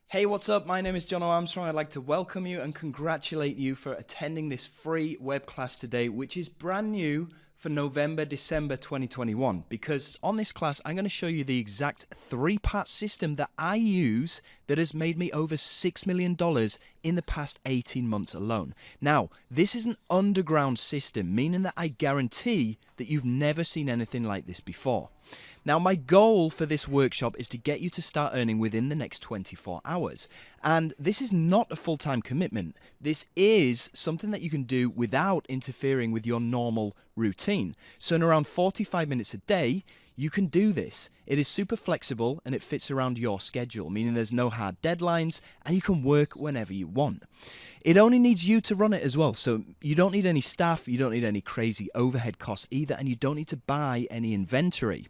Hey, what's up? My name is Jono Armstrong. I'd like to welcome you and congratulate you for attending this free web class today, which is brand new for November, December 2021. Because on this class, I'm going to show you the exact three-part system that I use that has made me over $6 million in the past 18 months alone. Now, this is an underground system, meaning that I guarantee that you've never seen anything like this before. Now, my goal for this workshop is to get you to start earning within the next 24 hours. And this is not a full-time commitment. This is something that you can do without interfering with your normal routine. So in around 45 minutes a day, you can do this. It is super flexible and it fits around your schedule, meaning there's no hard deadlines and you can work whenever you want. It only needs you to run it as well. So you don't need any staff, you don't need any crazy overhead costs either, and you don't need to buy any inventory.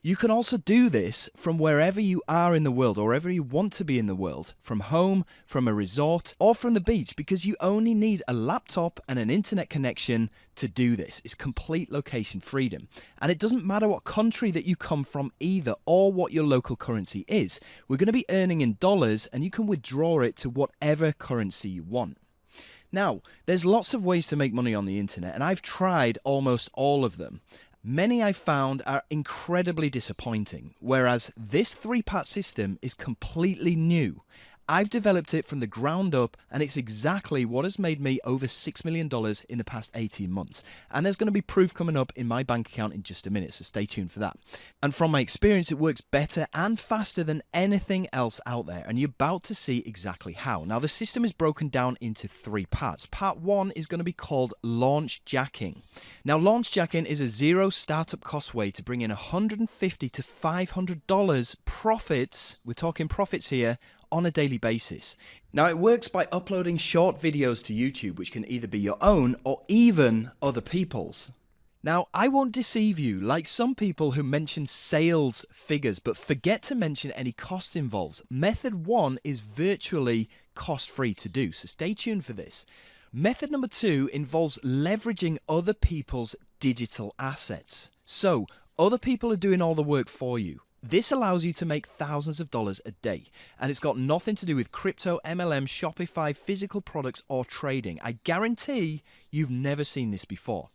You can also do this from wherever you are in the world or wherever you want to be in the world, from home, from a resort, or from the beach, because you only need a laptop and an internet connection to do this. It's complete location freedom. And it doesn't matter what country that you come from either or what your local currency is. We're going to be earning in dollars and you can withdraw it to whatever currency you want. Now, there's lots of ways to make money on the internet, and I've tried almost all of them. Many I've found are incredibly disappointing, whereas this three-part system is completely new. I've developed it from the ground up, and it's exactly what has made me over $6 million in the past 18 months. And there's going to be proof coming up in my bank account in just a minute, so stay tuned for that. And from my experience, it works better and faster than anything else out there, and you're about to see exactly how. Now, the system is broken down into three parts. Part one is going to be called launch jacking. Now, launch jacking is a zero startup cost way to bring in $150 to $500 profits, we're talking profits here, on a daily basis. Now, it works by uploading short videos to YouTube, which can either be your own or even other people's. Now, I won't deceive you like some people who mention sales figures but forget to mention any costs involved. Method one is virtually cost-free to do, so stay tuned for this. Method number two involves leveraging other people's digital assets. So, other people are doing all the work for you. This allows you to make thousands of dollars a day, and it's got nothing to do with crypto, MLM, Shopify, physical products, or trading. I guarantee you've never seen this before.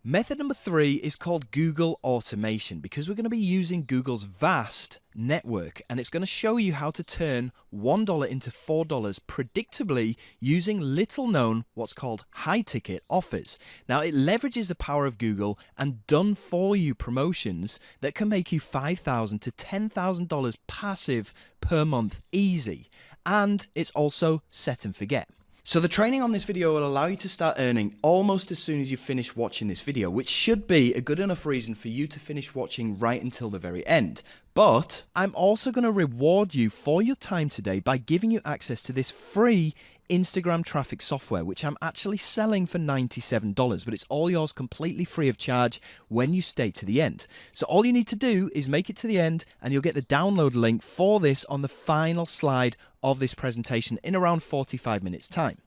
Method number three is called Google automation, because we're going to be using Google's vast network, and it's going to show you how to turn $1 into $4 predictably using little known what's called high ticket offers. Now, it leverages the power of Google and done for you promotions that can make you $5,000 to $10,000 passive per month easy, and it's also set and forget. So the training on this video will allow you to start earning almost as soon as you finish watching this video, which should be a good enough reason for you to finish watching right until the very end. But I'm also going to reward you for your time today by giving you access to this free Instagram traffic software, which I'm actually selling for $97, but it's all yours completely free of charge when you stay to the end. So all you need to do is make it to the end and you'll get the download link for this on the final slide of this presentation in around 45 minutes time.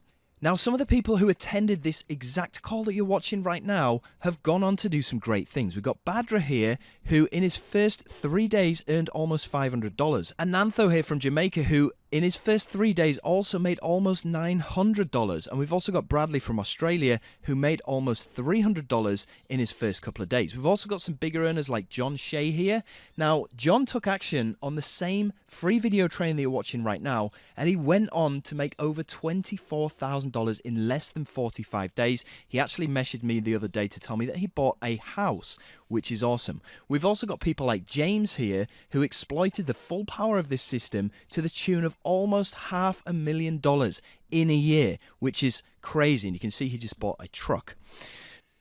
Now, some of the people who attended this exact call that you're watching right now have gone on to do some great things. We've got Badra here, who in his first 3 days earned almost $500. And Nantho here from Jamaica, who in his first 3 days also made almost $900. And we've also got Bradley from Australia, who made almost $300 in his first couple of days. We've also got some bigger earners like John Shea here. Now, John took action on the same free video training that you're watching right now, and he went on to make over $24,000 in less than 45 days. He actually messaged me the other day to tell me that he bought a house, which is awesome. We've also got people like James here, who exploited the full power of this system to the tune of almost $500,000 in a year, which is crazy. And you can see he just bought a truck.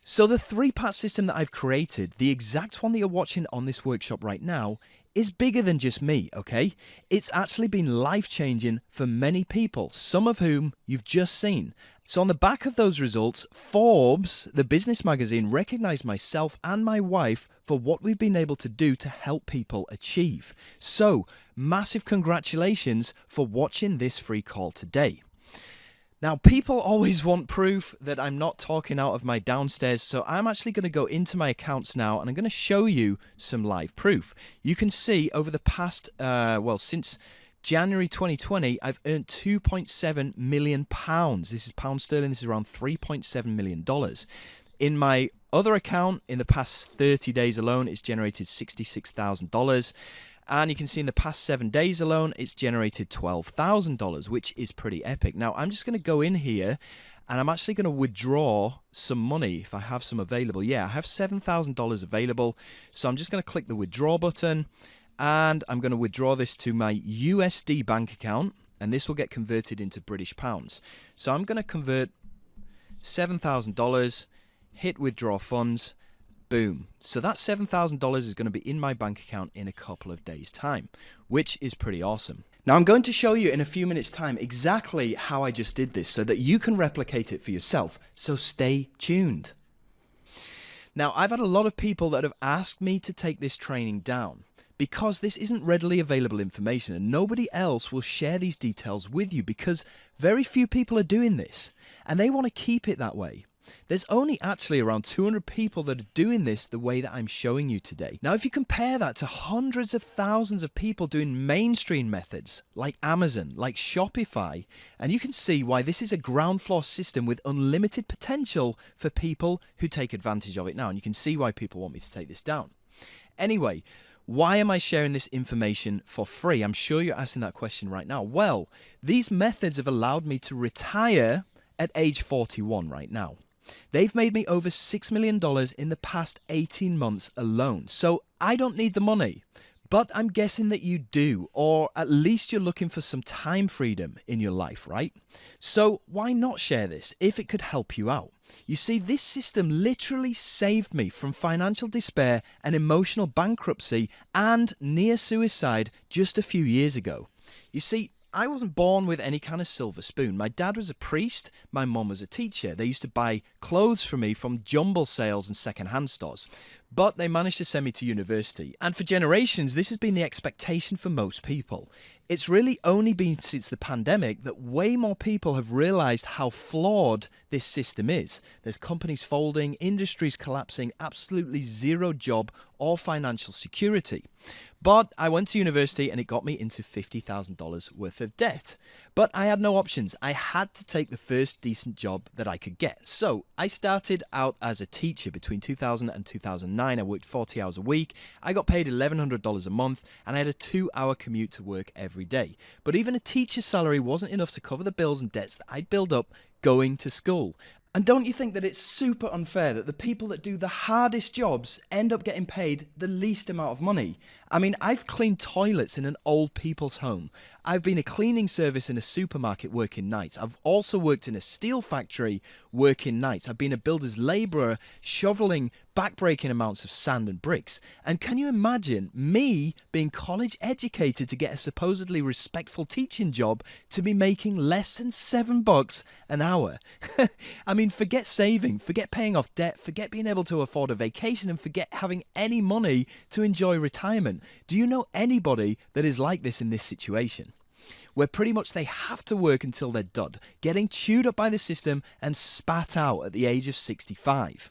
So the three-part system that I've created, the exact one that you're watching on this workshop right now, is bigger than just me, okay? It's actually been life-changing for many people, some of whom you've just seen. So on the back of those results, Forbes, the business magazine, recognized myself and my wife for what we've been able to do to help people achieve. So, massive congratulations for watching this free call today. Now, people always want proof that I'm not talking out of my downstairs, so I'm actually going to go into my accounts now and I'm going to show you some live proof. You can see over the past, since January 2020, I've earned £2.7 million. This is pound sterling. This is around $3.7 million. In my other account, in the past 30 days alone, it's generated $66,000. And you can see in the past 7 days alone, it's generated $12,000, which is pretty epic. Now, I'm just going to go in here and I'm actually going to withdraw some money if I have some available. Yeah, I have $7,000 available. So I'm just going to click the withdraw button and I'm going to withdraw this to my USD bank account. And this will get converted into British pounds. So I'm going to convert $7,000, hit withdraw funds. Boom. So that $7,000 is going to be in my bank account in a couple of days' time, which is pretty awesome. Now, I'm going to show you in a few minutes' time exactly how I just did this so that you can replicate it for yourself. So stay tuned. Now, I've had a lot of people that have asked me to take this training down because this isn't readily available information and nobody else will share these details with you because very few people are doing this and they want to keep it that way. There's only actually around 200 people that are doing this the way that I'm showing you today. Now, if you compare that to hundreds of thousands of people doing mainstream methods like Amazon, like Shopify, and you can see why this is a ground floor system with unlimited potential for people who take advantage of it now. And you can see why people want me to take this down. Anyway, why am I sharing this information for free? I'm sure you're asking that question right now. Well, these methods have allowed me to retire at age 41 right now. They've made me over $6 million in the past 18 months alone. So I don't need the money, but I'm guessing that you do, or at least you're looking for some time freedom in your life, right? So why not share this if it could help you out? You see, this system literally saved me from financial despair and emotional bankruptcy and near suicide just a few years ago. You see, I wasn't born with any kind of silver spoon. My dad was a priest, my mum was a teacher. They used to buy clothes for me from jumble sales and second-hand stores. But they managed to send me to university. And for generations, this has been the expectation for most people. It's really only been since the pandemic that way more people have realized how flawed this system is. There's companies folding, industries collapsing, absolutely zero job or financial security. But I went to university and it got me into $50,000 worth of debt. But I had no options. I had to take the first decent job that I could get. So I started out as a teacher between 2000 and 2009. I worked 40 hours a week. I got paid $1,100 a month and I had a 2-hour commute to work every day. But even a teacher's salary wasn't enough to cover the bills and debts that I'd built up going to school. And don't you think that it's super unfair that the people that do the hardest jobs end up getting paid the least amount of money? I mean, I've cleaned toilets in an old people's home. I've been a cleaning service in a supermarket working nights. I've also worked in a steel factory working nights. I've been a builder's labourer shoveling backbreaking amounts of sand and bricks. And can you imagine me being college educated to get a supposedly respectful teaching job to be making less than $7 an hour? I mean, forget saving, forget paying off debt, forget being able to afford a vacation, and forget having any money to enjoy retirement. Do you know anybody that is like this in this situation? Where pretty much they have to work until they're dud, getting chewed up by the system and spat out at the age of 65.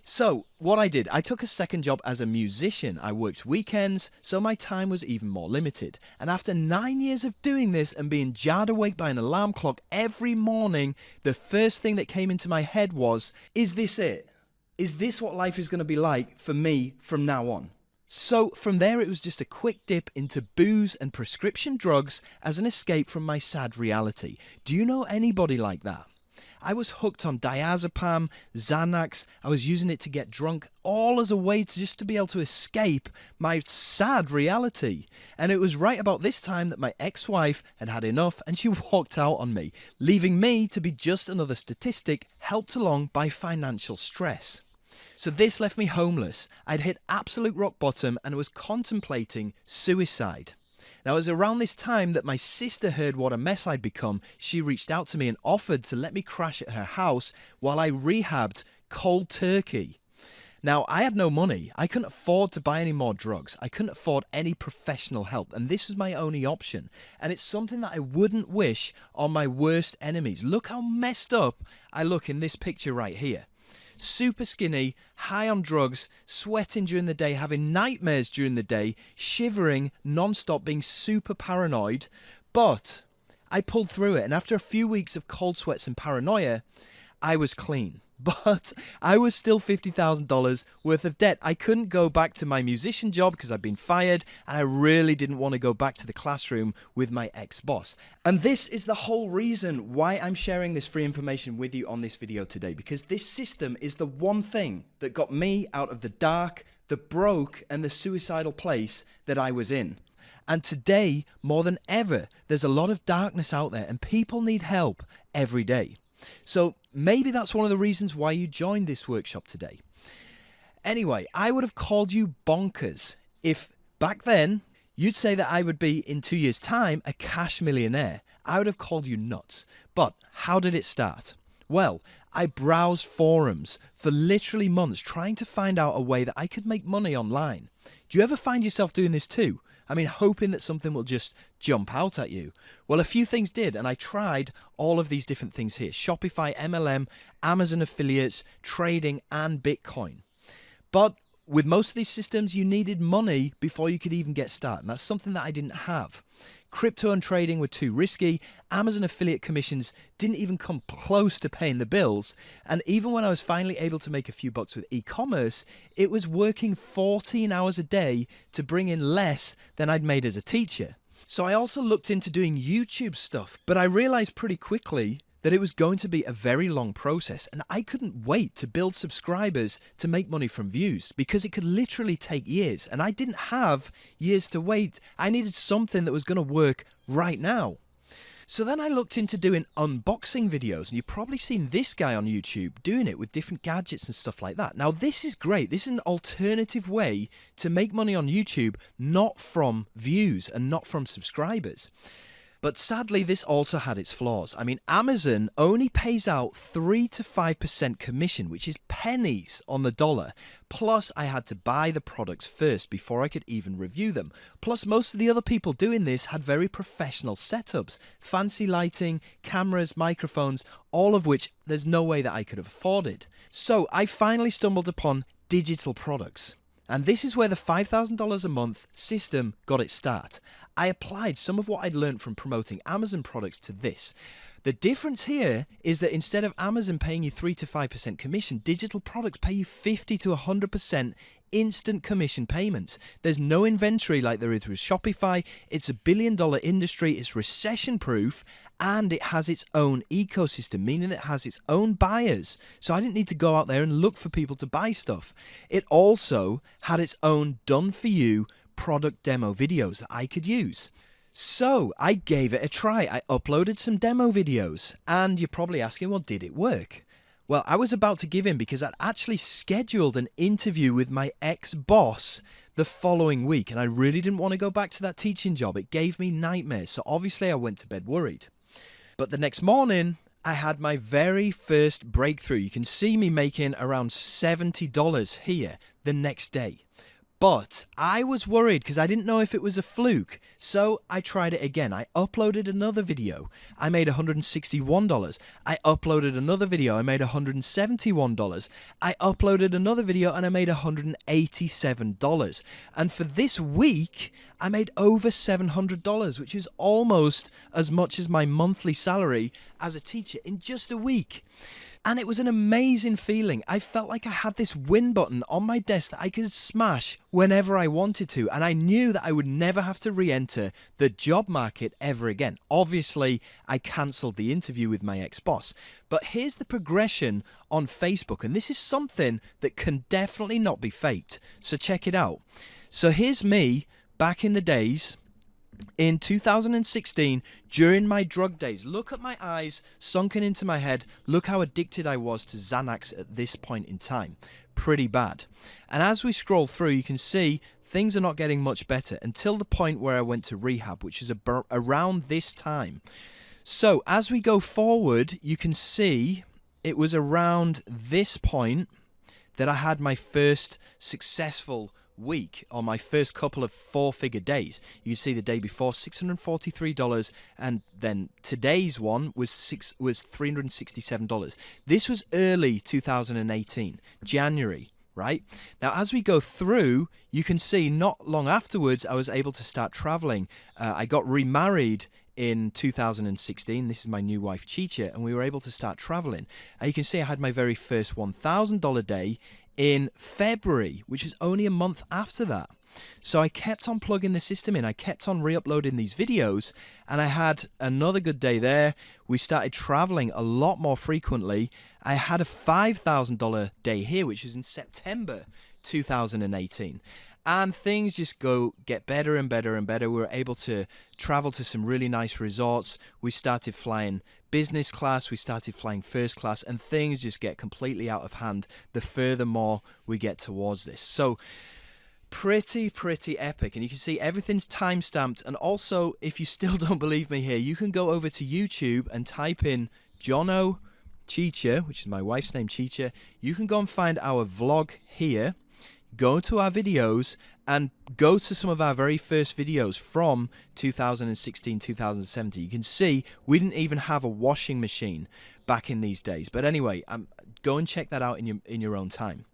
So what I did, I took a second job as a musician. I worked weekends, so my time was even more limited. And after 9 years of doing this and being jarred awake by an alarm clock every morning, the first thing that came into my head was, is this it? Is this what life is going to be like for me from now on? So from there, it was just a quick dip into booze and prescription drugs as an escape from my sad reality. Do you know anybody like that? I was hooked on diazepam, Xanax. I was using it to get drunk, all as a way to be able to escape my sad reality. And it was right about this time that my ex-wife had had enough and she walked out on me, leaving me to be just another statistic helped along by financial stress. So this left me homeless. I'd hit absolute rock bottom and was contemplating suicide. Now, it was around this time that my sister heard what a mess I'd become. She reached out to me and offered to let me crash at her house while I rehabbed cold turkey. Now, I had no money. I couldn't afford to buy any more drugs. I couldn't afford any professional help, and this was my only option. And it's something that I wouldn't wish on my worst enemies. Look how messed up I look in this picture right here. super skinny, high on drugs, sweating during the day, having nightmares during the day, shivering non-stop, being super paranoid. But I pulled through it, and after a few weeks of cold sweats and paranoia, I was clean. But I was still $50,000 worth of debt. I couldn't go back to my musician job because I'd been fired, and I really didn't want to go back to the classroom with my ex-boss. And this is the whole reason why I'm sharing this free information with you on this video today, because this system is the one thing that got me out of the dark, the broke, and the suicidal place that I was in. And today, more than ever, there's a lot of darkness out there, and people need help every day. So maybe that's one of the reasons why you joined this workshop today. Anyway, I would have called you bonkers if back then you'd say that I would be in 2 years' time a cash millionaire. I would have called you nuts. But how did it start? Well, I browsed forums for literally months trying to find out a way that I could make money online. Do you ever find yourself doing this too? I mean, hoping that something will just jump out at you. Well, a few things did, and I tried all of these different things here. Shopify, MLM, Amazon affiliates, trading, and Bitcoin. But with most of these systems, you needed money before you could even get started. And that's something that I didn't have. Crypto and trading were too risky. Amazon affiliate commissions didn't even come close to paying the bills. And even when I was finally able to make a few bucks with e-commerce, it was working 14 hours a day to bring in less than I'd made as a teacher. So I also looked into doing YouTube stuff, but I realized pretty quickly that it was going to be a very long process, and I couldn't wait to build subscribers to make money from views because it could literally take years, and I didn't have years to wait. I needed something that was going to work right now. So then I looked into doing unboxing videos, and you've probably seen this guy on YouTube doing it with different gadgets and stuff like that. Now this is great. This is an alternative way to make money on YouTube, not from views and not from subscribers. But sadly, this also had its flaws. I mean, Amazon only pays out 3 to 5% commission, which is pennies on the dollar. Plus, I had to buy the products first before I could even review them. Plus, most of the other people doing this had very professional setups, fancy lighting, cameras, microphones, all of which there's no way that I could have afforded. So I finally stumbled upon digital products. And this is where the $5,000 a month system got its start. I applied some of what I'd learned from promoting Amazon products to this. The difference here is that instead of Amazon paying you 3 to 5% commission, digital products pay you 50 to 100% instant commission payments. There's no inventory like there is with Shopify. It's a billion-dollar industry. It's recession-proof, and it has its own ecosystem, meaning it has its own buyers. So I didn't need to go out there and look for people to buy stuff. It also had its own done-for-you product demo videos that I could use. So I gave it a try. I uploaded some demo videos, and you're probably asking, well, did it work? Well, I was about to give in because I'd actually scheduled an interview with my ex-boss the following week, and I really didn't want to go back to that teaching job. It gave me nightmares, so obviously I went to bed worried. But the next morning, I had my very first breakthrough. You can see me making around $70 here the next day. But I was worried because I didn't know if it was a fluke. So I tried it again. I uploaded another video. I made $161. I uploaded another video. I made $171. I uploaded another video and I made $187. And for this week, I made over $700, which is almost as much as my monthly salary as a teacher in just a week. And it was an amazing feeling. I felt like I had this win button on my desk that I could smash whenever I wanted to. And I knew that I would never have to re-enter the job market ever again. Obviously, I cancelled the interview with my ex-boss. But here's the progression on Facebook. And this is something that can definitely not be faked. So check it out. So here's me back in the days. In 2016, during my drug days. Look at my eyes sunken into my head. Look how addicted I was to Xanax at this point in time. Pretty bad. And as we scroll through, you can see things are not getting much better until the point where I went to rehab, which is around this time. So as we go forward, you can see it was around this point that I had my first successful week, or my first couple of four-figure days. You see the day before $643, and then today's one was $367. This was early 2018, January. Right? Now, as we go through, you can see not long afterwards, I was able to start traveling. I got remarried in 2016. This is my new wife, Chicha, and we were able to start traveling. You can see I had my very first $1,000 day in February, which was only a month after that. So I kept on plugging the system in. I kept on re-uploading these videos, and I had another good day there. We started traveling a lot more frequently. I had a $5,000 day here, which was in September 2018. And things just get better and better and better. We were able to travel to some really nice resorts. We started flying business class. We started flying first class. And things just get completely out of hand the further more we get towards this. So pretty epic. And you can see everything's time-stamped. And also, if you still don't believe me here, you can go over to YouTube and type in Jono Chicha, which is my wife's name, Chicha. You can go and find our vlog here. Go to our videos and go to some of our very first videos from 2016, 2017. You can see we didn't even have a washing machine back in these days. But anyway, go and check that out in your own time.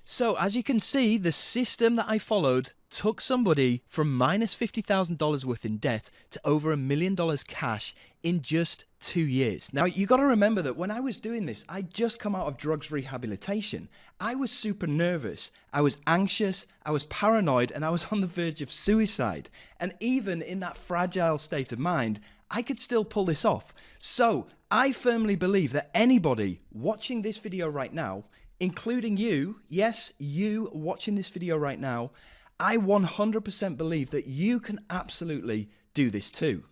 So as you can see, the system that I followed took somebody from minus $50,000 worth in debt to over $1 million cash in just 2 years. Now, you got to remember that when I was doing this, I'd just come out of drugs rehabilitation. I was super nervous. I was anxious. I was paranoid, and I was on the verge of suicide. And even in that fragile state of mind, I could still pull this off. So I firmly believe that anybody watching this video right now, including you, yes, you watching this video right now, I 100% believe that you can absolutely do this too.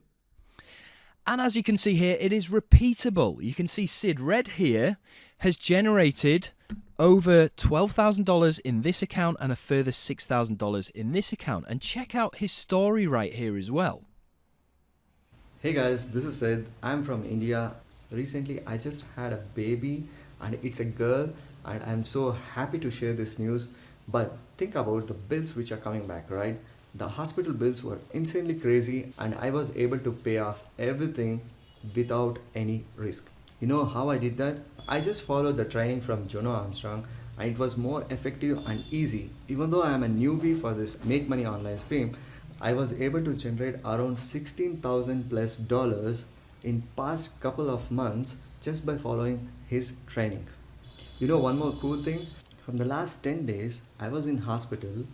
And as you can see here, it is repeatable. You can see Sid Red here has generated over $12,000 in this account and a further $6,000 in this account. And check out his story right here as well. Hey guys, this is Sid. I'm from India. Recently, I just had a baby and it's a girl, and I'm so happy to share this news. But think about the bills which are coming back, right? The hospital bills were insanely crazy, and I was able to pay off everything without any risk. You know how I did that? I just followed the training from Jono Armstrong, and it was more effective and easy. Even though I am a newbie for this Make Money Online stream, I was able to generate around $16,000+ in past couple of months just by following his training. You know one more cool thing? From the last 10 days, I was in hospital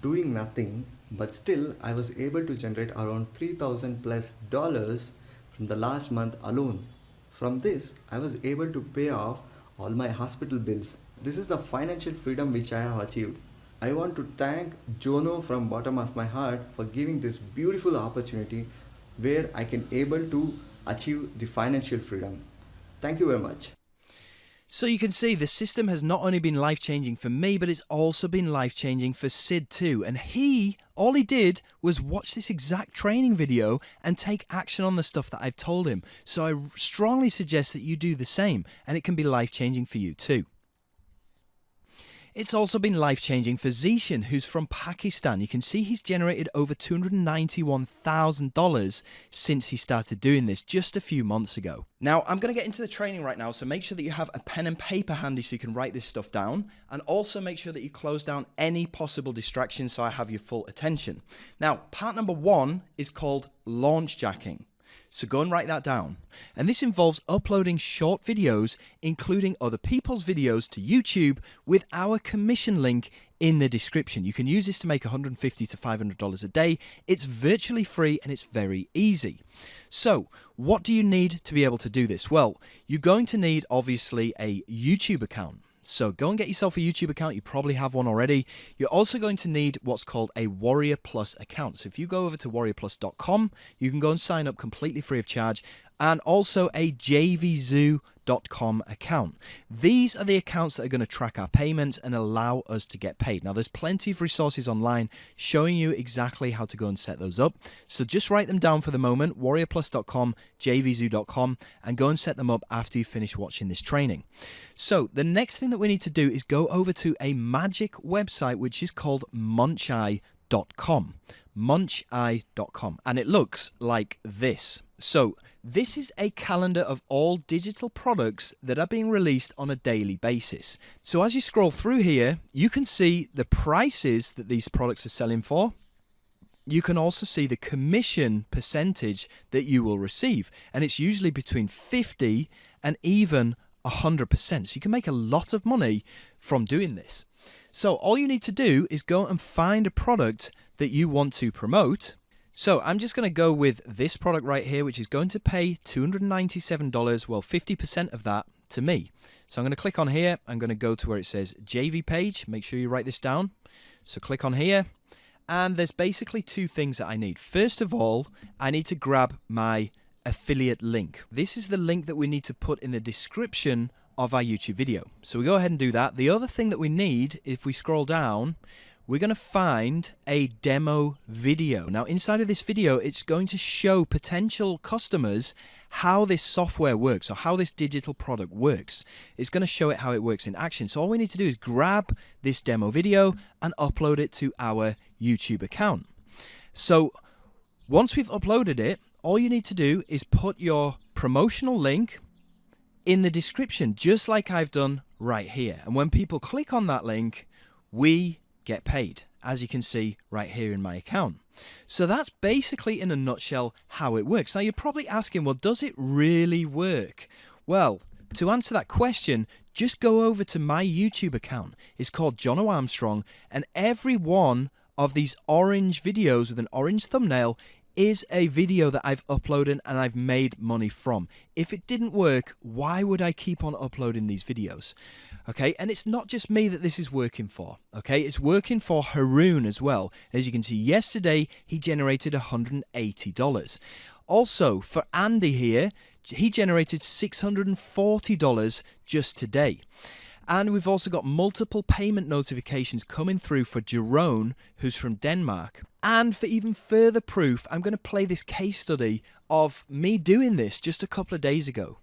doing nothing, but still I was able to generate around $3,000+ from the last month alone. From this, I was able to pay off all my hospital bills. This is the financial freedom which I have achieved. I want to thank Jono from bottom of my heart for giving this beautiful opportunity where I can able to achieve the financial freedom. Thank you very much. So you can see the system has not only been life-changing for me, but it's also been life-changing for Sid too. And all he did was watch this exact training video and take action on the stuff that I've told him. So I strongly suggest that you do the same, and it can be life-changing for you too. It's also been life-changing for Zishan, who's from Pakistan. You can see he's generated over $291,000 since he started doing this just a few months ago. Now, I'm going to get into the training right now, so make sure that you have a pen and paper handy so you can write this stuff down, and also make sure that you close down any possible distractions so I have your full attention. Now, part number 1 is called launch jacking. So go and write that down. And this involves uploading short videos, including other people's videos, to YouTube with our commission link in the description. You can use this to make $150 to $500 a day. It's virtually free and it's very easy. So what do you need to be able to do this? Well, you're going to need obviously a YouTube account. So go and get yourself a YouTube account. You probably have one already. You're also going to need what's called a Warrior Plus account. So if you go over to warriorplus.com, you can go and sign up completely free of charge. And also a jvzoo.com upfront.com account. These are the accounts that are going to track our payments and allow us to get paid. Now, there's plenty of resources online showing you exactly how to go and set those up. So just write them down for the moment, warriorplus.com, jvzoo.com, and go and set them up after you finish watching this training. So the next thing that we need to do is go over to a magic website, which is called muncheye.com. muncheye.com, and it looks like this. So this is a calendar of all digital products that are being released on a daily basis. So as you scroll through here, you can see the prices that these products are selling for. You can also see the commission percentage that you will receive, and it's usually between 50 and even 100%. So you can make a lot of money from doing this. So all you need to do is go and find a product that you want to promote. So I'm just going to go with this product right here, which is going to pay $297, well, 50% of that to me. So I'm going to click on here. I'm going to go to where it says JV page. Make sure you write this down. So click on here. And there's basically two things that I need. First of all, I need to grab my affiliate link. This is the link that we need to put in the description of our YouTube video. So we go ahead and do that. The other thing that we need, if we scroll down, we're going to find a demo video. Now inside of this video, it's going to show potential customers how this software works, or how this digital product works. It's going to show it how it works in action. So all we need to do is grab this demo video and upload it to our YouTube account. So once we've uploaded it, all you need to do is put your promotional link in the description, just like I've done right here. And when people click on that link, we get paid, as you can see right here in my account. So that's basically in a nutshell how it works. Now you're probably asking, well, does it really work? Well, to answer that question, just go over to my YouTube account. It's called Jono Armstrong, and every one of these orange videos with an orange thumbnail is a video that I've uploaded and I've made money from. If it didn't work, why would I keep on uploading these videos? Okay, and it's not just me that this is working for. Okay, it's working for Haroon as well. As you can see, yesterday he generated $180. Also, for Andy here, he generated $640 just today. And we've also got multiple payment notifications coming through for Jerome, who's from Denmark. And for even further proof, I'm going to play this case study of me doing this just a couple of days ago.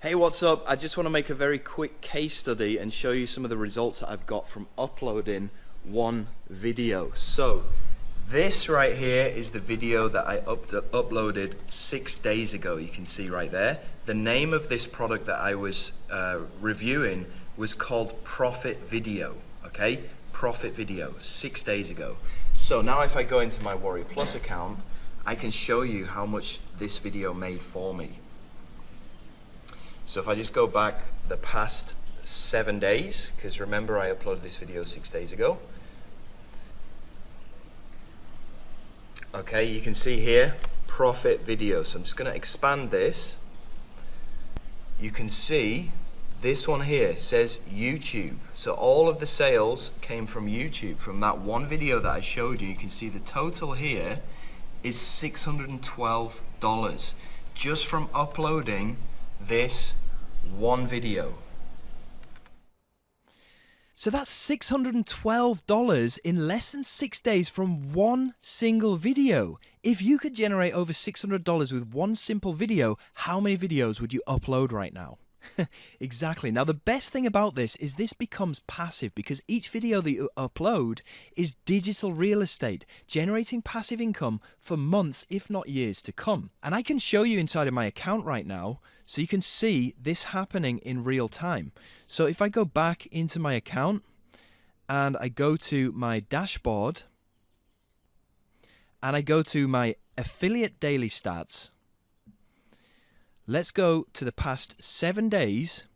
Hey, what's up? I just want to make a very quick case study and show you some of the results that I've got from uploading one video. So this right here is the video that I uploaded 6 days ago. You can see right there. The name of this product that I was reviewing was called Profit Video. Okay, Profit Video, 6 days ago. So now if I go into my Warrior Plus account, I can show you how much this video made for me. So if I just go back the past 7 days, because remember I uploaded this video 6 days ago. Okay, you can see here, Profit Video. So I'm just going to expand this. You can see this one here says YouTube. So all of the sales came from YouTube, from that one video that I showed you. You can see the total here is $612 just from uploading this one video. So that's $612 in less than 6 days from one single video. If you could generate over $600 with one simple video, how many videos would you upload right now? Exactly. Now the best thing about this is this becomes passive, because each video that you upload is digital real estate, generating passive income for months, if not years to come. And I can show you inside of my account right now, so you can see this happening in real time. So if I go back into my account and I go to my dashboard and I go to my affiliate daily stats, let's go to the past 7 days.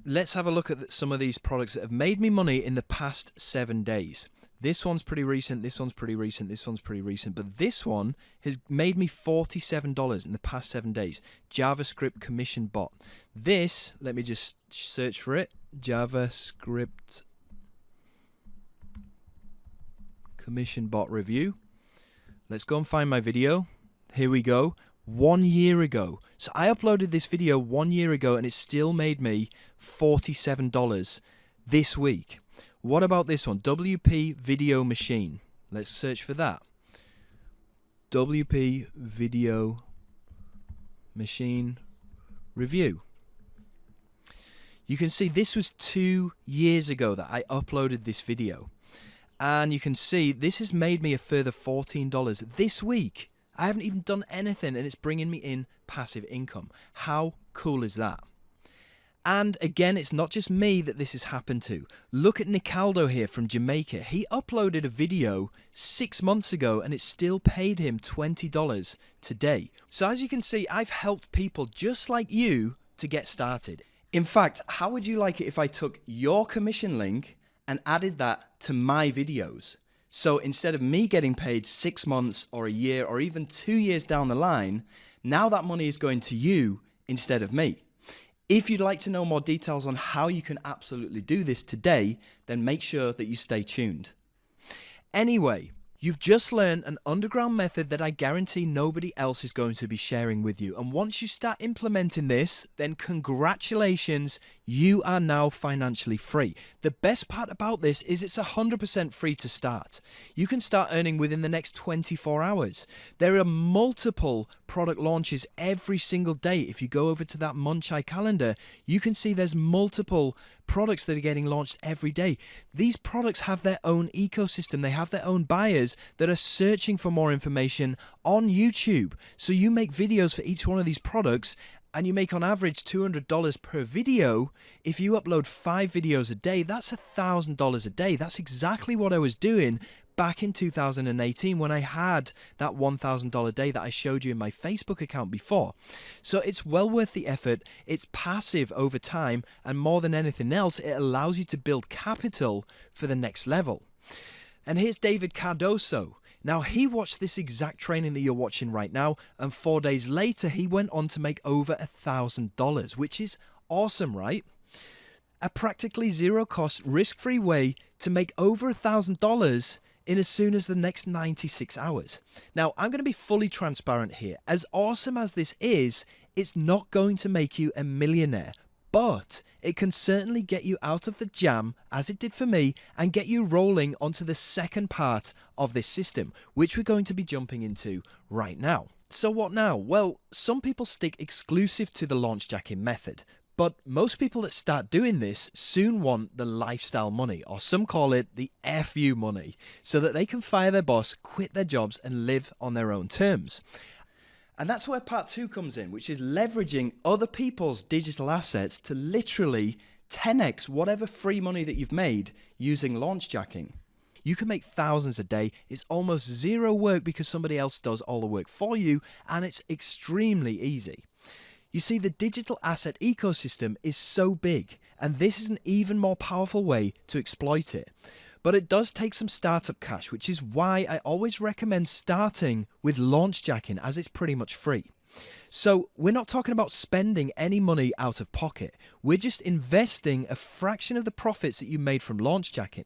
Let's have a look at some of these products that have made me money in the past 7 days. This one's pretty recent, this one's pretty recent, this one's pretty recent, but this one has made me $47 in the past 7 days. JavaScript commission bot. This, let me just search for it. JavaScript commission bot review. Let's go and find my video. Here we go. 1 year ago. So I uploaded this video 1 year ago and it still made me $47 this week. What about this one? WP Video Machine. Let's search for that. WP Video Machine Review. You can see this was 2 years ago that I uploaded this video. And you can see this has made me a further $14 this week. I haven't even done anything and it's bringing me in passive income. How cool is that? And again, it's not just me that this has happened to. Look at Nicaldo here from Jamaica. He uploaded a video 6 months ago and it still paid him $20 today. So as you can see, I've helped people just like you to get started. In fact, how would you like it if I took your commission link and added that to my videos? So instead of me getting paid 6 months or a year or even 2 years down the line, now that money is going to you instead of me. If you'd like to know more details on how you can absolutely do this today, then make sure that you stay tuned. Anyway, you've just learned an underground method that I guarantee nobody else is going to be sharing with you. And once you start implementing this, then congratulations, you are now financially free. The best part about this is it's 100% free to start. You can start earning within the next 24 hours. There are multiple product launches every single day. If you go over to that Munchai calendar, you can see there's multiple products that are getting launched every day. These products have their own ecosystem. They have their own buyers that are searching for more information on YouTube. So you make videos for each one of these products and you make on average $200 per video. If you upload 5 videos a day, that's $1,000 a day. That's exactly what I was doing back in 2018 when I had that $1,000 day that I showed you in my Facebook account before. So it's well worth the effort. It's passive over time, and more than anything else, it allows you to build capital for the next level. And here's David Cardoso. Now, he watched this exact training that you're watching right now, and 4 days later, he went on to make over $1,000, which is awesome, right? A practically zero-cost, risk-free way to make over $1,000 in as soon as the next 96 hours. Now, I'm going to be fully transparent here. As awesome as this is, it's not going to make you a millionaire, but it can certainly get you out of the jam, as it did for me, and get you rolling onto the second part of this system, which we're going to be jumping into right now. So what now? Well, some people stick exclusive to the launch jacking method, but most people that start doing this soon want the lifestyle money, or some call it the FU money, so that they can fire their boss, quit their jobs, and live on their own terms. And that's where part 2 comes in, which is leveraging other people's digital assets to literally 10x whatever free money that you've made using launch jacking. You can make thousands a day. It's almost zero work because somebody else does all the work for you, and it's extremely easy. You see, the digital asset ecosystem is so big, and this is an even more powerful way to exploit it. But it does take some startup cash, which is why I always recommend starting with launch jacking, as it's pretty much free. So we're not talking about spending any money out of pocket. We're just investing a fraction of the profits that you made from launch jacking.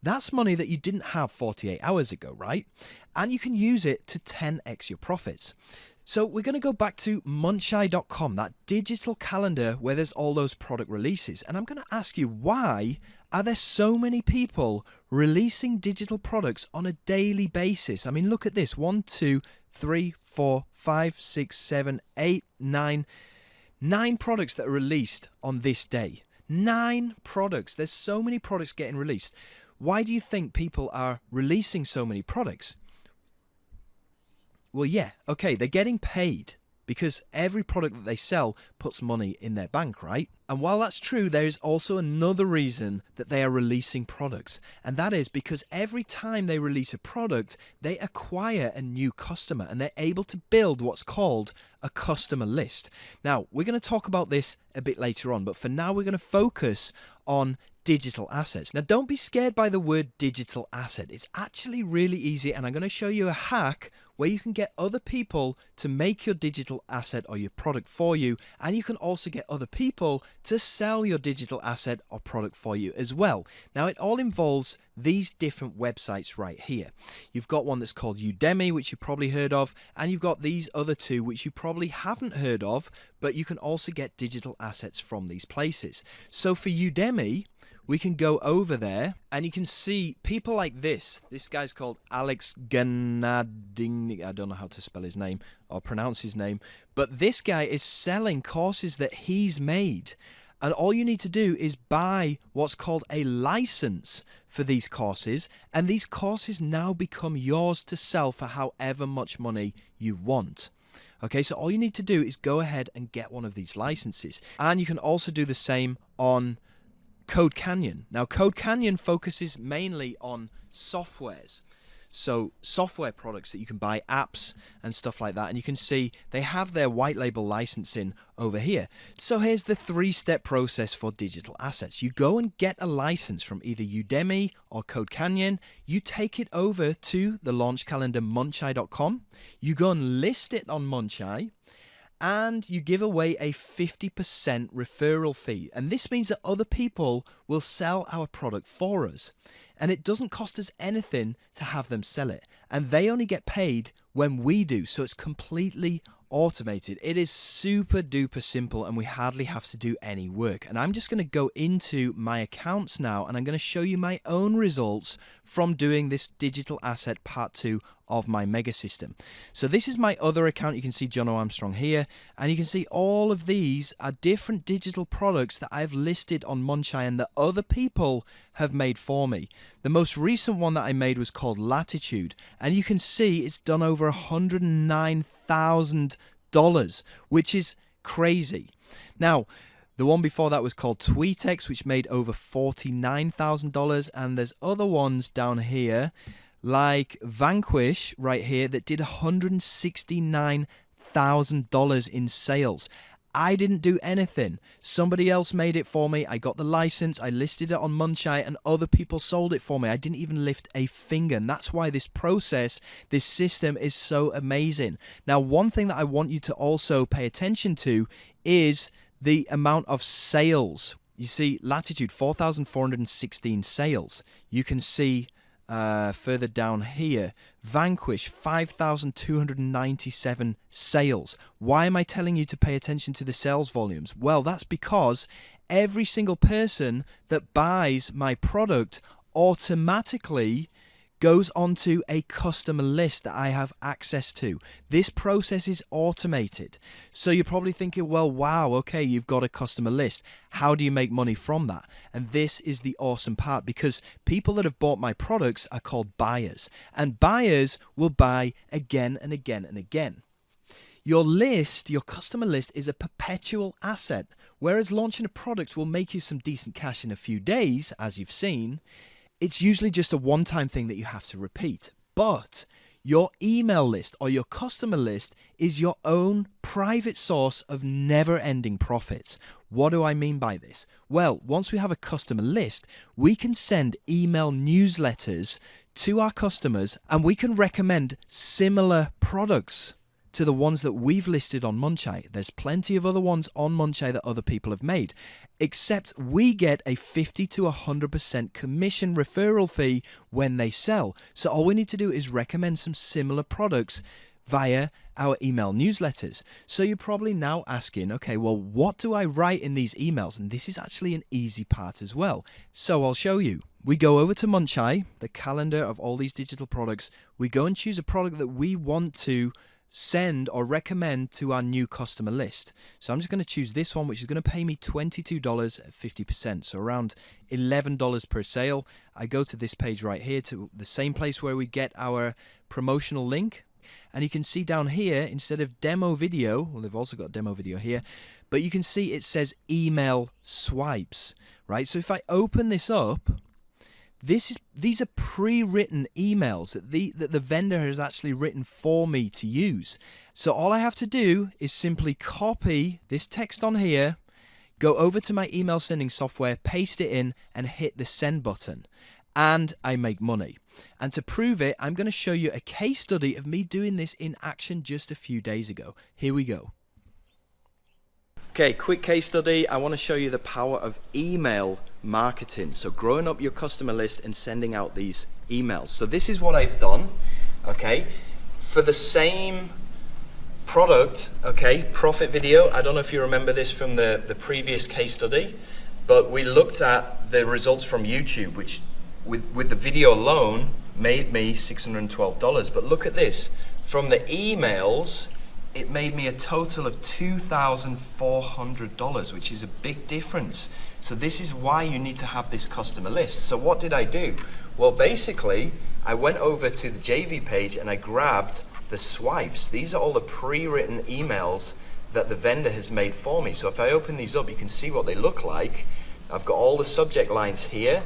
That's money that you didn't have 48 hours ago, right? And you can use it to 10x your profits. So we're going to go back to munchai.com, that digital calendar where there's all those product releases. And I'm going to ask you, why are there so many people releasing digital products on a daily basis? I mean, look at this. 1, 2, 3, 4, 5, 6, 7, 8, 9. 9 products that are released on this day. 9 products. There's so many products getting released. Why do you think people are releasing so many products? Well, yeah, okay, they're getting paid because every product that they sell puts money in their bank, right? And while that's true, there is also another reason that they are releasing products. And that is because every time they release a product, they acquire a new customer and they're able to build what's called a customer list. Now, we're going to talk about this a bit later on, but for now, we're going to focus on digital assets. Now, don't be scared by the word digital asset. It's actually really easy, and I'm going to show you a hack where you can get other people to make your digital asset or your product for you, and you can also get other people to sell your digital asset or product for you as well. Now, it all involves these different websites right here. You've got one that's called Udemy, which you've probably heard of, and you've got these other two, which you probably haven't heard of, but you can also get digital assets from these places. So for Udemy, we can go over there and you can see people like this. This guy's called Alex Ganading. I don't know how to spell his name or pronounce his name, but this guy is selling courses that he's made. And all you need to do is buy what's called a license for these courses, and these courses now become yours to sell for however much money you want. Okay, so all you need to do is go ahead and get one of these licenses. And you can also do the same on Code Canyon. Now, Code Canyon focuses mainly on softwares. So software products that you can buy, apps and stuff like that. And you can see they have their white label licensing over here. So here's the 3-step process for digital assets. You go and get a license from either Udemy or Code Canyon. You take it over to the launch calendar muncheye.com. You go and list it on Muncheye. And you give away a 50% referral fee. And this means that other people will sell our product for us. And it doesn't cost us anything to have them sell it. And they only get paid when we do. So it's completely automated. It is super duper simple and we hardly have to do any work. And I'm just going to go into my accounts now and I'm going to show you my own results from doing this digital asset part 2 of my mega system. So this is my other account. You can see Jono Armstrong here, and you can see all of these are different digital products that I've listed on Muncheye and that other people have made for me. The most recent one that I made was called Latitude, and you can see it's done over $109,000, which is crazy. Now, the one before that was called TweetX, which made over $49,000, and there's other ones down here like Vanquish right here that did $169,000 in sales. I didn't do anything. Somebody else made it for me. I got the license, I listed it on Muncheye, and other people sold it for me. I didn't even lift a finger, and that's why this process, this system is so amazing. Now, one thing that I want you to also pay attention to is the amount of sales. You see, Latitude, 4,416 sales. You can see further down here, Vanquish, 5,297 sales. Why am I telling you to pay attention to the sales volumes? Well, that's because every single person that buys my product automatically goes onto a customer list that I have access to. This process is automated. So you're probably thinking, well, wow, okay, you've got a customer list. How do you make money from that? And this is the awesome part, because people that have bought my products are called buyers. And buyers will buy again and again and again. Your list, your customer list, is a perpetual asset, whereas launching a product will make you some decent cash in a few days, as you've seen. It's usually just a one-time thing that you have to repeat. But your email list or your customer list is your own private source of never-ending profits. What do I mean by this? Well, once we have a customer list, we can send email newsletters to our customers and we can recommend similar products to the ones that we've listed on Muncheye. There's plenty of other ones on Muncheye that other people have made, except we get a 50 to 100% commission referral fee when they sell. So all we need to do is recommend some similar products via our email newsletters. So you're probably now asking, okay, well, what do I write in these emails? And this is actually an easy part as well. So I'll show you. We go over to Muncheye, the calendar of all these digital products. We go and choose a product that we want to send or recommend to our new customer list. So I'm just going to choose this one, which is going to pay me $22 at 50%, so around $11 per sale. I go to this page right here, to the same place where we get our promotional link, and you can see down here, instead of demo video, well, they've also got demo video here, but you can see it says email swipes, right? So if I open this up, these are pre-written emails that the vendor has actually written for me to use. So all I have to do is simply copy this text on here, go over to my email sending software, paste it in, and hit the send button. And I make money. And to prove it, I'm going to show you a case study of me doing this in action just a few days ago. Here we go. Okay, quick case study. I want to show you the power of email marketing. So growing up your customer list and sending out these emails. So this is what I've done, okay? For the same product, okay, profit video. I don't know if you remember this from the previous case study, but we looked at the results from YouTube, which with the video alone made me $612. But look at this. From the emails, it made me a total of $2,400, which is a big difference. So this is why you need to have this customer list. So what did I do? Well, basically, I went over to the JV page and I grabbed the swipes. These are all the pre-written emails that the vendor has made for me. So if I open these up, you can see what they look like. I've got all the subject lines here,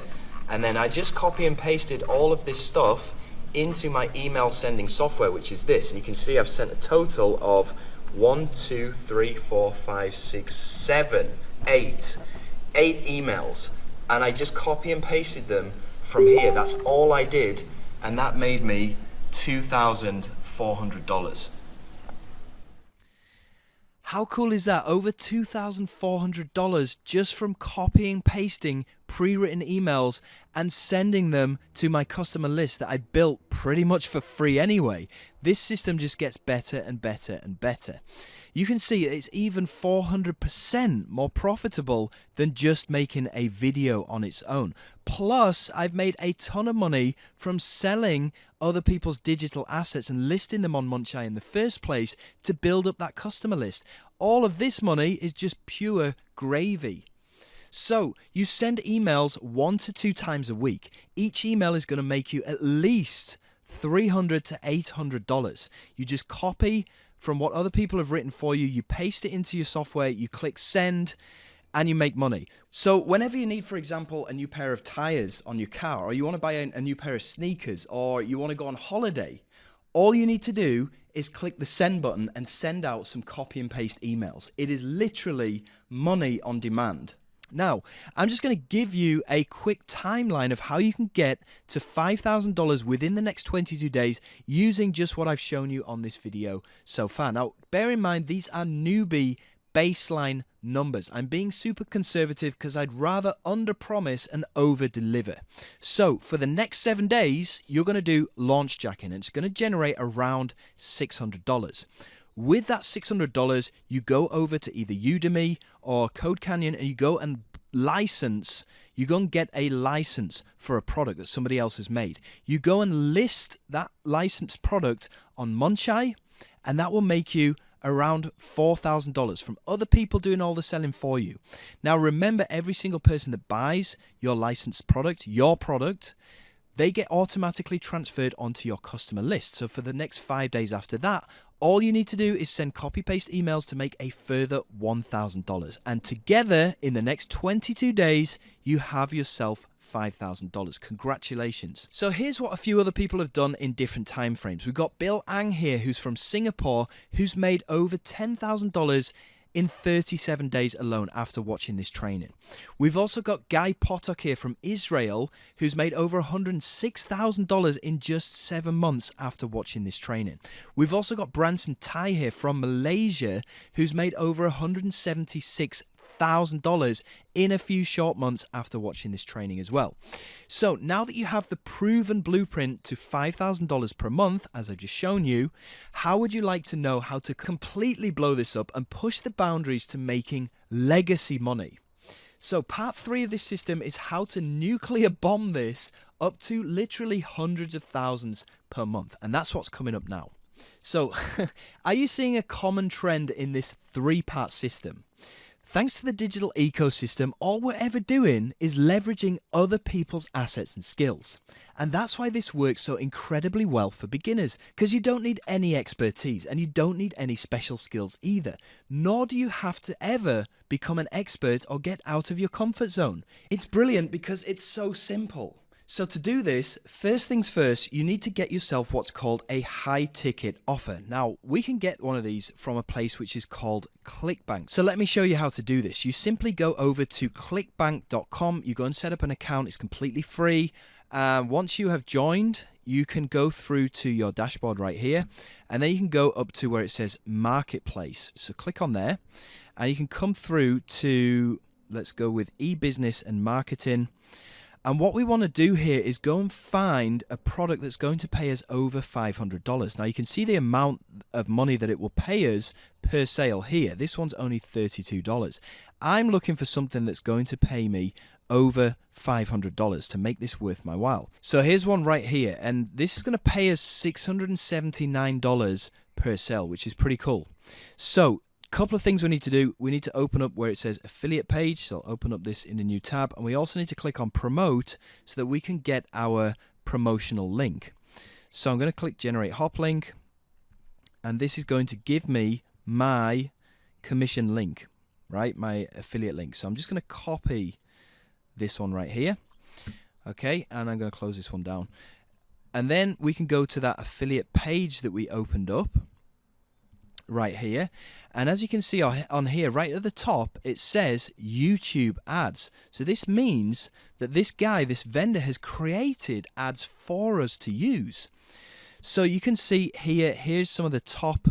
and then I just copy and pasted all of this stuff into my email sending software, which is this. And you can see I've sent a total of 8 emails, and I just copy and pasted them from here. That's all I did, and that made me $2,400. How cool is that? Over $2,400 just from copying, pasting pre-written emails and sending them to my customer list that I built pretty much for free anyway. This system just gets better and better and better. You can see it's even 400% more profitable than just making a video on its own. Plus, I've made a ton of money from selling other people's digital assets and listing them on Muncheye in the first place to build up that customer list. All of this money is just pure gravy. So you send emails 1 to 2 times a week. Each email is going to make you at least $300 to $800. You just copy from what other people have written for you, you paste it into your software, you click send, and you make money. So whenever you need, for example, a new pair of tires on your car, or you want to buy a new pair of sneakers, or you want to go on holiday, all you need to do is click the send button and send out some copy and paste emails. It is literally money on demand. Now, I'm just going to give you a quick timeline of how you can get to $5,000 within the next 22 days using just what I've shown you on this video so far. Now, bear in mind, these are newbie baseline numbers. I'm being super conservative because I'd rather under-promise and over-deliver. So, for the next 7 days, you're going to do launch jacking, and it's going to generate around $600. With that $600, you go over to either Udemy or Code Canyon and you go and get a license for a product that somebody else has made. You go and list that licensed product on Muncheye, and that will make you around $4,000 from other people doing all the selling for you. Now remember, every single person that buys your licensed product, they get automatically transferred onto your customer list. So for the next 5 days after that, all you need to do is send copy-paste emails to make a further $1,000. And together, in the next 22 days, you have yourself $5,000. Congratulations. So here's what a few other people have done in different time frames. We've got Bill Ang here, who's from Singapore, who's made over $10,000 in 37 days alone after watching this training. We've also got Guy Potok here from Israel, who's made over $106,000 in just 7 months after watching this training. We've also got Branson Tai here from Malaysia, who's made over $176,000 in a few short months after watching this training as well. So now that you have the proven blueprint to $5,000 per month, as I've just shown you, how would you like to know how to completely blow this up and push the boundaries to making legacy money? So part 3 of this system is how to nuclear bomb this up to literally hundreds of thousands per month. And that's what's coming up now. So are you seeing a common trend in this 3-part system? Thanks to the digital ecosystem, all we're ever doing is leveraging other people's assets and skills. And that's why this works so incredibly well for beginners, because you don't need any expertise and you don't need any special skills either. Nor do you have to ever become an expert or get out of your comfort zone. It's brilliant because it's so simple. So to do this, first things first, you need to get yourself what's called a high ticket offer. Now, we can get one of these from a place which is called ClickBank. So let me show you how to do this. You simply go over to clickbank.com, you go and set up an account, it's completely free. Once you have joined, you can go through to your dashboard right here, and then you can go up to where it says Marketplace. So click on there, and you can come through to, let's go with e-business and marketing. And what we want to do here is go and find a product that's going to pay us over $500. Now you can see the amount of money that it will pay us per sale here. This one's only $32. I'm looking for something that's going to pay me over $500 to make this worth my while. So here's one right here, and this is going to pay us $679 per sale, which is pretty cool. So couple of things we need to do. We need to open up where it says affiliate page. So I'll open up this in a new tab, and we also need to click on promote so that we can get our promotional link. So I'm going to click generate hop link, and this is going to give me my commission link, right? My affiliate link. So I'm just going to copy this one right here. Okay, and I'm going to close this one down. And then we can go to that affiliate page that we opened up right here, and as you can see on here right at the top, it says YouTube ads. So this means that this vendor has created ads for us to use. So you can see here's some of the top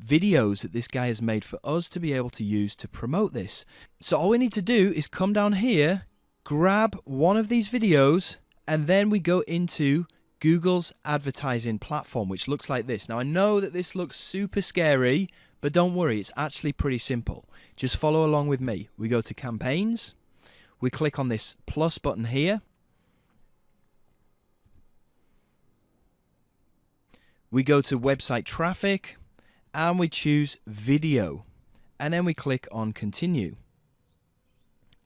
videos that this guy has made for us to be able to use to promote this. So all we need to do is come down here, grab one of these videos, and then we go into Google's advertising platform, which looks like this. Now I know that this looks super scary, but don't worry, it's actually pretty simple. Just follow along with me. We go to campaigns, we click on this plus button here, we go to website traffic, and we choose video, and then we click on continue.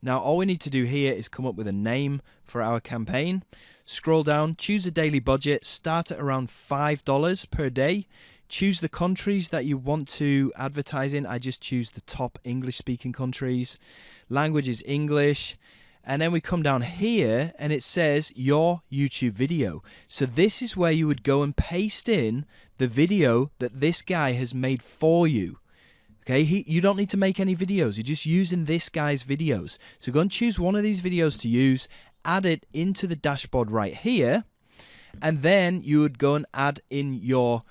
Now all we need to do here is come up with a name for our campaign. Scroll down, choose a daily budget, start at around $5 per day. Choose the countries that you want to advertise in. I just choose the top English speaking countries. Language is English. And then we come down here and it says your YouTube video. So this is where you would go and paste in the video that this guy has made for you. Okay, you don't need to make any videos. You're just using this guy's videos. So go and choose one of these videos to use, add it into the dashboard right here, and then you would go and add in your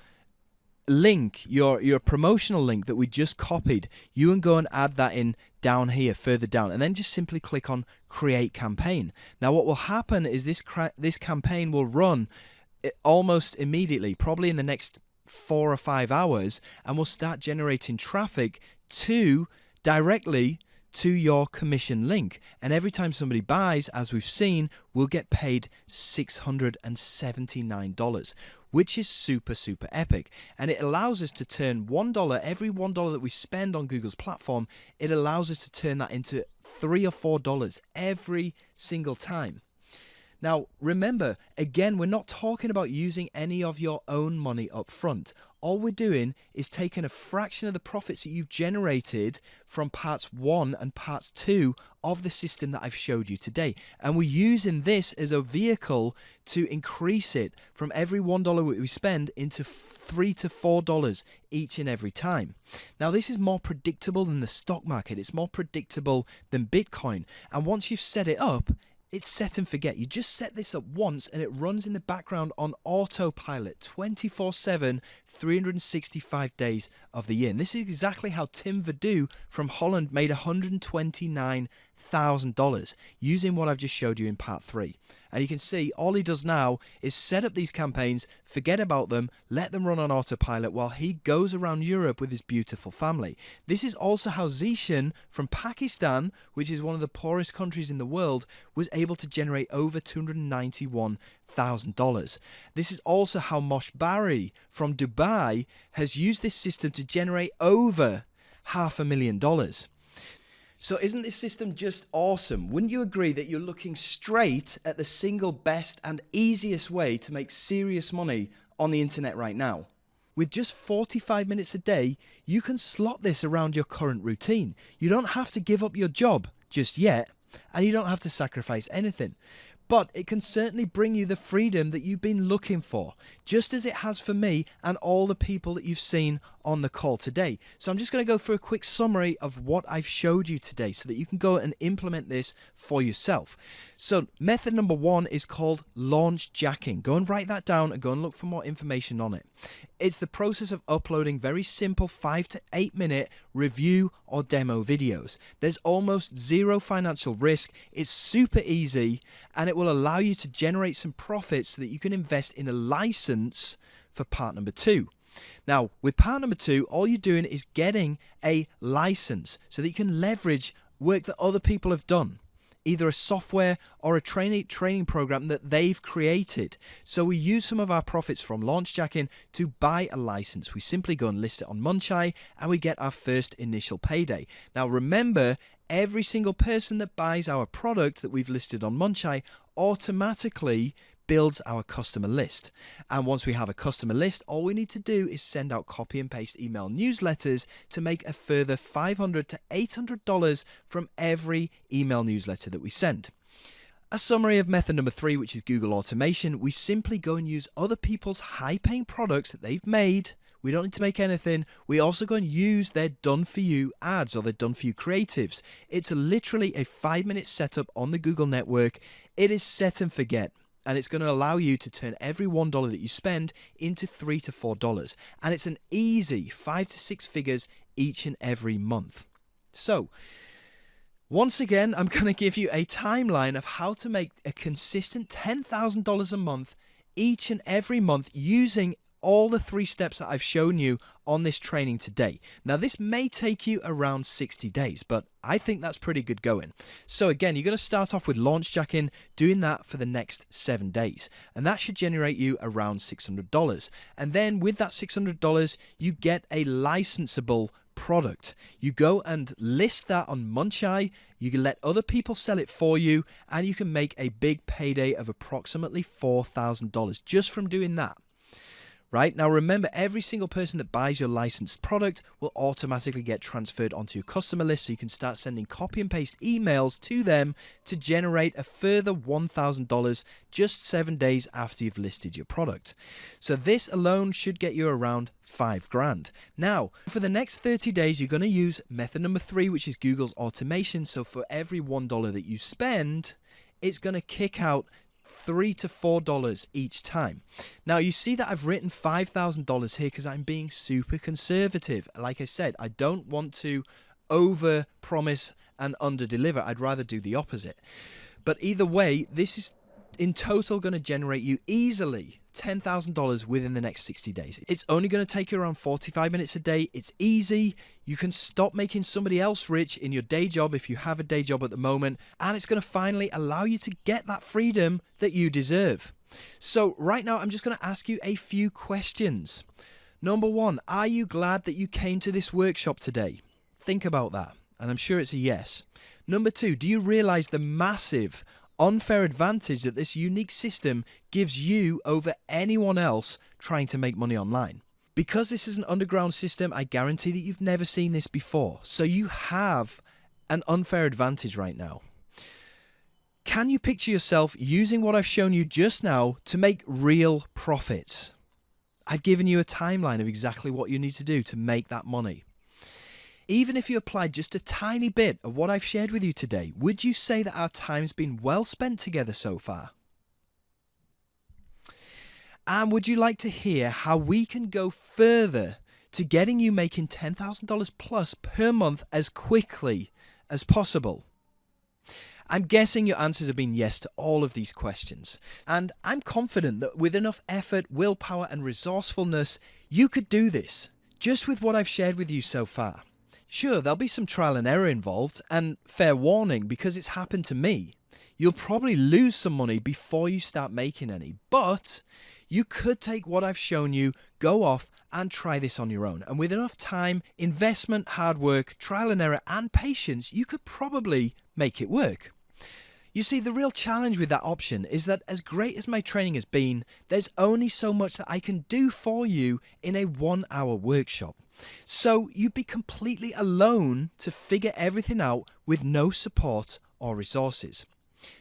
link, your promotional link that we just copied. You can go and add that in down here, further down, and then just simply click on create campaign. Now what will happen is this campaign will run almost immediately, probably in the next 4 or 5 hours, and will start generating traffic directly to your commission link. And every time somebody buys, as we've seen, we'll get paid $679, which is super, super epic. And it allows us to turn $1, every $1 that we spend on Google's platform, it allows us to turn that into $3 or $4 every single time. Now, remember, again, we're not talking about using any of your own money up front. All we're doing is taking a fraction of the profits that you've generated from parts 1 and parts 2 of the system that I've showed you today. And we're using this as a vehicle to increase it from every $1 we spend into $3 to $4 each and every time. Now, this is more predictable than the stock market. It's more predictable than Bitcoin. And once you've set it up, it's set and forget. You just set this up once and it runs in the background on autopilot 24/7, 365 days of the year. And this is exactly how Tim Verdu from Holland made $129,000 using what I've just showed you in part 3. And you can see all he does now is set up these campaigns, forget about them, let them run on autopilot while he goes around Europe with his beautiful family. This is also how Zishan from Pakistan, which is one of the poorest countries in the world, was able to generate over $291,000. This is also how Mosh Barry from Dubai has used this system to generate over $500,000. So isn't this system just awesome? Wouldn't you agree that you're looking straight at the single best and easiest way to make serious money on the internet right now? With just 45 minutes a day, you can slot this around your current routine. You don't have to give up your job just yet, and you don't have to sacrifice anything. but it can certainly bring you the freedom that you've been looking for, just as it has for me and all the people that you've seen on the call today. So I'm just going to go through a quick summary of what I've showed you today so that you can go and implement this for yourself. So method number 1 is called launch jacking. Go and write that down and go and look for more information on it. It's the process of uploading very simple 5 to 8 minute review or demo videos. There's almost zero financial risk. It's super easy, and it will allow you to generate some profits so that you can invest in a license for part number 2. Now, with part number 2, all you're doing is getting a license so that you can leverage work that other people have done, either a software or a training program that they've created. So we use some of our profits from launch jacking to buy a license. We simply go and list it on Munchai, and we get our first initial payday. Now remember, every single person that buys our product that we've listed on Munchai automatically builds our customer list. And once we have a customer list, all we need to do is send out copy and paste email newsletters to make a further $500 to $800 from every email newsletter that we send. A summary of method number 3, which is Google automation. We simply go and use other people's high-paying products that they've made. We don't need to make anything. We also go and use their done-for-you ads or their done-for-you creatives. It's literally a 5-minute setup on the Google network. It is set and forget. And it's going to allow you to turn every $1 that you spend into $3 to $4. And it's an easy 5 to 6 figures each and every month. So, once again, I'm going to give you a timeline of how to make a consistent $10,000 a month each and every month using all the 3 steps that I've shown you on this training today. Now, this may take you around 60 days, but I think that's pretty good going. So again, you're going to start off with launch jacking, doing that for the next 7 days, and that should generate you around $600. And then with that $600, you get a licensable product. You go and list that on Munchai, you can let other people sell it for you, and you can make a big payday of approximately $4,000 just from doing that. Right? Now remember, every single person that buys your licensed product will automatically get transferred onto your customer list, so you can start sending copy and paste emails to them to generate a further $1,000 just 7 days after you've listed your product. So this alone should get you around $5,000. Now, for the next 30 days, you're going to use method number 3, which is Google's automation. So for every $1 that you spend, it's going to kick out $3 to $4 each time. Now you see that I've written $5,000 here because I'm being super conservative. Like I said, I don't want to over promise and under deliver. I'd rather do the opposite. But either way, this is in total going to generate you easily $10,000 within the next 60 days. It's only going to take you around 45 minutes a day. It's easy. You can stop making somebody else rich in your day job if you have a day job at the moment, and it's going to finally allow you to get that freedom that you deserve. So right now, I'm just going to ask you a few questions. Number 1, are you glad that you came to this workshop today? Think about that, and I'm sure it's a yes. Number 2, do you realize the massive unfair advantage that this unique system gives you over anyone else trying to make money online? Because this is an underground system, I guarantee that you've never seen this before. So you have an unfair advantage right now. Can you picture yourself using what I've shown you just now to make real profits? I've given you a timeline of exactly what you need to do to make that money. Even if you applied just a tiny bit of what I've shared with you today, would you say that our time's been well spent together so far? And would you like to hear how we can go further to getting you making $10,000 plus per month as quickly as possible? I'm guessing your answers have been yes to all of these questions. And I'm confident that with enough effort, willpower, and resourcefulness, you could do this, just with what I've shared with you so far. Sure, there'll be some trial and error involved, and fair warning, because it's happened to me. You'll probably lose some money before you start making any, but you could take what I've shown you, go off and try this on your own. And with enough time, investment, hard work, trial and error, and patience, you could probably make it work. You see, the real challenge with that option is that as great as my training has been, there's only so much that I can do for you in a 1-hour workshop. So you'd be completely alone to figure everything out with no support or resources.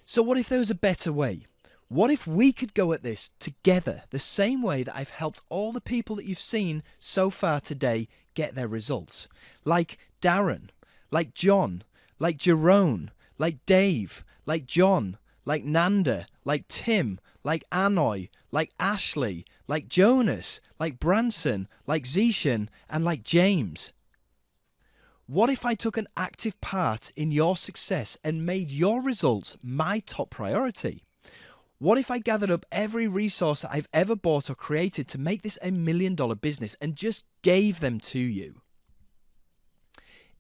So what if there was a better way? What if we could go at this together, the same way that I've helped all the people that you've seen so far today get their results? Like Darren, like John, like Jerome, like Dave, like John, like Nanda, like Tim, like Anoy, like Ashley, like Jonas, like Branson, like Zishan, and like James. What if I took an active part in your success and made your results my top priority? What if I gathered up every resource that I've ever bought or created to make this $1 million business and just gave them to you?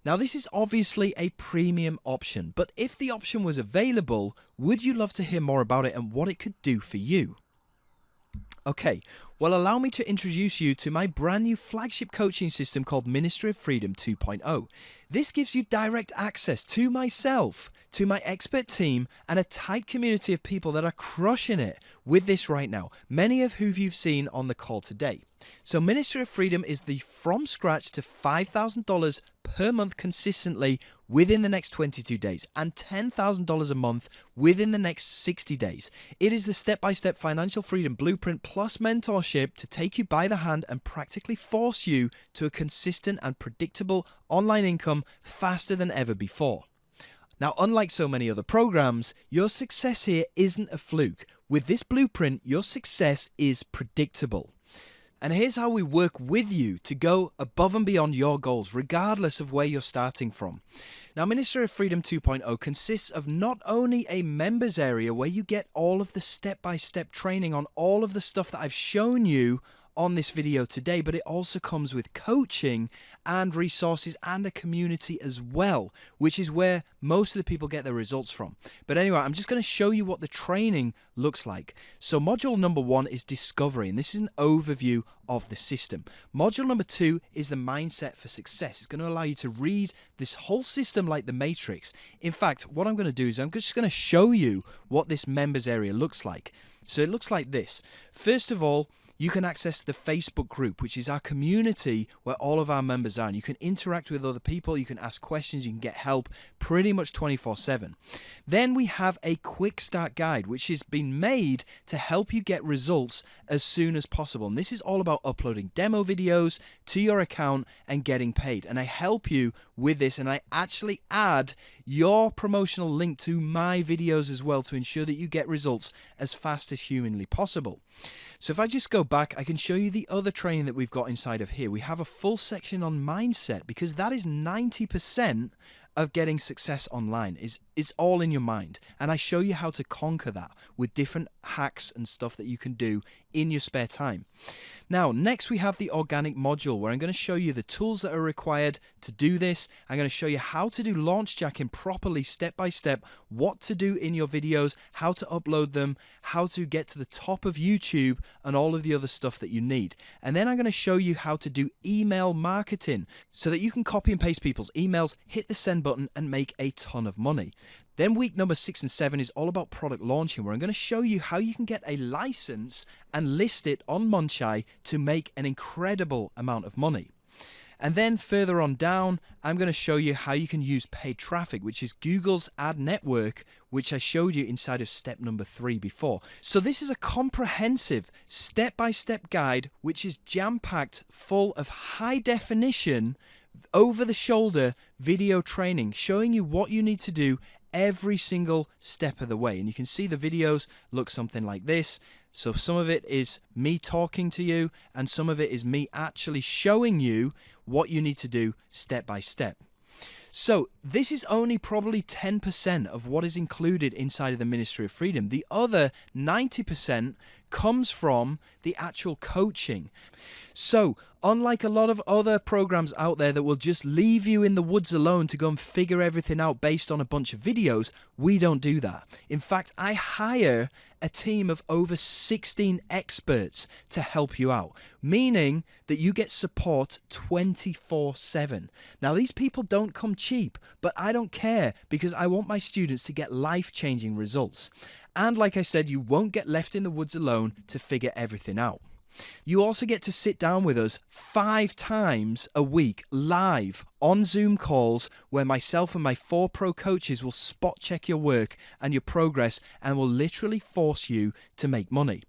Now, this is obviously a premium option, but if the option was available, would you love to hear more about it and what it could do for you? Okay, well, allow me to introduce you to my brand new flagship coaching system called Ministry of Freedom 2.0. This gives you direct access to myself, to my expert team, and a tight community of people that are crushing it with this right now, many of whom you've seen on the call today. So Ministry of Freedom is the from scratch to $5,000 per month consistently within the next 22 days and $10,000 a month within the next 60 days. It is the step-by-step financial freedom blueprint plus mentorship to take you by the hand and practically force you to a consistent and predictable online income faster than ever before. Now, unlike so many other programs, your success here isn't a fluke. With this blueprint, your success is predictable. And here's how we work with you to go above and beyond your goals, regardless of where you're starting from. Now, Ministry of Freedom 2.0 consists of not only a members area where you get all of the step-by-step training on all of the stuff that I've shown you on this video today, but it also comes with coaching and resources and a community as well, which is where most of the people get their results from. But anyway, I'm just going to show you what the training looks like. So module number 1 is discovery, and this is an overview of the system. Module number 2 is the mindset for success. It's going to allow you to read this whole system like the Matrix. In fact, what I'm going to do is I'm just going to show you what this members area looks like. So it looks like this. First of all, you can access the Facebook group, which is our community where all of our members are. And you can interact with other people, you can ask questions, you can get help pretty much 24/7. Then we have a quick start guide, which has been made to help you get results as soon as possible. And this is all about uploading demo videos to your account and getting paid. And I help you with this, and I actually add your promotional link to my videos as well to ensure that you get results as fast as humanly possible. So if I just go back, I can show you the other training that we've got inside of here. We have a full section on mindset, because that is 90% of getting success online. It's all in your mind, and I show you how to conquer that with different hacks and stuff that you can do in your spare time. Now, next we have the organic module, where I'm going to show you the tools that are required to do this. I'm going to show you how to do launch jacking properly, step by step, what to do in your videos, how to upload them, how to get to the top of YouTube, and all of the other stuff that you need. And then I'm going to show you how to do email marketing so that you can copy and paste people's emails, hit the send button, and make a ton of money. Then week number 6 and 7 is all about product launching, where I'm going to show you how you can get a license and list it on Munchai to make an incredible amount of money. And then further on down, I'm going to show you how you can use paid traffic, which is Google's ad network, which I showed you inside of step number 3 before. So this is a comprehensive step-by-step guide, which is jam-packed full of high definition, over-the-shoulder video training, showing you what you need to do every single step of the way. And you can see the videos look something like this. So some of it is me talking to you, and some of it is me actually showing you what you need to do step by step. So this is only probably 10% of what is included inside of the Ministry of Freedom. The other 90% comes from the actual coaching. So unlike a lot of other programs out there that will just leave you in the woods alone to go and figure everything out based on a bunch of videos, we don't do that. In fact, I hire a team of over 16 experts to help you out, meaning that you get support 24/7. Now, these people don't come cheap, but I don't care, because I want my students to get life-changing results. And like I said, you won't get left in the woods alone to figure everything out. You also get to sit down with us 5 times a week live on Zoom calls where myself and my 4 pro coaches will spot check your work and your progress and will literally force you to make money.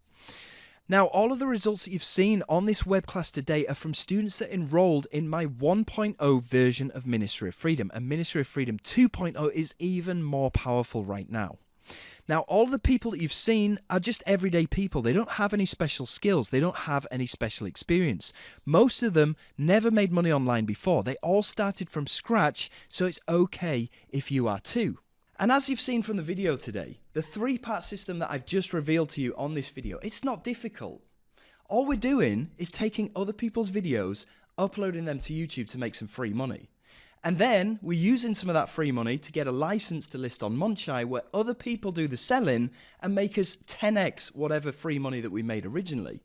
Now, all of the results that you've seen on this web class today are from students that enrolled in my 1.0 version of Ministry of Freedom, and Ministry of Freedom 2.0 is even more powerful right now. Now, all of the people that you've seen are just everyday people. They don't have any special skills. They don't have any special experience. Most of them never made money online before. They all started from scratch, so it's okay if you are too. And as you've seen from the video today, the 3-part system that I've just revealed to you on this video, it's not difficult. All we're doing is taking other people's videos, uploading them to YouTube to make some free money. And then we're using some of that free money to get a license to list on Munchai where other people do the selling and make us 10x whatever free money that we made originally.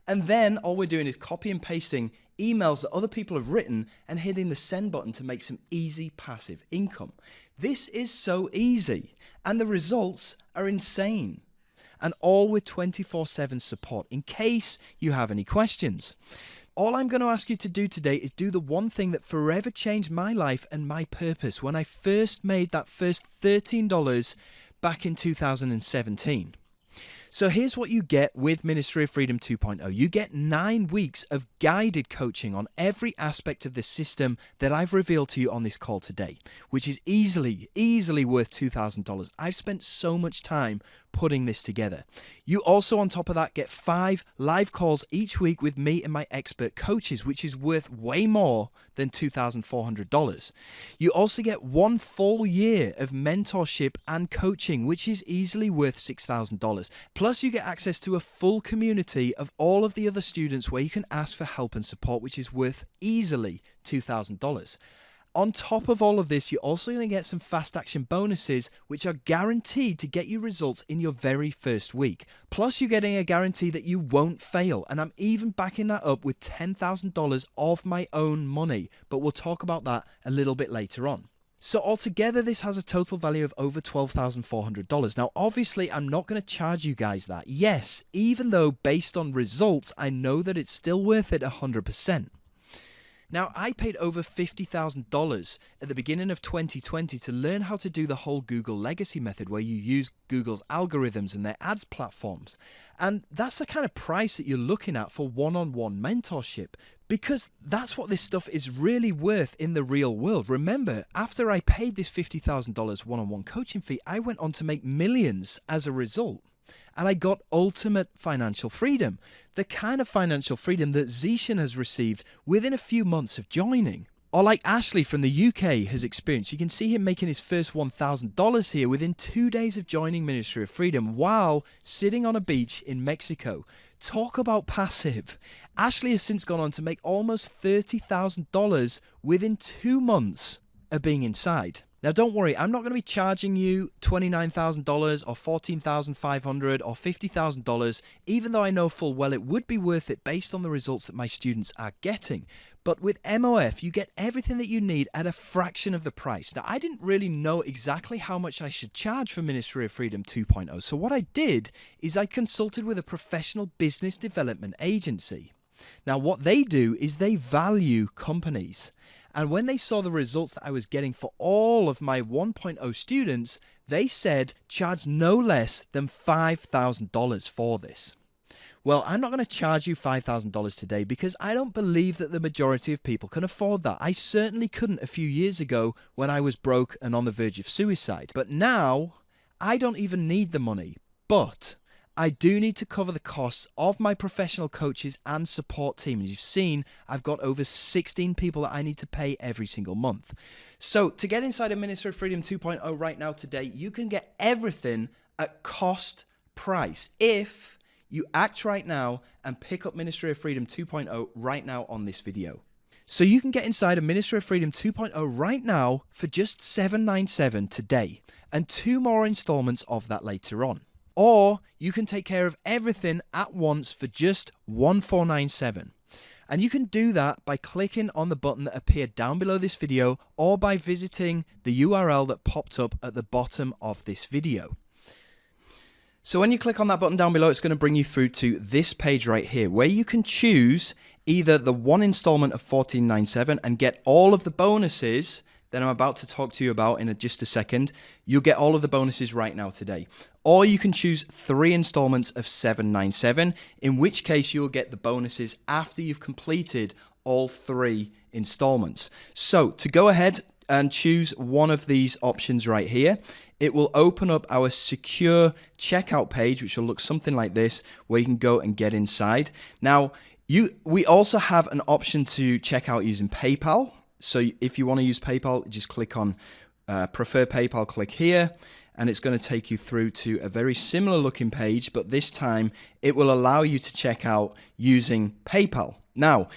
And then all we're doing is copy and pasting emails that other people have written and hitting the send button to make some easy passive income. This is so easy, and the results are insane. And all with 24/7 support in case you have any questions. All I'm going to ask you to do today is do the one thing that forever changed my life and my purpose when I first made that first $13 back in 2017. So here's what you get with Ministry of Freedom 2.0. You get 9 weeks of guided coaching on every aspect of the system that I've revealed to you on this call today, which is easily worth $2,000. I've spent so much time putting this together. You also, on top of that, get 5 live calls each week with me and my expert coaches, which is worth way more than $2,400. You also get 1 full year of mentorship and coaching, which is easily worth $6,000. Plus, you get access to a full community of all of the other students where you can ask for help and support, which is worth easily $2,000. On top of all of this, you're also going to get some fast action bonuses, which are guaranteed to get you results in your very first week. Plus, you're getting a guarantee that you won't fail. And I'm even backing that up with $10,000 of my own money. But we'll talk about that a little bit later on. So altogether, this has a total value of over $12,400. Now, obviously, I'm not going to charge you guys that. Yes, even though based on results, I know that it's still worth it 100%. Now, I paid over $50,000 at the beginning of 2020 to learn how to do the whole Google legacy method where you use Google's algorithms and their ads platforms. And that's the kind of price that you're looking at for one-on-one mentorship, because that's what this stuff is really worth in the real world. Remember, after I paid this $50,000 one-on-one coaching fee, I went on to make millions as a result. And I got ultimate financial freedom, the kind of financial freedom that Zishan has received within a few months of joining. Or like Ashley from the UK has experienced. You can see him making his first $1,000 here within 2 days of joining Ministry of Freedom while sitting on a beach in Mexico. Talk about passive. Ashley has since gone on to make almost $30,000 within 2 months of being inside. Now, don't worry, I'm not going to be charging you $29,000 or $14,500 or $50,000, even though I know full well it would be worth it based on the results that my students are getting. But with MOF, you get everything that you need at a fraction of the price. Now, I didn't really know exactly how much I should charge for Ministry of Freedom 2.0. So what I did is I consulted with a professional business development agency. Now, what they do is they value companies. And when they saw the results that I was getting for all of my 1.0 students, they said charge no less than $5,000 for this. Well, I'm not going to charge you $5,000 today because I don't believe that the majority of people can afford that. I certainly couldn't a few years ago when I was broke and on the verge of suicide. But now, I don't even need the money. But I do need to cover the costs of my professional coaches and support team. As you've seen, I've got over 16 people that I need to pay every single month. So to get inside of Ministry of Freedom 2.0 right now today, you can get everything at cost price if you act right now and pick up Ministry of Freedom 2.0 right now on this video. So you can get inside of Ministry of Freedom 2.0 right now for just $797 today and 2 more installments of that later on. Or you can take care of everything at once for just $1,497. And you can do that by clicking on the button that appeared down below this video or by visiting the URL that popped up at the bottom of this video. So when you click on that button down below, it's going to bring you through to this page right here, where you can choose either the one installment of $14.97 and get all of the bonuses that I'm about to talk to you about in just a second. You'll get all of the bonuses right now today. Or you can choose 3 installments of $7.97, in which case you'll get the bonuses after you've completed all 3 installments. So to go ahead and choose one of these options right here, it will open up our secure checkout page, which will look something like this, where you can go and get inside. Now, we also have an option to check out using PayPal. So if you want to use PayPal, just click on Prefer PayPal, click here, and it's going to take you through to a very similar looking page, but this time it will allow you to check out using PayPal. Now,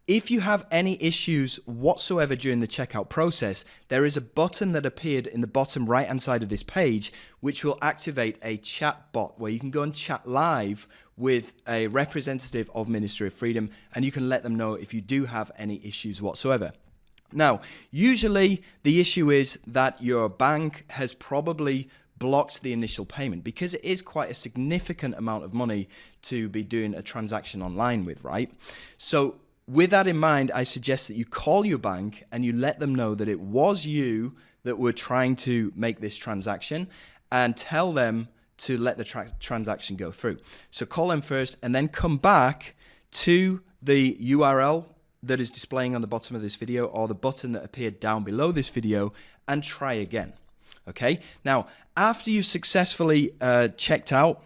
if you have any issues whatsoever during the checkout process, there is a button that appeared in the bottom right-hand side of this page, which will activate a chat bot where you can go and chat live with a representative of Ministry of Freedom, and you can let them know if you do have any issues whatsoever. Now, usually the issue is that your bank has probably blocked the initial payment because it is quite a significant amount of money to be doing a transaction online with, right? So with that in mind, I suggest that you call your bank and you let them know that it was you that were trying to make this transaction and tell them to let the transaction go through. So call them first and then come back to the URL that is displaying on the bottom of this video or the button that appeared down below this video and try again. Okay, now after you've successfully checked out,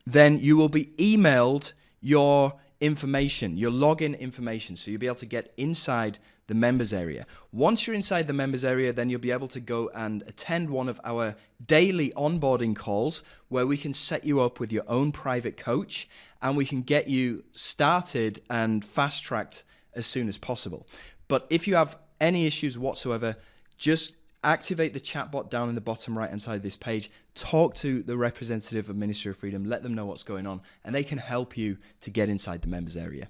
then you will be emailed your information, your login information, so you'll be able to get inside the members area. Once you're inside the members area, then you'll be able to go and attend one of our daily onboarding calls where we can set you up with your own private coach and we can get you started and fast-tracked as soon as possible. But if you have any issues whatsoever, just activate the chatbot down in the bottom right hand side of this page, talk to the representative of Ministry of Freedom, let them know what's going on, and they can help you to get inside the members area.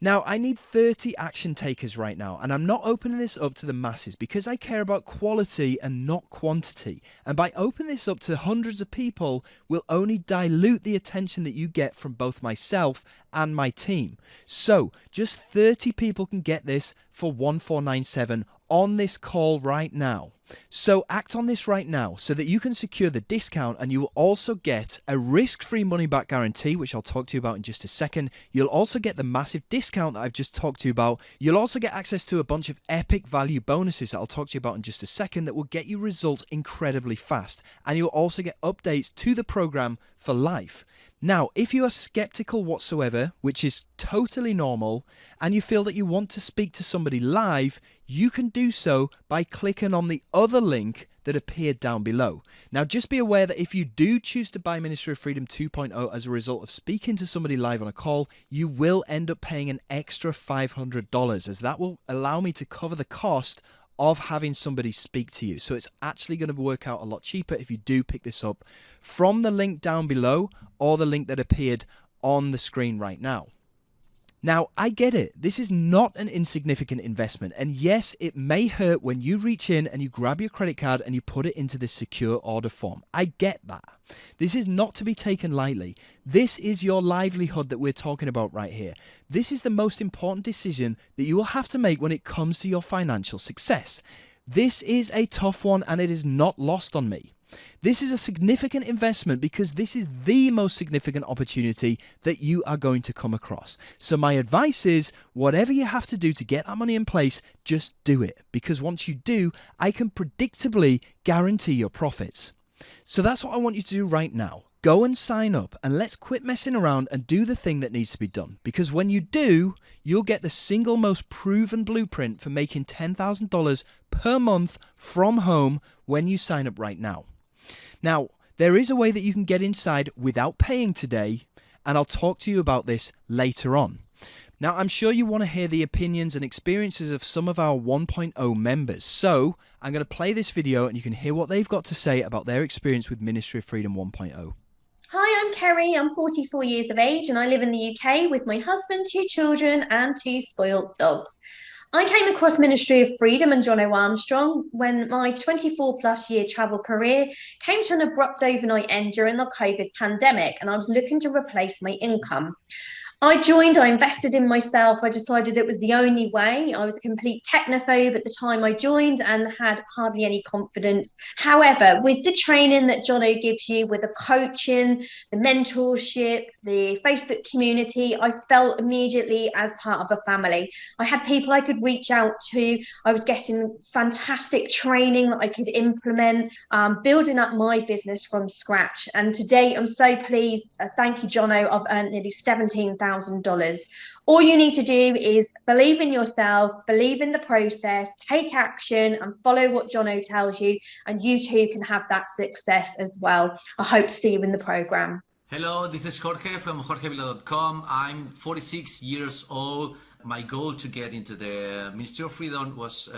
Now, I need 30 action takers right now, and I'm not opening this up to the masses because I care about quality and not quantity. And by opening this up to hundreds of people will only dilute the attention that you get from both myself and my team. So, just 30 people can get this for $14.97 on this call right now. So act on this right now so that you can secure the discount, and you will also get a risk-free money-back guarantee, which I'll talk to you about in just a second. You'll also get the massive discount that I've just talked to you about. You'll also get access to a bunch of epic value bonuses that I'll talk to you about in just a second that will get you results incredibly fast. And you'll also get updates to the program for life. Now, if you are skeptical whatsoever, which is totally normal, and you feel that you want to speak to somebody live, you can do so by clicking on the other link that appeared down below. Now, just be aware that if you do choose to buy Ministry of Freedom 2.0 as a result of speaking to somebody live on a call, you will end up paying an extra $500, as that will allow me to cover the cost of having somebody speak to you. So it's actually going to work out a lot cheaper if you do pick this up from the link down below or the link that appeared on the screen right now. Now, I get it. This is not an insignificant investment. And yes, it may hurt when you reach in and you grab your credit card and you put it into this secure order form. I get that. This is not to be taken lightly. This is your livelihood that we're talking about right here. This is the most important decision that you will have to make when it comes to your financial success. This is a tough one, and it is not lost on me. This is a significant investment because this is the most significant opportunity that you are going to come across. So my advice is, whatever you have to do to get that money in place, just do it. Because once you do, I can predictably guarantee your profits. So that's what I want you to do right now. Go and sign up, and let's quit messing around and do the thing that needs to be done. Because when you do, you'll get the single most proven blueprint for making $10,000 per month from home when you sign up right now. Now, there is a way that you can get inside without paying today, and I'll talk to you about this later on. Now, I'm sure you want to hear the opinions and experiences of some of our 1.0 members, so I'm going to play this video and you can hear what they've got to say about their experience with Ministry of Freedom 1.0. Hi, I'm Kerry. I'm 44 years of age and I live in the UK with my husband, 2 children and 2 spoilt dogs. I came across Ministry of Freedom and Jono Armstrong when my 24 plus year travel career came to an abrupt overnight end during the COVID pandemic, and I was looking to replace my income. I joined, I invested in myself. I decided it was the only way. I was a complete technophobe at the time I joined and had hardly any confidence. However, with the training that Jono gives you, with the coaching, the mentorship, the Facebook community, I felt immediately as part of a family. I had people I could reach out to. I was getting fantastic training that I could implement, building up my business from scratch. And today, I'm so pleased. Thank you, Jono. I've earned nearly $17,000. All you need to do is believe in yourself, believe in the process, take action, and follow what Jono tells you, and you too can have that success as well. I hope to see you in the program. Hello, this is Jorge from jorgevila.com. I'm 46 years old. My goal to get into the Ministry of Freedom was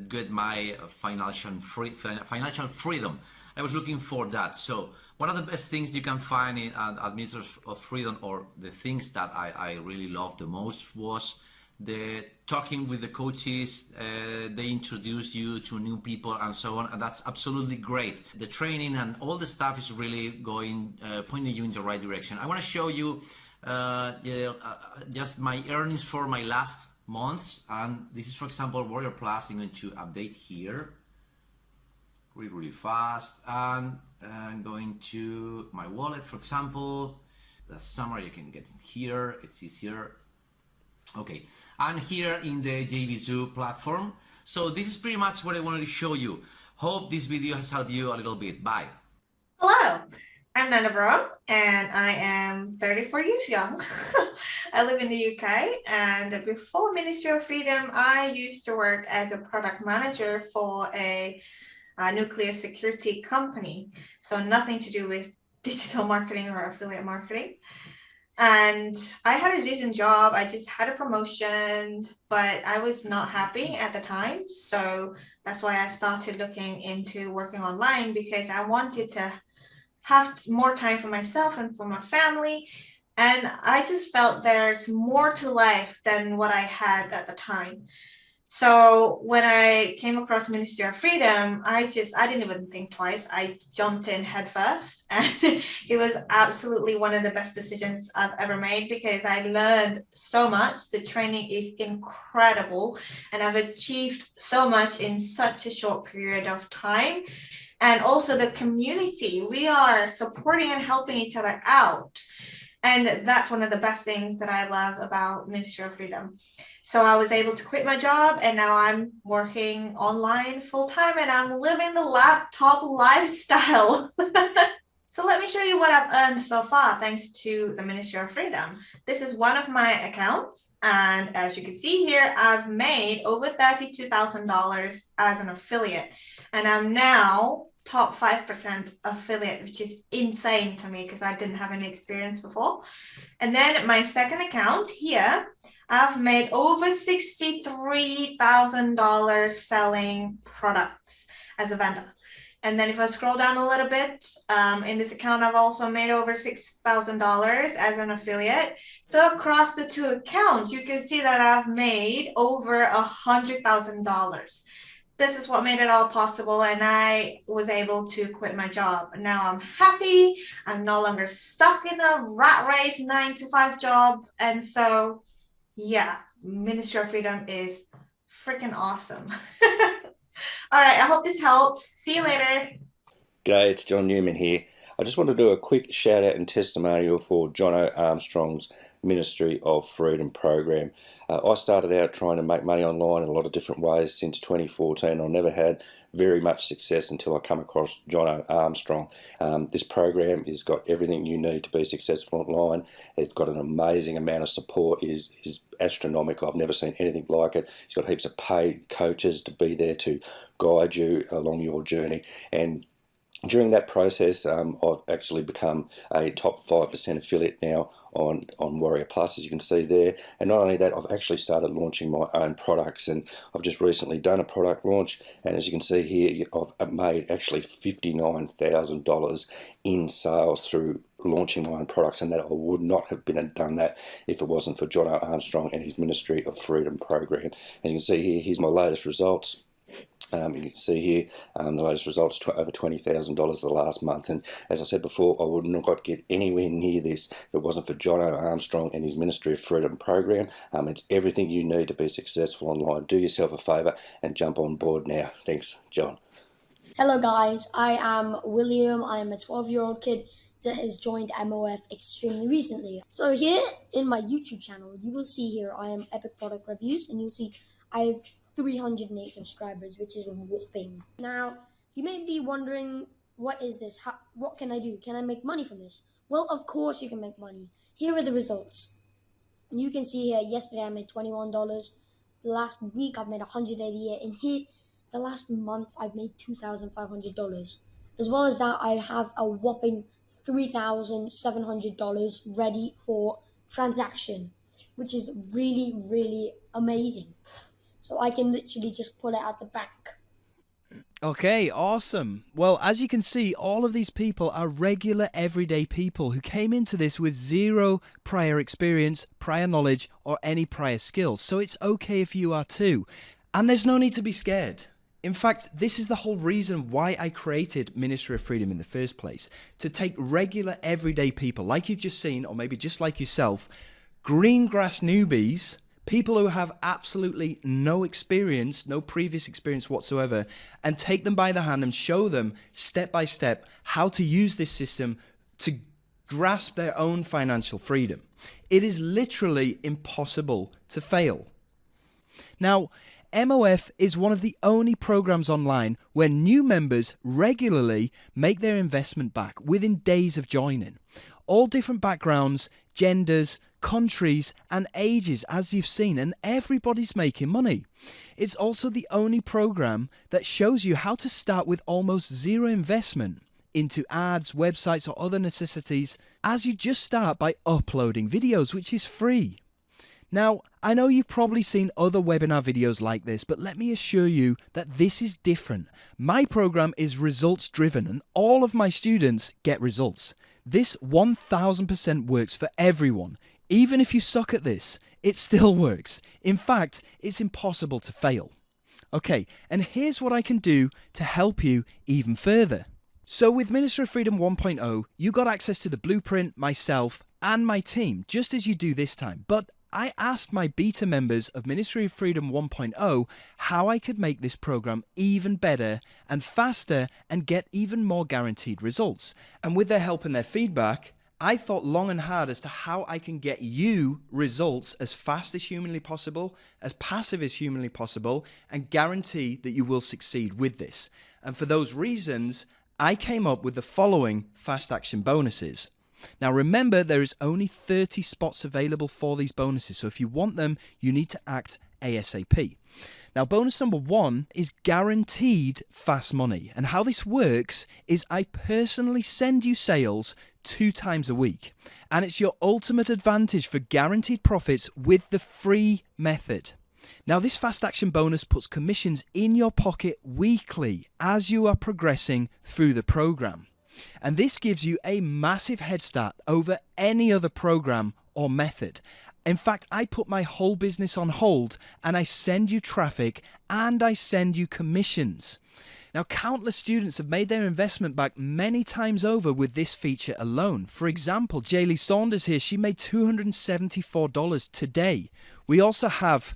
get my financial freedom. I was looking for that. So one of the best things you can find in Ministry of Freedom, or the things that I really loved the most, was the talking with the coaches. They introduce you to new people and so on, and that's absolutely great. The training and all the stuff is really going pointing you in the right direction. I want to show you just my earnings for my last month, and this is, for example, Warrior Plus. I'm going to update here really fast, and I'm going to my wallet, for example. The summary you can get it here, it's easier. Okay, and here in the JVZoo platform. So this is pretty much what I wanted to show you. Hope this video has helped you a little bit. Bye. Hello, I'm Nana Brown, and I am 34 years young. I live in the UK, and before Ministry of Freedom, I used to work as a product manager for a nuclear security company. So nothing to do with digital marketing or affiliate marketing. And I had a decent job. I just had a promotion, but I was not happy at the time. So that's why I started looking into working online, because I wanted to have more time for myself and for my family. And I just felt there's more to life than what I had at the time. So when I came across Ministry of Freedom, I didn't even think twice. I jumped in head first, and it was absolutely one of the best decisions I've ever made, because I learned so much. The training is incredible, and I've achieved so much in such a short period of time. And also the community, we are supporting and helping each other out. And that's one of the best things that I love about Ministry of Freedom. So I was able to quit my job, and now I'm working online full time, and I'm living the laptop lifestyle. So let me show you what I've earned so far thanks to the Ministry of Freedom. This is one of my accounts, and as you can see here, I've made over $32,000 as an affiliate, and I'm now top 5% affiliate, which is insane to me because I didn't have any experience before. And then my second account here, I've made over $63,000 selling products as a vendor. And then if I scroll down a little bit, in this account, I've also made over $6,000 as an affiliate. So across the two accounts, you can see that I've made over $100,000. This is what made it all possible, and I was able to quit my job. Now I'm happy. I'm no longer stuck in a rat race 9-to-5 job. And so, yeah, Ministry of Freedom is freaking awesome. All right, I hope this helps. See you later. G'day, it's John Newman here. I just want to do a quick shout out and testimonial for Jono Armstrong's Ministry of Freedom program. I started out trying to make money online in a lot of different ways since 2014. I never had very much success until I come across Jono Armstrong. This program has got everything you need to be successful online. It's got an amazing amount of support. It is astronomical. I've never seen anything like it. It's got heaps of paid coaches to be there to guide you along your journey. And during that process, I've actually become a top 5% affiliate now on Warrior Plus, as you can see there. And not only that, I've actually started launching my own products, and I've just recently done a product launch, and as you can see here, I've made actually $59,000 in sales through launching my own products, and that I would not have done that if it wasn't for Jono Armstrong and his Ministry of Freedom program. As you can see here, here's my latest results. You can see here the latest results, over $20,000 the last month. And as I said before, I would not get anywhere near this if it wasn't for Jono Armstrong and his Ministry of Freedom program. It's everything you need to be successful online. Do yourself a favour and jump on board now. Thanks, John. Hello guys, I am William. I am a 12-year-old kid that has joined MOF extremely recently. So here in my YouTube channel, you will see here I am Epic Product Reviews, and you'll see I have 308 subscribers, which is whopping. Now, you may be wondering, what is this? What can I do? Can I make money from this? Well, of course you can make money. Here are the results. And you can see here, yesterday I made $21. Last week I've made $188, and here, the last month I've made $2,500. As well as that, I have a whopping $3,700 ready for transaction, which is really, really amazing. So I can literally just pull it out the bank. Okay, awesome. Well, as you can see, all of these people are regular everyday people who came into this with zero prior experience, prior knowledge, or any prior skills. So it's okay if you are too. And there's no need to be scared. In fact, this is the whole reason why I created Ministry of Freedom in the first place. To take regular everyday people like you've just seen, or maybe just like yourself, green grass newbies, people who have absolutely no experience, no previous experience whatsoever, and take them by the hand and show them step by step how to use this system to grasp their own financial freedom. It is literally impossible to fail. Now, MOF is one of the only programs online where new members regularly make their investment back within days of joining. All different backgrounds, genders, countries and ages, as you've seen, and everybody's making money. It's also the only program that shows you how to start with almost zero investment into ads, websites or other necessities as you just start by uploading videos, which is free. Now, I know you've probably seen other webinar videos like this, but let me assure you that this is different. My program is results driven and all of my students get results. This 1000% works for everyone. Even if you suck at this, it still works. In fact, it's impossible to fail. Okay, and here's what I can do to help you even further. So with Ministry of Freedom 1.0, you got access to the blueprint, myself, and my team, just as you do this time. But I asked my beta members of Ministry of Freedom 1.0 how I could make this program even better and faster and get even more guaranteed results. And with their help and their feedback, I thought long and hard as to how I can get you results as fast as humanly possible, as passive as humanly possible, and guarantee that you will succeed with this. And for those reasons, I came up with the following fast action bonuses. Now remember, there is only 30 spots available for these bonuses, so if you want them, you need to act ASAP. Now bonus number 1 is guaranteed fast money, and how this works is I personally send you sales 2 times a week, and it's your ultimate advantage for guaranteed profits with the free method. Now this fast action bonus puts commissions in your pocket weekly as you are progressing through the program. And this gives you a massive head start over any other program or method. In fact, I put my whole business on hold and I send you traffic and I send you commissions. Now, countless students have made their investment back many times over with this feature alone. For example, Jaylee Saunders here, she made $274 today. We also have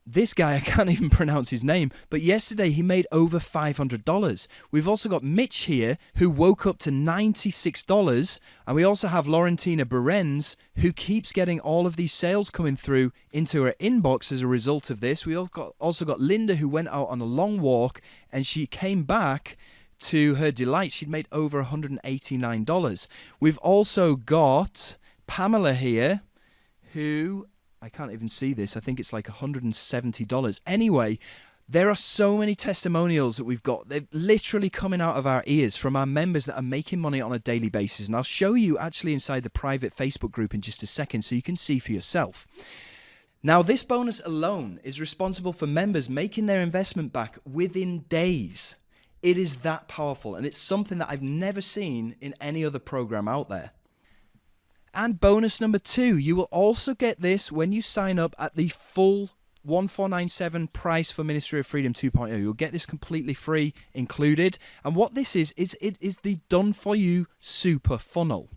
this guy, I can't even pronounce his name, but yesterday he made over $500. We've also got Mitch here, who woke up to $96, and we also have Laurentina Berens, who keeps getting all of these sales coming through into her inbox as a result of this. We also got Linda, who went out on a long walk, and she came back to her delight. She'd made over $189. We've also got Pamela here, who... I can't even see this. I think it's like $170. Anyway, there are so many testimonials that we've got. They're literally coming out of our ears from our members that are making money on a daily basis. And I'll show you actually inside the private Facebook group in just a second so you can see for yourself. Now, this bonus alone is responsible for members making their investment back within days. It is that powerful, and it's something that I've never seen in any other program out there. And bonus number 2, you will also get this when you sign up at the full 1497 price for Ministry of Freedom 2.0. You'll get this completely free included. And what this is it is the done for you super funnel.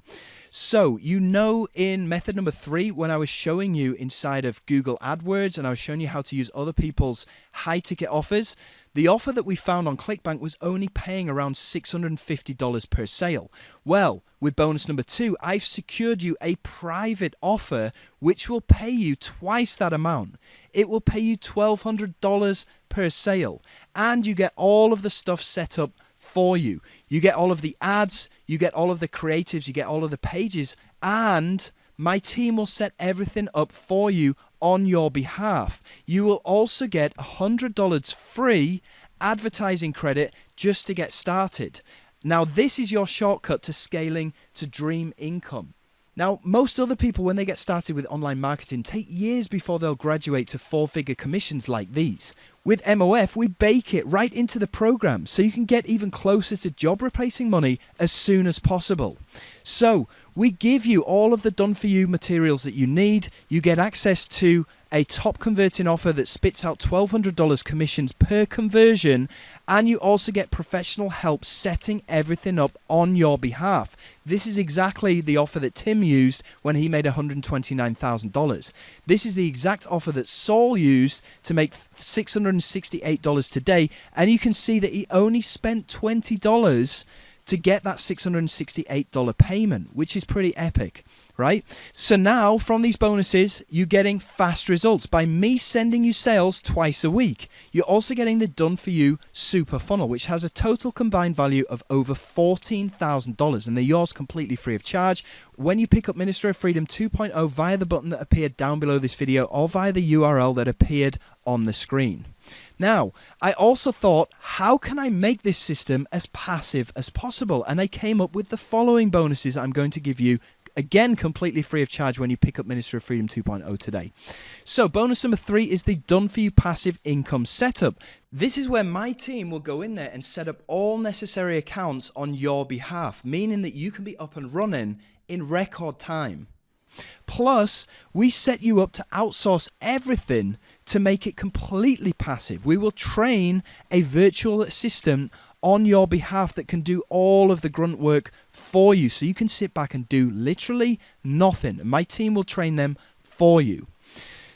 So, you know, in method number 3, when I was showing you inside of Google AdWords and I was showing you how to use other people's high ticket offers, the offer that we found on ClickBank was only paying around $650 per sale. Well, with bonus number 2, I've secured you a private offer which will pay you twice that amount. It will pay you $1,200 per sale, and you get all of the stuff set up for you. You get all of the ads, you get all of the creatives, you get all of the pages, and my team will set everything up for you on your behalf. You will also get $100 free advertising credit just to get started. Now, this is your shortcut to scaling to dream income. Now, most other people, when they get started with online marketing, take years before they'll graduate to 4-figure commissions like these. With MOF, we bake it right into the program so you can get even closer to job replacing money as soon as possible. So, we give you all of the done-for-you materials that you need. You get access to a top converting offer that spits out $1,200 commissions per conversion, and you also get professional help setting everything up on your behalf. This is exactly the offer that Tim used when he made $129,000. This is the exact offer that Saul used to make $668 today, and you can see that he only spent $20 to get that $668 payment, which is pretty epic, right? So now, from these bonuses, you're getting fast results by me sending you sales twice a week. You're also getting the done-for-you super funnel, which has a total combined value of over $14,000, and they're yours completely free of charge when you pick up Ministry of Freedom 2.0 via the button that appeared down below this video or via the URL that appeared on the screen. Now, I also thought, how can I make this system as passive as possible? And I came up with the following bonuses I'm going to give you, again, completely free of charge when you pick up Ministry of Freedom 2.0 today. So, bonus number 3 is the done-for-you passive income setup. This is where my team will go in there and set up all necessary accounts on your behalf, meaning that you can be up and running in record time. Plus, we set you up to outsource everything to make it completely passive. We will train a virtual assistant on your behalf that can do all of the grunt work for you, so you can sit back and do literally nothing. My team will train them for you.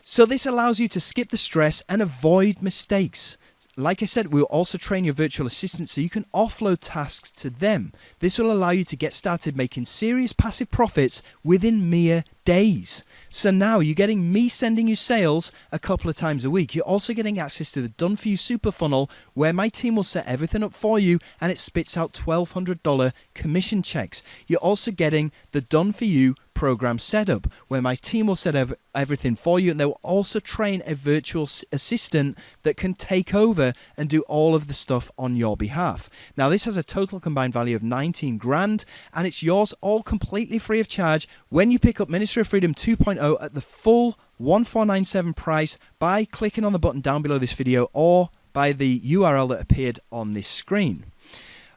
So this allows you to skip the stress and avoid mistakes. Like I said, we'll also train your virtual assistant so you can offload tasks to them. This will allow you to get started making serious passive profits within mere days. So now you're getting me sending you sales a couple of times a week. You're also getting access to the Done For You Super Funnel, where my team will set everything up for you and it spits out $1,200 commission checks. You're also getting the Done For You program setup, where my team will set everything for you, and they will also train a virtual assistant that can take over and do all of the stuff on your behalf. Now, this has a total combined value of 19 grand, and it's yours all completely free of charge when you pick up Ministry of Freedom 2.0 at the full 1497 price by clicking on the button down below this video or by the URL that appeared on this screen.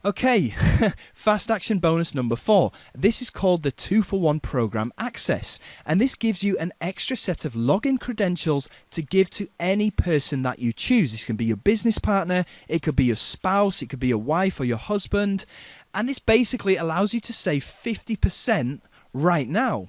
Okay, fast action bonus number 4. This is called the 2-for-1 program access, and this gives you an extra set of login credentials to give to any person that you choose. This can be your business partner, it could be your spouse, it could be your wife or your husband, and this basically allows you to save 50% right now.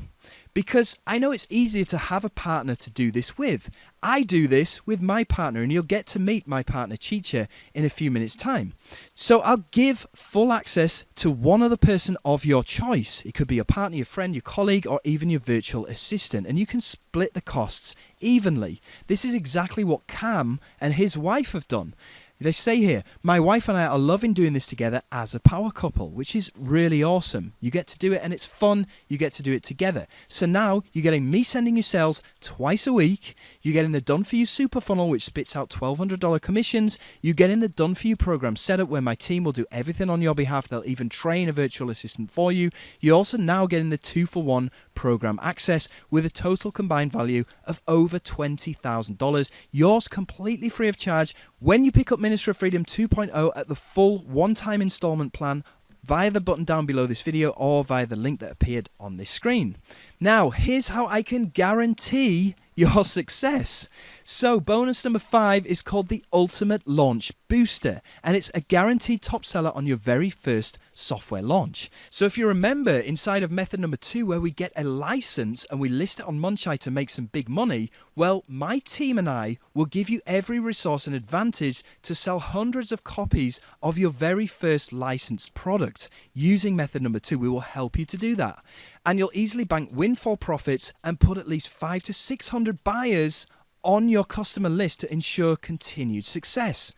Because I know it's easier to have a partner to do this with. I do this with my partner, and you'll get to meet my partner Chicha in a few minutes' time. So I'll give full access to one other person of your choice. It could be your partner, your friend, your colleague, or even your virtual assistant, and you can split the costs evenly. This is exactly what Cam and his wife have done. They say here, my wife and I are loving doing this together as a power couple, which is really awesome. You get to do it and it's fun. You get to do it together. So now you're getting me sending you sales twice a week. You're getting the Done For You Super Funnel, which spits out $1,200 commissions. You're getting the Done For You program setup, where my team will do everything on your behalf. They'll even train a virtual assistant for you. You're also now getting the 2-for-1 program access with a total combined value of over $20,000. Yours completely free of charge when you pick up Ministry of Freedom 2.0 at the full one-time installment plan via the button down below this video or via the link that appeared on this screen. Now, here's how I can guarantee your success. So bonus number 5 is called the Ultimate Launch Booster, and it's a guaranteed top seller on your very first software launch. So if you remember inside of method number 2 where we get a license and we list it on Munchai to make some big money, well, my team and I will give you every resource and advantage to sell hundreds of copies of your very first licensed product. Using method number 2, we will help you to do that. And you'll easily bank windfall profits and put at least 500 to 600 buyers on your customer list to ensure continued success.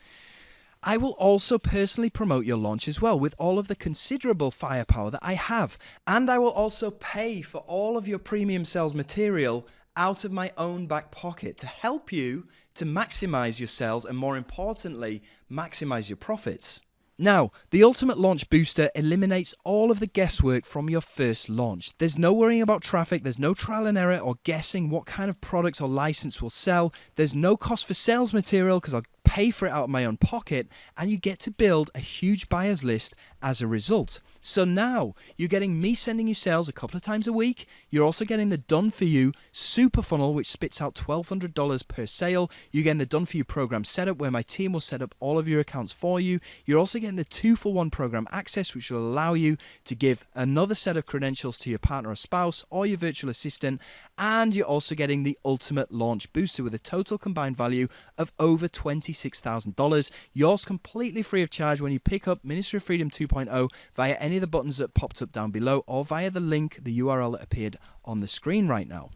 I will also personally promote your launch as well with all of the considerable firepower that I have. And I will also pay for all of your premium sales material out of my own back pocket to help you to maximize your sales and, more importantly, maximize your profits. Now, the Ultimate Launch Booster eliminates all of the guesswork from your first launch. There's no worrying about traffic, there's no trial and error or guessing what kind of products or license will sell, there's no cost for sales material because I'll pay for it out of my own pocket, and you get to build a huge buyers list as a result. So now you're getting me sending you sales a couple of times a week. You're also getting the done for you super funnel, which spits out $1,200 per sale. You're getting the done for you program setup where my team will set up all of your accounts for you. You're also getting the 2-for-1 program access, which will allow you to give another set of credentials to your partner or spouse or your virtual assistant. And you're also getting the Ultimate Launch Booster with a total combined value of over $26,000. Yours completely free of charge when you pick up Ministry of Freedom 2.0 via any of the buttons that popped up down below or via the link, the URL that appeared on the screen right now.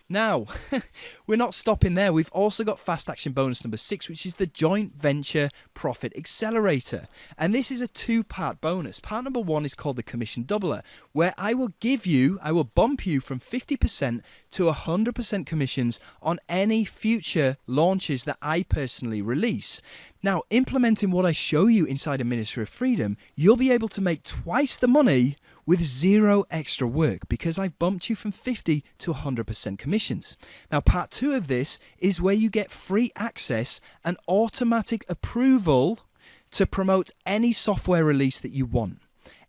Now, we're not stopping there. We've also got fast action bonus number 6, which is the Joint Venture Profit Accelerator. And this is a 2-part bonus. Part number 1 is called the Commission Doubler, where I will bump you from 50% to 100% commissions on any future launches that I personally release. Now, implementing what I show you inside a Ministry of Freedom, you'll be able to make twice the money with 0 extra work because I've bumped you from 50 to 100% commissions. Now, part 2 of this is where you get free access and automatic approval to promote any software release that you want.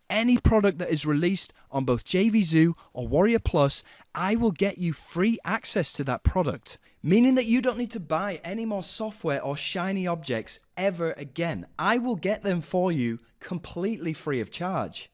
Any product that is released on both JVZoo or Warrior Plus, I will get you free access to that product, meaning that you don't need to buy any more software or shiny objects ever again. I will get them for you completely free of charge.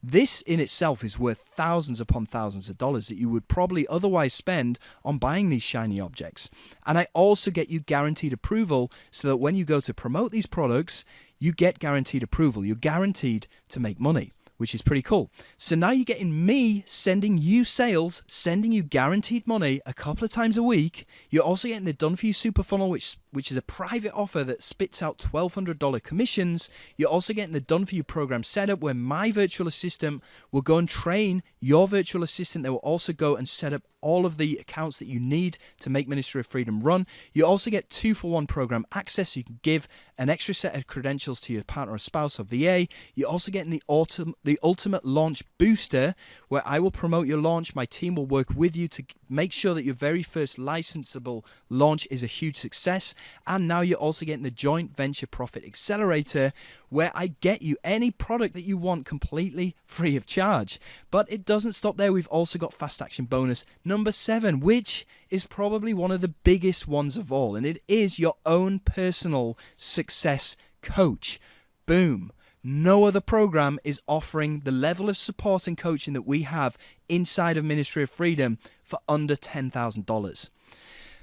This in itself is worth thousands upon thousands of dollars that you would probably otherwise spend on buying these shiny objects. And I also get you guaranteed approval so that when you go to promote these products, you get guaranteed approval. You're guaranteed to make money, which is pretty cool. So now you're getting me sending you sales, sending you guaranteed money a couple of times a week. You're also getting the Done For You Super Funnel, which is a private offer that spits out $1,200 commissions. You're also getting the Done For You program setup where my virtual assistant will go and train your virtual assistant. They will also go and set up all of the accounts that you need to make Ministry of Freedom run. You also get 2-for-1 program access, so you can give an extra set of credentials to your partner or spouse or VA. You're also getting the Ultimate Launch Booster, where I will promote your launch. My team will work with you to make sure that your very first licensable launch is a huge success. And now you're also getting the Joint Venture Profit Accelerator, where I get you any product that you want completely free of charge. But it doesn't stop there. We've also got fast action bonus number 7, which is probably one of the biggest ones of all, and it is your own personal success coach. Boom. No other program is offering the level of support and coaching that we have inside of Ministry of Freedom for under $10,000.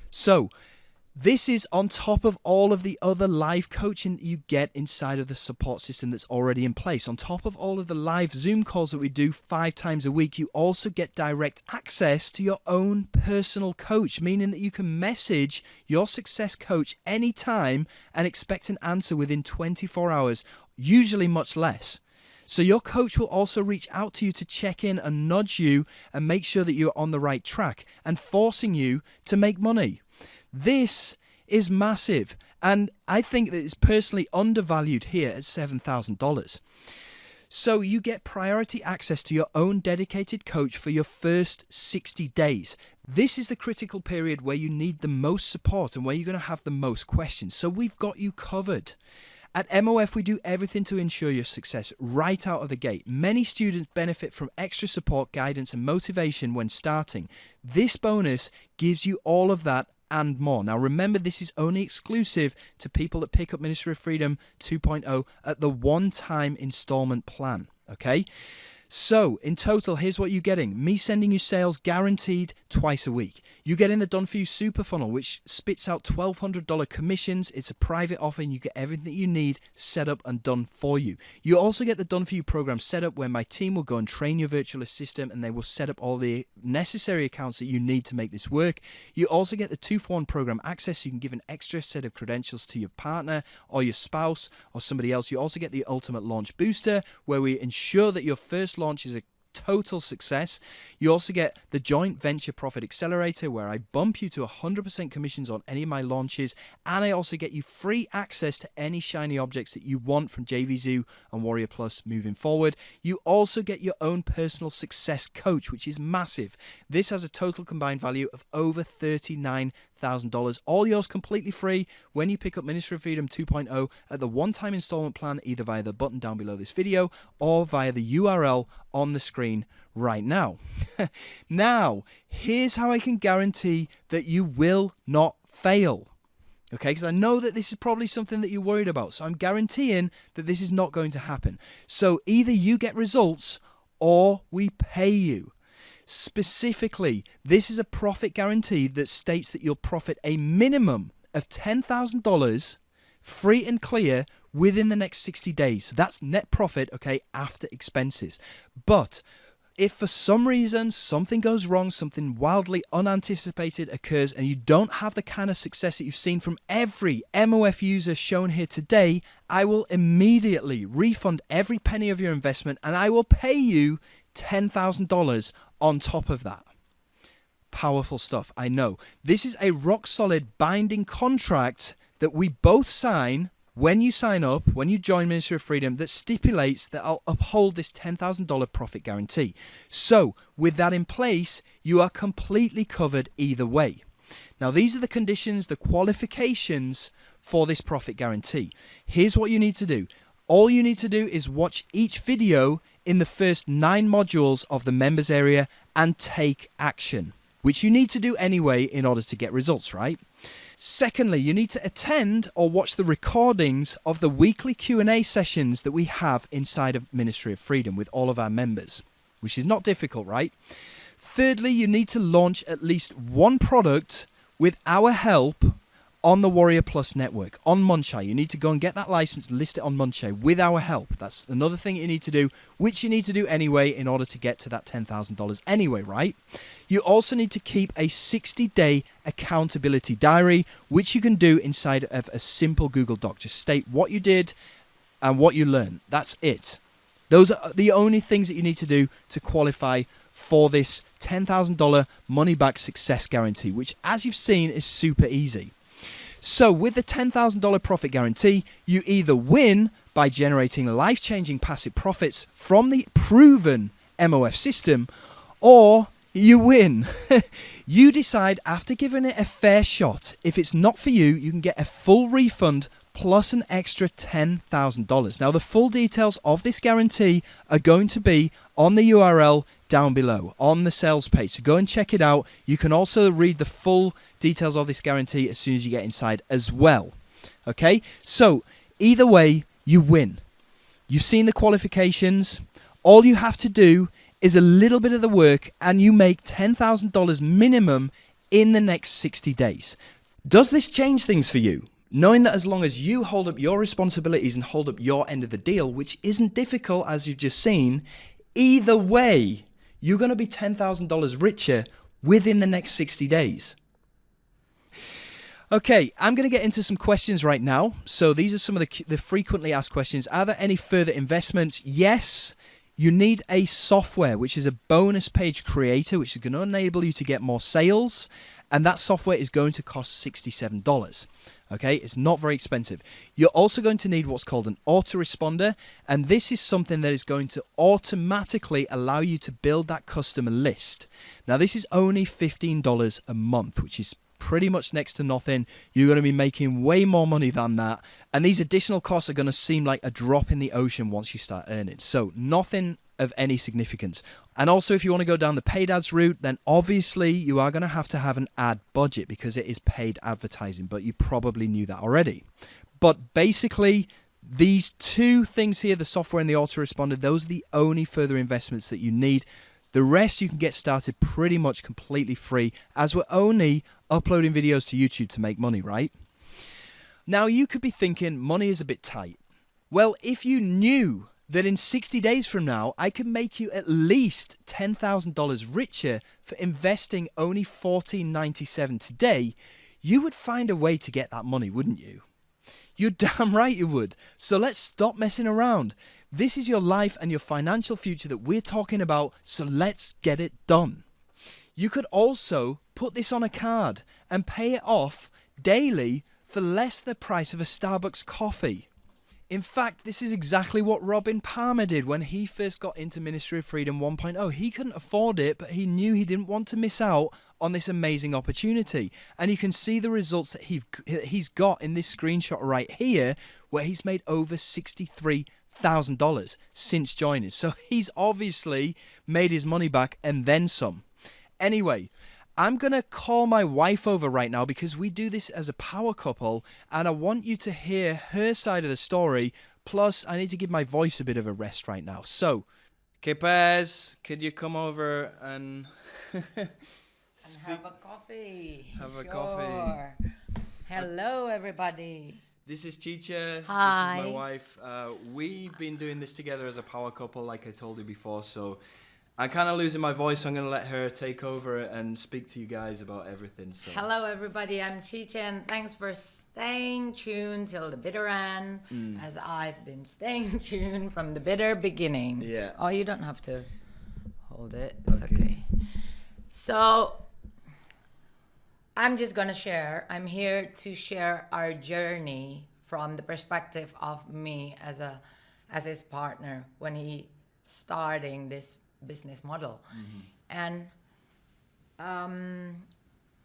So this is on top of all of the other live coaching that you get inside of the support system that's already in place. On top of all of the live Zoom calls that we do 5 times a week, you also get direct access to your own personal coach, meaning that you can message your success coach anytime and expect an answer within 24 hours, usually much less. So your coach will also reach out to you to check in and nudge you and make sure that you're on the right track and forcing you to make money. This is massive, and I think that it's personally undervalued here at $7,000. So you get priority access to your own dedicated coach for your first 60 days. This is the critical period where you need the most support and where you're going to have the most questions. So we've got you covered. At MOF, we do everything to ensure your success right out of the gate. Many students benefit from extra support, guidance, and motivation when starting. This bonus gives you all of that and more. Now, remember, this is only exclusive to people that pick up Ministry of Freedom 2.0 at the one-time installment plan, okay? So, in total, here's what you're getting. Me sending you sales guaranteed twice a week. You're getting the Done For You Super Funnel, which spits out $1,200 commissions. It's a private offer, and you get everything that you need set up and done for you. You also get the Done For You program set up, where my team will go and train your virtual assistant, and they will set up all the necessary accounts that you need to make this work. You also get the 2-for-1 program access, so you can give an extra set of credentials to your partner or your spouse or somebody else. You also get the Ultimate Launch Booster, where we ensure that your first launch is a total success. You also get the Joint Venture Profit Accelerator, where I bump you to 100% commissions on any of my launches, and I also get you free access to any shiny objects that you want from JVZoo and Warrior Plus moving forward. You also get your own personal success coach, which is massive. This has a total combined value of over $39,000. All yours completely free when you pick up Ministry of Freedom 2.0 at the one-time installment plan, either via the button down below this video or via the URL on the screen right now. Now, here's how I can guarantee that you will not fail. Okay, because I know that this is probably something that you're worried about. So I'm guaranteeing that this is not going to happen. So either you get results or we pay you. Specifically, this is a profit guarantee that states that you'll profit a minimum of $10,000 free and clear within the next 60 days. That's net profit, okay, after expenses. But if for some reason something goes wrong, something wildly unanticipated occurs, and you don't have the kind of success that you've seen from every MOF user shown here today, I will immediately refund every penny of your investment, and I will pay you $10,000 on top of that. Powerful stuff, I know. This is a rock solid binding contract that we both sign when you sign up, when you join Ministry of Freedom, that stipulates that I'll uphold this $10,000 profit guarantee. So with that in place, you are completely covered either way. Now, these are the conditions, the qualifications for this profit guarantee. Here's what you need to do. All you need to do is watch each video in the first 9 modules of the members area and take action, which you need to do anyway in order to get results, right? Secondly, you need to attend or watch the recordings of the weekly Q&A sessions that we have inside of Ministry of Freedom with all of our members, which is not difficult, right? Thirdly, you need to launch at least one product with our help on the Warrior Plus network, on Munchai. You need to go and get that license and list it on Munchai with our help. That's another thing you need to do, which you need to do anyway in order to get to that $10,000 anyway, right? You also need to keep a 60-day accountability diary, which you can do inside of a simple Google Doc. Just state what you did and what you learned. That's it. Those are the only things that you need to do to qualify for this $10,000 money-back success guarantee, which, as you've seen, is super easy. So with the $10,000 profit guarantee, you either win by generating life-changing passive profits from the proven MOF system, or you win. You decide after giving it a fair shot. If it's not for you, you can get a full refund plus an extra $10,000. Now, the full details of this guarantee are going to be on the URL down below on the sales page, so go and check it out. You can also read the full details of this guarantee as soon as you get inside as well. Okay, so either way, you win. You've seen the qualifications. All you have to do is a little bit of the work, and you make $10,000 minimum in the next 60 days. Does this change things for you? Knowing that as long as you hold up your responsibilities and hold up your end of the deal, which isn't difficult as you've just seen, either way, you're going to be $10,000 richer within the next 60 days. Okay, I'm going to get into some questions right now. So these are some of the frequently asked questions. Are there any further investments? Yes. You need a software, which is a bonus page creator, which is going to enable you to get more sales. And that software is going to cost $67. Okay, it's not very expensive. You're also going to need what's called an autoresponder, and this is something that is going to automatically allow you to build that customer list. Now, this is only $15 a month, which is pretty much next to nothing. You're going to be making way more money than that. And these additional costs are going to seem like a drop in the ocean once you start earning. So nothing of any significance. And also, if you want to go down the paid ads route, then obviously you are going to have an ad budget because it is paid advertising, but you probably knew that already. But basically, these two things here, the software and the autoresponder, those are the only further investments that you need. The rest you can get started pretty much completely free, as we're only uploading videos to YouTube to make money, right? Now, you could be thinking money is a bit tight. Well, if you knew that in 60 days from now, I could make you at least $10,000 richer for investing only $14.97 today, you would find a way to get that money, wouldn't you? You're damn right you would. So let's stop messing around. This is your life and your financial future that we're talking about, so let's get it done. You could also put this on a card and pay it off daily for less than the price of a Starbucks coffee. In fact, this is exactly what Robin Palmer did when he first got into Ministry of Freedom 1.0. He couldn't afford it, but he knew he didn't want to miss out on this amazing opportunity. And you can see the results that he's got in this screenshot right here, where he's made over $63,000 since joining. So he's obviously made his money back and then some. Anyway, I'm going to call my wife over right now because we do this as a power couple and I want you to hear her side of the story. Plus, I need to give my voice a bit of a rest right now. So, Pez, could you come over and... have a coffee. Have a coffee. Hello, everybody. This is Chicha. Hi. This is my wife. We've been doing this together as a power couple, like I told you before. So I'm kind of losing my voice. So I'm going to let her take over and speak to you guys about everything. So. Hello, everybody. I'm Chicha, and thanks for staying tuned till the bitter end, as I've been staying tuned from the bitter beginning. Yeah. Oh, you don't have to hold it. It's okay. So I'm just going to share. I'm here to share our journey from the perspective of me as his partner when he starting this business model. And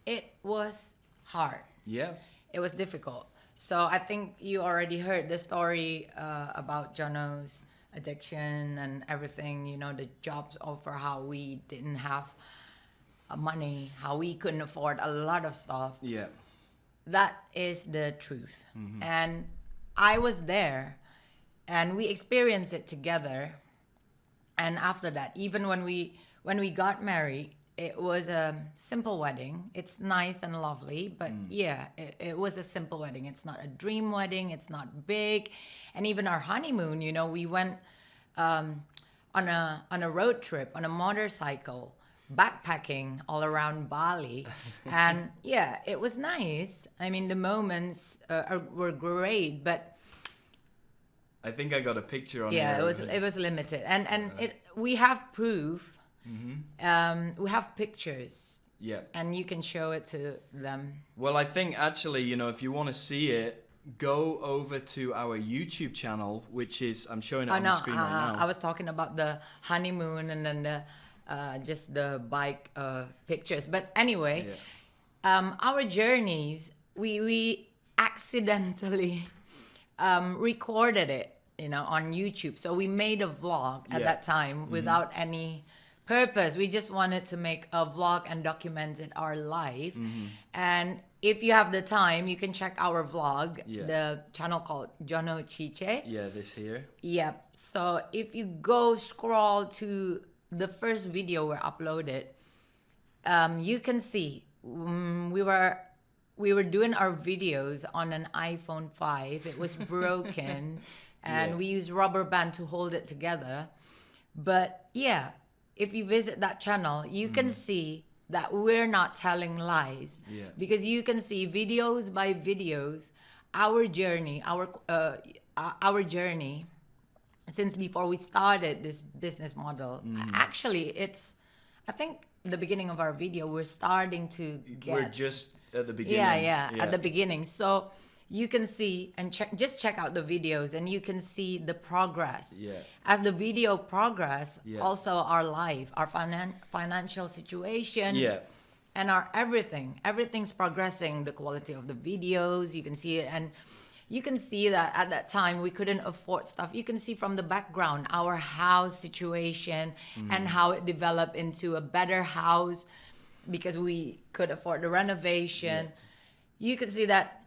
it was hard. Yeah. It was difficult. So I think you already heard the story about Jono's addiction and everything, you know, the jobs offer, how we didn't have money, how we couldn't afford a lot of stuff. Yeah. That is the truth. And I was there and we experienced it together. And after that, even when we got married, it was a simple wedding. It's nice and lovely, but yeah, it was a simple wedding. It's not a dream wedding. It's not big. And even our honeymoon, you know, we went on a road trip on a motorcycle, backpacking all around Bali. And yeah, it was nice. I mean, the moments were great, but I think I got a picture on yeah, here. it was limited. And we have proof. We have pictures. Yeah. And you can show it to them. Well, I think actually, you know, if you want to see it, go over to our YouTube channel, which is, I'm showing it on the screen right now. I was talking about the honeymoon and then the just the bike pictures. But anyway, our journeys, we accidentally recorded it, you know, on YouTube. So we made a vlog at that time without any purpose. We just wanted to make a vlog and documented our life. And if you have the time, you can check our vlog, the channel called Jono Chiche. Yeah, this here. Yep. So if you go scroll to the first video we uploaded, you can see we were doing our videos on an iPhone 5. It was broken and we used rubber band to hold it together. But yeah, if you visit that channel, you can see that we're not telling lies, because you can see videos by videos, our journey since before we started this business model. Actually, I think the beginning of our video, we're starting to get... We're just at the beginning. Yeah, at the beginning. So you can see and just check out the videos and you can see the progress. Yeah. As the video progress, also our life, our financial situation. Yeah. and our everything's progressing. The quality of the videos, you can see it, and you can see that at that time we couldn't afford stuff. You can see from the background our house situation and how it developed into a better house because we could afford the renovation. You could see that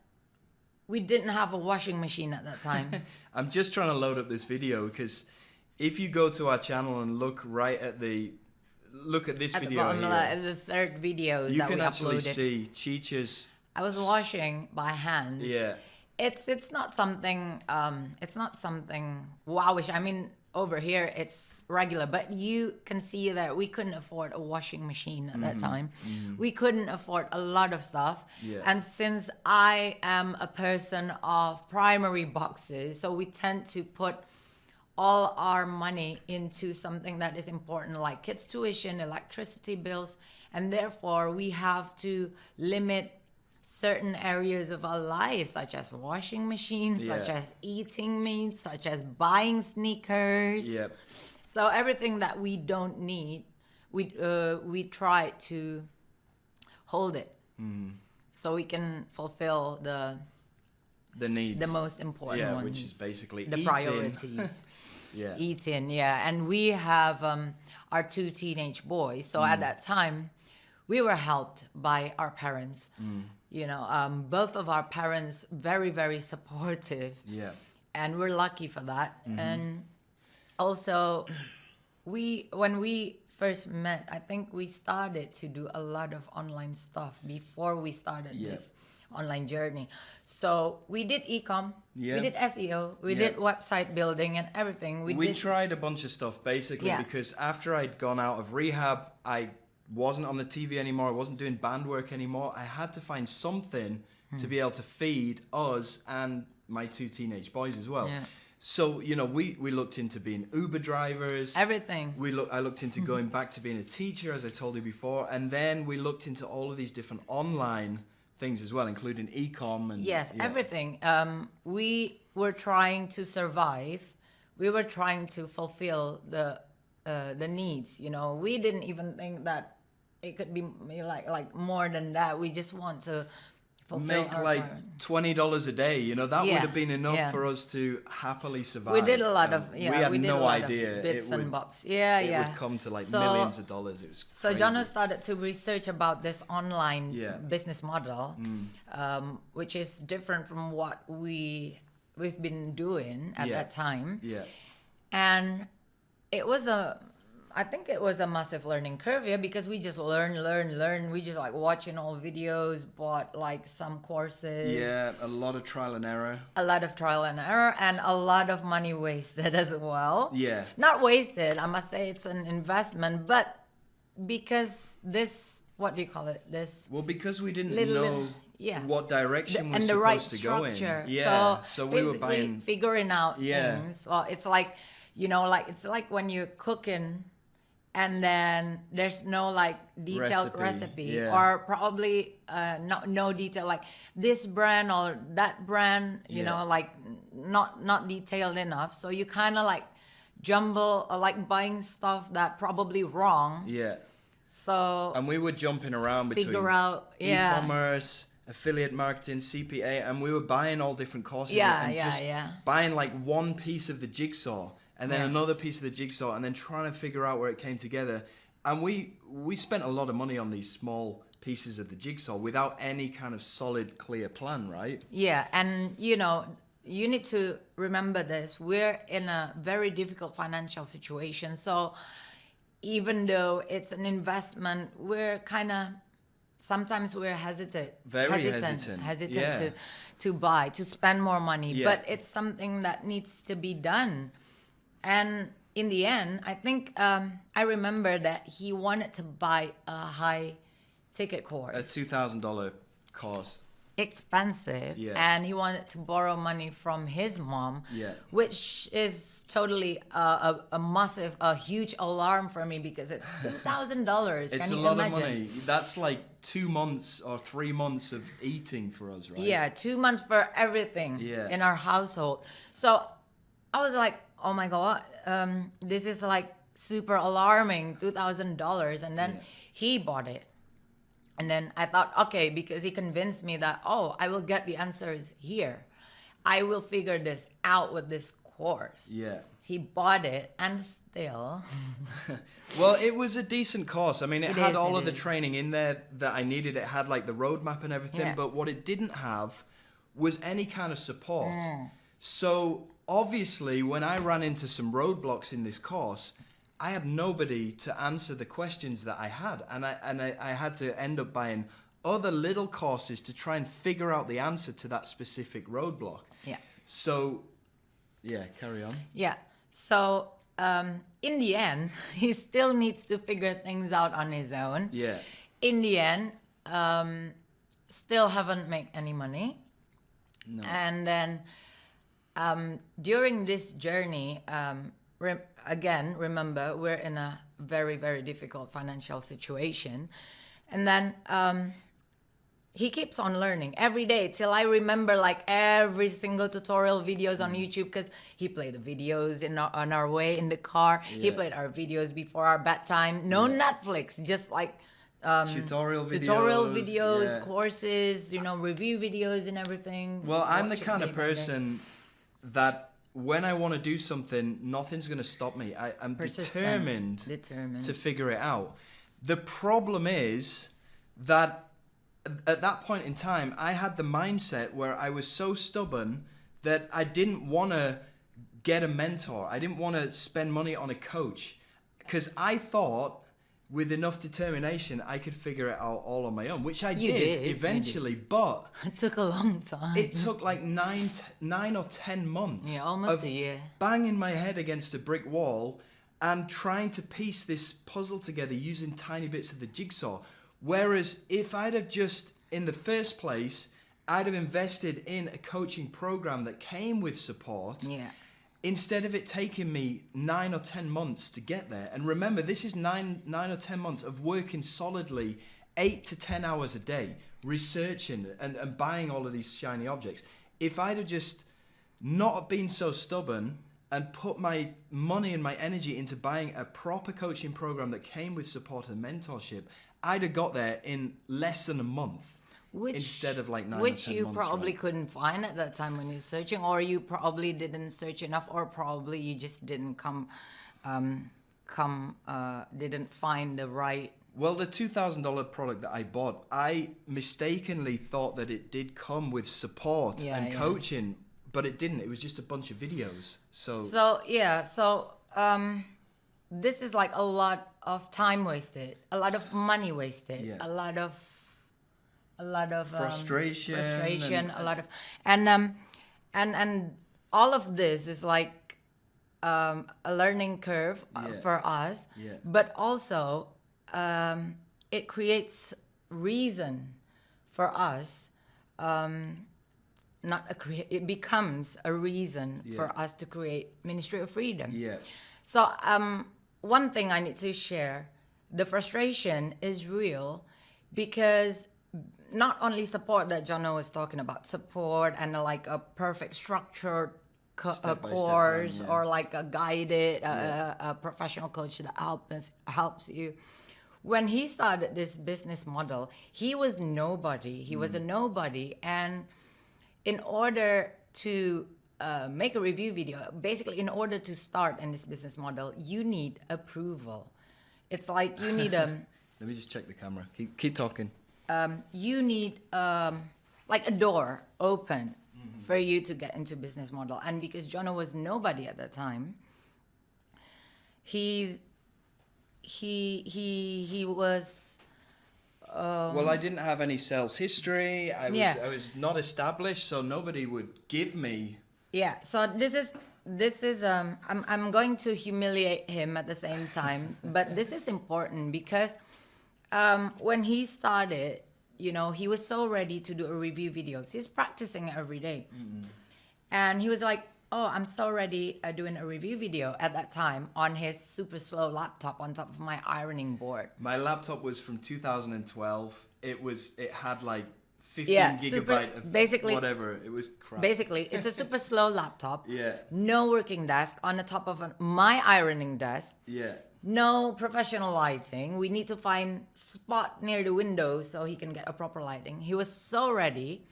we didn't have a washing machine at that time. I'm just trying to load up this video because if you go to our channel and look at this At the video bottom, here, the third videos you that can we actually uploaded. see Chicha's. I was washing by hands. Yeah. It's not something wowish. I mean, over here it's regular, but you can see that we couldn't afford a washing machine at that time. We couldn't afford a lot of stuff. Yeah. And since I am a person of primary boxes, so we tend to put all our money into something that is important, like kids' tuition, electricity bills, and therefore we have to limit certain areas of our life, such as washing machines, such as eating meat, such as buying sneakers. Yep. So everything that we don't need, we try to hold it, so we can fulfill the needs, the most important ones, which is basically the eating. priorities. Yeah. Eating, and we have our 2 teenage boys. So at that time, we were helped by our parents. You know, both of our parents very, very supportive. Yeah. And we're lucky for that. And also, when we first met, I think we started to do a lot of online stuff before we started this online journey. So we did e-com, we did SEO, we did website building and everything. We tried a bunch of stuff basically because after I'd gone out of rehab, I wasn't on the TV anymore, I wasn't doing band work anymore. I had to find something to be able to feed us and my 2 teenage boys as well. So, you know, we looked into being Uber drivers. Everything. I looked into going back to being a teacher, as I told you before, and then we looked into all of these different online things as well, including e-com and everything. We were trying to survive. We were trying to fulfill the needs. You know, we didn't even think that it could be like more than that. We just want to fulfill make our like $20 a day. You know, that would have been enough for us to happily survive. We did a lot of we had no idea bits and bobs. It would come to like millions of dollars. It was crazy. So Jono started to research about this online business model, which is different from what we've been doing at that time. And I think it was a massive learning curve here because we just learn. We just like watching all videos, bought like some courses. Yeah, a lot of trial and error. A lot of trial and error and a lot of money wasted as well. Yeah. Not wasted, I must say it's an investment, but because this, what do you call it? Because we didn't know what direction we're and supposed the right to go in. structure. Yeah, so we were buying... figuring out things. Well, it's like, you know, like it's like when you're cooking and then there's no like detailed recipe or probably no detail, like this brand or that brand, you know, like not detailed enough. So you kind of like jumble or like buying stuff that probably wrong. Yeah. So and we were jumping around between e-commerce, affiliate marketing, CPA, and we were buying all different courses buying like one piece of the jigsaw and then another piece of the jigsaw and then trying to figure out where it came together. And we spent a lot of money on these small pieces of the jigsaw without any kind of solid, clear plan, right? Yeah, and you know, you need to remember this. We're in a very difficult financial situation. So even though it's an investment, we're kind of, sometimes we're hesitant to buy, to spend more money. But it's something that needs to be done. And in the end, I think I remember that he wanted to buy a high ticket course. A $2,000 course. Expensive. And he wanted to borrow money from his mom, which is totally a huge alarm for me because it's $2,000. It's a lot of money. That's like 2 months or 3 months of eating for us, right? Yeah, 2 months for everything in our household. So I was like, oh my God, this is like super alarming, $2,000. And then he bought it. And then I thought, okay, because he convinced me that, oh, I will get the answers here. I will figure this out with this course. Yeah. He bought it, and still. Well, it was a decent course. I mean, it had all of the is. training in there that I needed. It had like the roadmap and everything, Yeah. but what it didn't have was any kind of support. So obviously, when I ran into some roadblocks in this course, I had nobody to answer the questions that I had, and I had to end up buying other little courses to try and figure out the answer to that specific roadblock. Yeah. So, yeah, carry on. Yeah. So in the end, he still needs to figure things out on his own. Yeah. In the end, still haven't made any money. No. And then during this journey, remember, we're in a very, very difficult financial situation. And then he keeps on learning every day till I remember like every single tutorial videos on YouTube, because he played the videos on our way in the car. Yeah. He played our videos before our bedtime. No Netflix, just like tutorial videos, yeah. courses, review videos and everything. Well, I'm the Watch it kind of day by day. person that when I want to do something, nothing's going to stop me. I'm Persistent. determined to figure it out. The problem is that at that point in time, I had the mindset where I was so stubborn that I didn't want to get a mentor. I didn't want to spend money on a coach, because I thought with enough determination I could figure it out all on my own, which I did eventually. But it took a long time. It took like 9 or 10 months. Yeah, almost of a year. Banging my head against a brick wall and trying to piece this puzzle together using tiny bits of the jigsaw. Whereas if I'd have just, in the first place, I'd have invested in a coaching program that came with support, instead of it taking me 9 or 10 months to get there. And remember, this is 9 or 10 months of working solidly 8 to 10 hours a day, researching and buying all of these shiny objects. If I'd have just not been so stubborn and put my money and my energy into buying a proper coaching program that came with support and mentorship, I'd have got there in less than a month, instead of like 9 or 10 months. Which you probably couldn't find at that time when you're searching, or you probably didn't search enough, or probably you just didn't didn't find the right. Well, the $2,000 product that I bought, I mistakenly thought that it did come with support and coaching, but it didn't. It was just a bunch of videos. So this is like a lot of time wasted, a lot of money wasted, a lot of frustration, a lot of and all of this is like a learning curve for us, but also it creates reason for us. It becomes a reason for us to create Ministry of Freedom. So one thing I need to share, the frustration is real, because not only support that Jono was talking about, support and like a perfect structured course or like a guided a professional coach that helps you. When he started this business model, he was nobody. He was a nobody, and in order to make a review video, basically in order to start in this business model, you need approval. It's like you need Let me just check the camera. Keep talking. You need like a door open for you to get into business model. And because Jono was nobody at that time, he was. Well, I didn't have any sales history. I was not established, so nobody would give me. Yeah. So this is I'm going to humiliate him at the same time, but this is important because when he started, he was so ready to do a review videos. He's practicing every day. And he was like, oh, I'm so ready doing a review video at that time on his super slow laptop on top of my ironing board. My laptop was from 2012. It had like 15 super- gigabyte of basically- whatever. It was crap. Basically, it's a super slow laptop. Yeah. No working desk on the top of my ironing desk. Yeah. No professional lighting. We need to find spot near the window so he can get a proper lighting. He was so ready,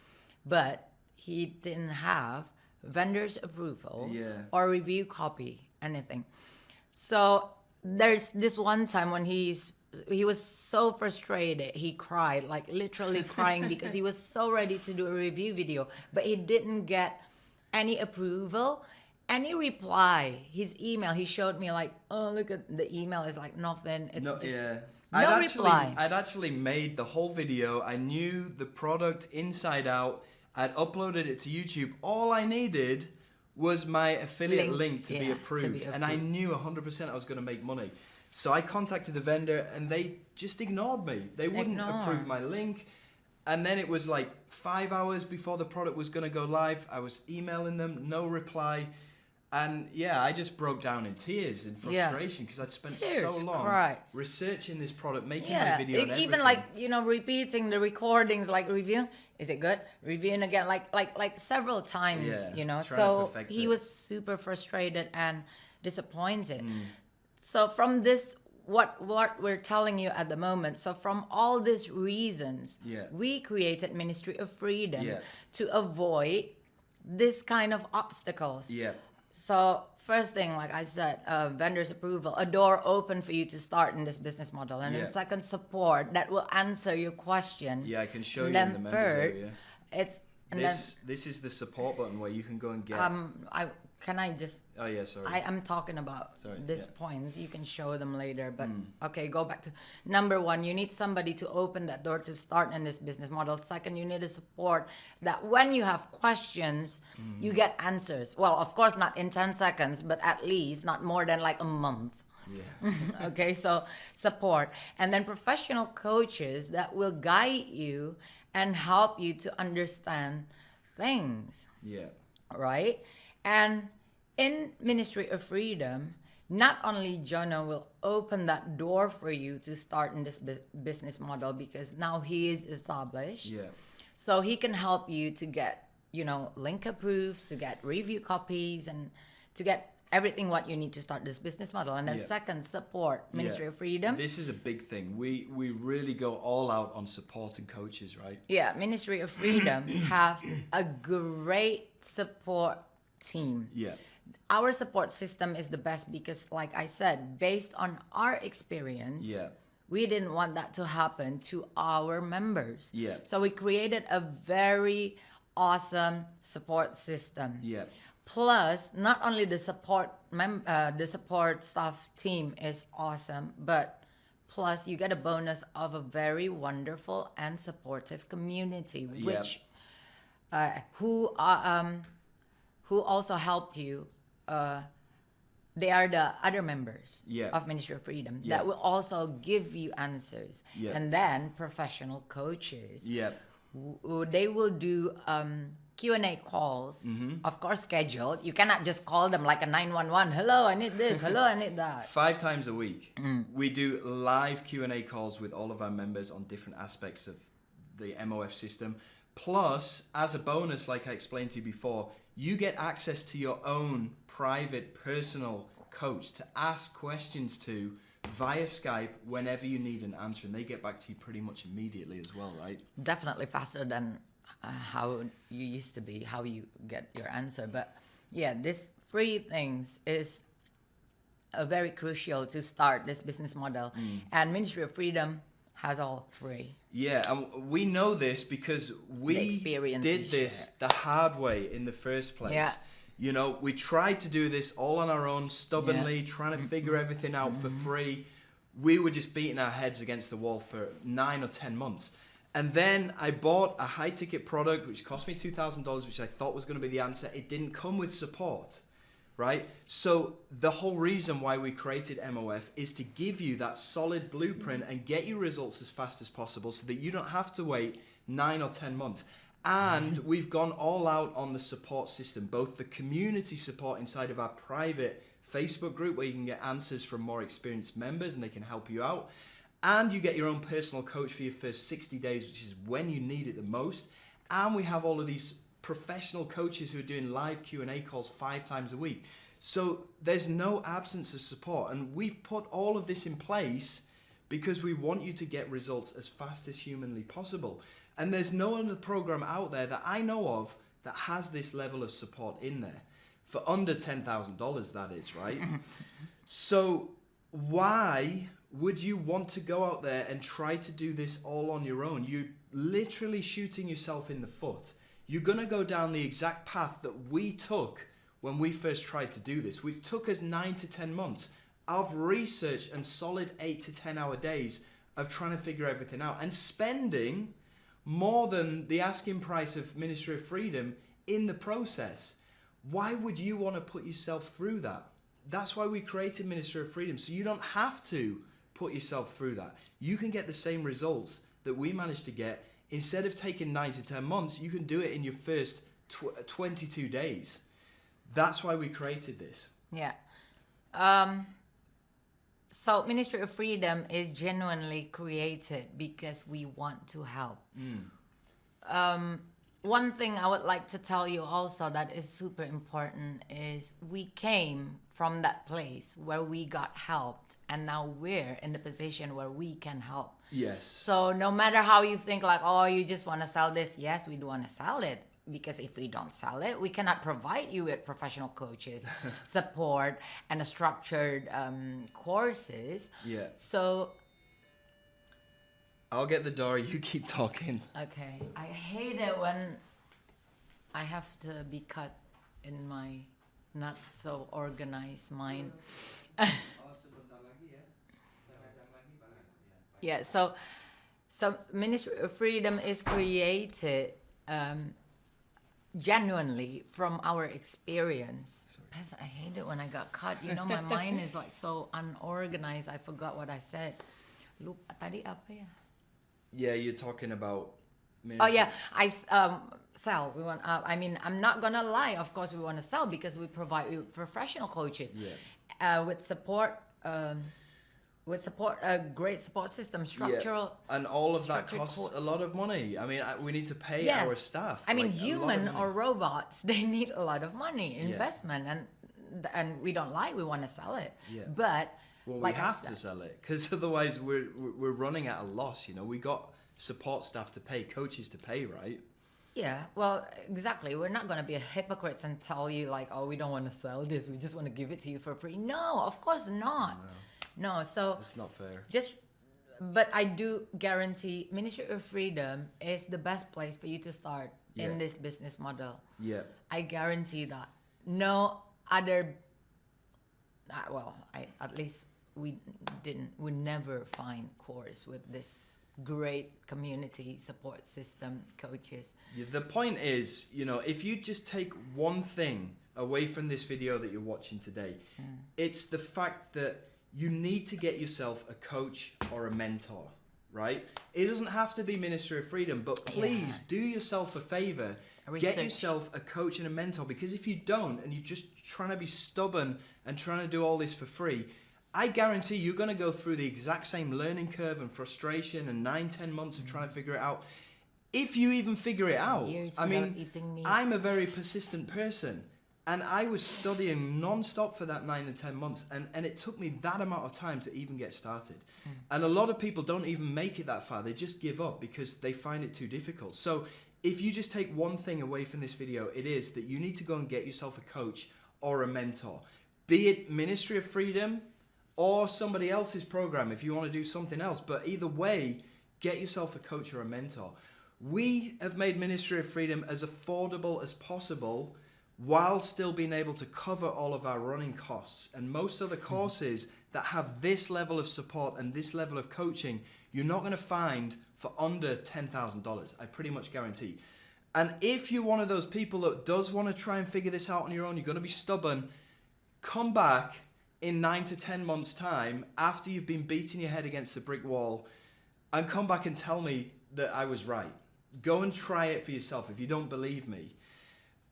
but he didn't have vendor's approval or review copy, anything. So there's this one time when he was so frustrated. He cried, like literally crying because he was so ready to do a review video, but he didn't get any approval. Any reply, his email, he showed me like, oh, look at the email is like nothing. It's no reply. I'd actually made the whole video. I knew the product inside out. I'd uploaded it to YouTube. All I needed was my affiliate link to be approved. And I knew 100% I was going to make money. So I contacted the vendor and they just ignored me. They wouldn't approve my link. And then it was like 5 hours before the product was going to go live. I was emailing them, no reply. And yeah, I just broke down in tears in frustration because I'd spent so long researching this product, making my video and even like, repeating the recordings, like reviewing, is it good? Reviewing again, like several times, So he was super frustrated and disappointed. So from this, what we're telling you at the moment, so from all these reasons, we created Ministry of Freedom to avoid this kind of obstacles. So first thing, like I said, vendor's approval, a door open for you to start in this business model. And then second, support that will answer your question. Yeah, I can show and you then in the members third, area. It's This is the support button where you can go and get... Can I just... Oh, yeah, sorry. I'm talking about these points. You can show them later. But, okay, go back to... Number one, you need somebody to open that door to start in this business model. Second, you need a support that when you have questions, you get answers. Well, of course, not in 10 seconds, but at least not more than like a month. Yeah. Okay, so support. And then professional coaches that will guide you and help you to understand things. Yeah. Right? And in Ministry of Freedom, not only Jono will open that door for you to start in this business model because now he is established. Yeah. So he can help you to get, link approved, to get review copies, and to get everything what you need to start this business model. And then second, support Ministry of Freedom. This is a big thing. We really go all out on supporting coaches, right? Yeah, Ministry of Freedom have a great support team. Yeah. Our support system is the best because, like I said, based on our experience, we didn't want that to happen to our members. Yeah. So we created a very awesome support system. Yeah. Plus, not only the support staff team is awesome, but plus you get a bonus of a very wonderful and supportive community, which who also helped you. They are the other members of Ministry of Freedom that will also give you answers. And then professional coaches. They will do Q&A calls, of course scheduled. You cannot just call them like a 911. Hello, I need this. Hello, I need that. 5 times a week. We do live Q&A calls with all of our members on different aspects of the MOF system. Plus, as a bonus, like I explained to you before, you get access to your own private personal coach to ask questions to via Skype whenever you need an answer, and they get back to you pretty much immediately as well, right? Definitely faster than how you used to be, how you get your answer. But yeah, this free things is very crucial to start this business model. And Ministry of Freedom has all free. Yeah, and we know this because we did this the hard way in the first place. Yeah. We tried to do this all on our own, stubbornly, trying to figure everything out for free. We were just beating our heads against the wall for 9 or 10 months. And then I bought a high-ticket product, which cost me $2,000, which I thought was going to be the answer. It didn't come with support, right? So the whole reason why we created MOF is to give you that solid blueprint and get you results as fast as possible so that you don't have to wait 9 or 10 months. And we've gone all out on the support system, both the community support inside of our private Facebook group where you can get answers from more experienced members and they can help you out. And you get your own personal coach for your first 60 days, which is when you need it the most. And we have all of these professional coaches who are doing live Q&A calls 5 times a week. So there's no absence of support. And we've put all of this in place because we want you to get results as fast as humanly possible. And there's no other program out there that I know of that has this level of support in there. For under $10,000, that is, right? So why would you want to go out there and try to do this all on your own? You're literally shooting yourself in the foot. You're going to go down the exact path that we took when we first tried to do this, which took us 9 to 10 months of research and solid 8 to 10 hour days of trying to figure everything out and spending more than the asking price of Ministry of Freedom in the process. Why would you want to put yourself through that? That's why we created Ministry of Freedom, so you don't have to put yourself through that. You can get the same results that we managed to get. Instead of taking 9 to 10 months, you can do it in your first 22 days. That's why we created this. Yeah. So Ministry of Freedom is genuinely created because we want to help. One thing I would like to tell you also that is super important is we came from that place where we got helped, and now we're in the position where we can help. Yes. So no matter how you think like, oh, you just want to sell this. Yes, we do want to sell it. Because if we don't sell it, we cannot provide you with professional coaches, support, and a structured courses. Yeah. So I'll get the door, you keep talking. okay, I hate it when I have to be cut in my not so organized mind. Yeah, so Ministry of Freedom is created genuinely from our experience. I hate it when I got cut. You know, my mind is like so unorganized. I forgot what I said. Lupa tadi apa ya? Yeah, you're talking about... Oh yeah, I sell. We want. I mean, I'm not gonna lie. Of course, we want to sell because we provide professional coaches, with support, a great support system, structural. Yeah. And all of that costs a lot of money. I mean, we need to pay our staff. I mean, human or robots, they need a lot of money, investment, and we don't lie. We want to sell it, but. Well, we have to sell it because otherwise we're running at a loss. You know, we got support staff to pay, coaches to pay, right? Yeah, well, exactly. We're not going to be hypocrites and tell you like, oh, we don't want to sell this. We just want to give it to you for free. No, of course not. No, so it's not fair. But I do guarantee Ministry of Freedom is the best place for you to start in this business model. Yeah, I guarantee that. No other. At least we never find course with this great community support system, coaches. Yeah, the point is, you know, if you just take one thing away from this video that you're watching today, it's the fact that you need to get yourself a coach or a mentor, right? It doesn't have to be Ministry of Freedom, but please do yourself a favor. Get yourself a coach and a mentor, because if you don't and you're just trying to be stubborn and trying to do all this for free, I guarantee you're going to go through the exact same learning curve and frustration and 9-10 months of trying to figure it out. If you even figure it out. I mean, I'm a very persistent person, and I was studying non-stop for that 9 and 10 months, and it took me that amount of time to even get started. And a lot of people don't even make it that far. They just give up because they find it too difficult. So if you just take one thing away from this video, it is that you need to go and get yourself a coach or a mentor. Be it Ministry of Freedom or somebody else's program if you want to do something else. But either way, get yourself a coach or a mentor. We have made Ministry of Freedom as affordable as possible while still being able to cover all of our running costs. And most of the courses that have this level of support and this level of coaching, you're not going to find for under $10,000. I pretty much guarantee. And if you're one of those people that does want to try and figure this out on your own, you're going to be stubborn, come back in 9 to 10 months' time after you've been beating your head against the brick wall, and come back and tell me that I was right. Go and try it for yourself if you don't believe me.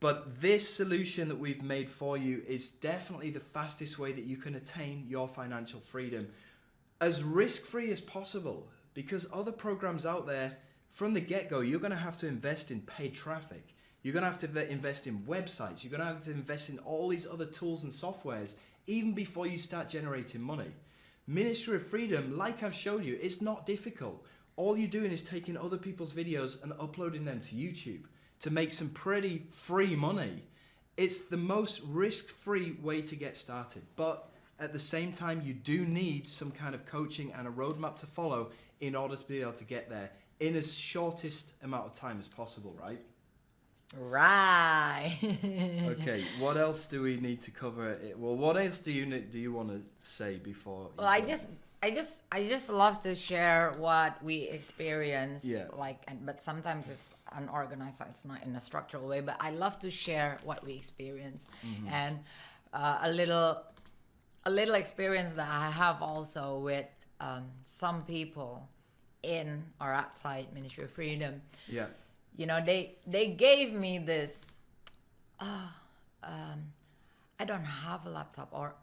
But this solution that we've made for you is definitely the fastest way that you can attain your financial freedom. as risk-free as possible, because other programs out there, from the get-go, you're going to have to invest in paid traffic. You're going to have to invest in websites. You're going to have to invest in all these other tools and softwares, even before you start generating money. Ministry of Freedom, like I've showed you, it's not difficult. All you're doing is taking other people's videos and uploading them to YouTube to make some pretty free money. It's the most risk-free way to get started. But at the same time, you do need some kind of coaching and a roadmap to follow in order to be able to get there in as shortest amount of time as possible, right? Right. Okay, what else do we need to cover? Well, what else do you want to say before? Well, I just love to share what we experience. Yeah. But sometimes it's unorganized, so it's not in a structural way. But I love to share what we experience, and a little experience that I have also with some people in or outside Ministry of Freedom. Yeah. You know, they gave me this, I don't have a laptop, or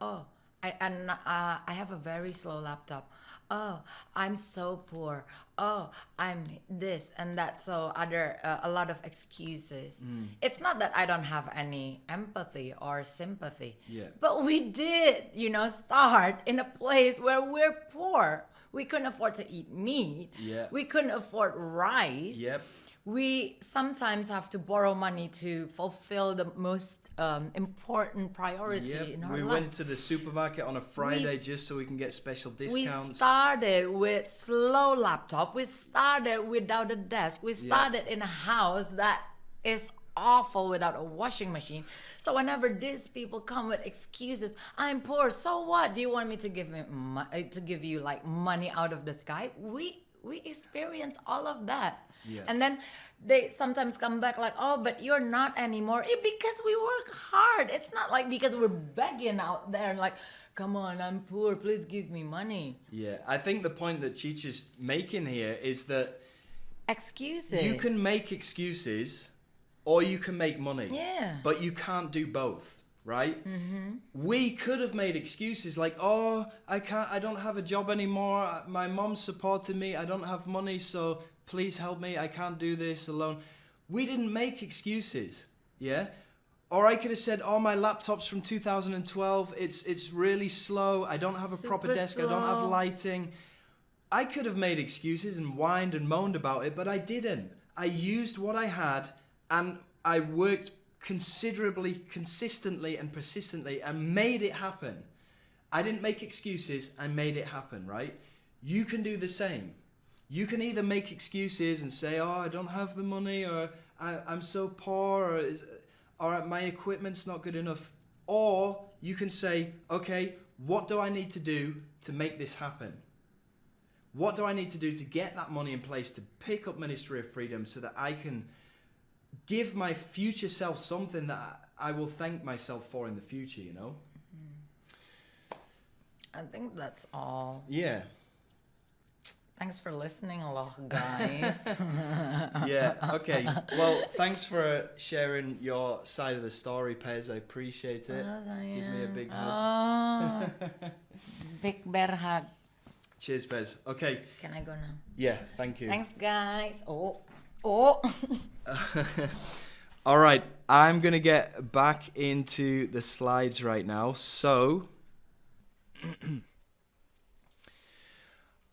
I have a very slow laptop. Oh, I'm so poor. Oh, I'm this and that. So a lot of excuses. It's not that I don't have any empathy or sympathy. Yeah. But we did, start in a place where we're poor. We couldn't afford to eat meat. Yeah. We couldn't afford rice. Yep. We sometimes have to borrow money to fulfill the most important priority in our life. We went to the supermarket on a Friday just so we can get special discounts. We started with slow laptop. We started without a desk. We started in a house that is awful without a washing machine. So whenever these people come with excuses, I'm poor, so what? Do you want me to give you like money out of the sky? We experience all of that. Yeah. And then they sometimes come back like, oh, but you're not anymore. Because we work hard. It's not like because we're begging out there and like, come on, I'm poor, please give me money. Yeah, I think the point that Cheech is making here is that excuses. You can make excuses or you can make money. Yeah. But you can't do both, right? Mm-hmm. We could have made excuses like, oh, I don't have a job anymore. My mom supported me. I don't have money, so please help me. I can't do this alone. We didn't make excuses, yeah? Or I could have said, oh, my laptop's from 2012. It's really slow. I don't have a proper desk. Slow. I don't have lighting. I could have made excuses and whined and moaned about it, but I didn't. I used what I had and I worked considerably, consistently and persistently and made it happen. I didn't make excuses. I made it happen, right? You can do the same. You can either make excuses and say, oh, I don't have the money, or I'm so poor, or my equipment's not good enough. Or you can say, okay, what do I need to do to make this happen? What do I need to do to get that money in place to pick up Ministry of Freedom so that I can give my future self something that I will thank myself for in the future, you know? I think that's all. Yeah. Thanks for listening a lot, guys. Yeah, okay. Well, thanks for sharing your side of the story, Pez. I appreciate it. Give me a big hug. Big bear hug. Cheers, Pez. Okay. Can I go now? Yeah, thank you. Thanks, guys. Oh. All right, I'm going to get back into the slides right now. So...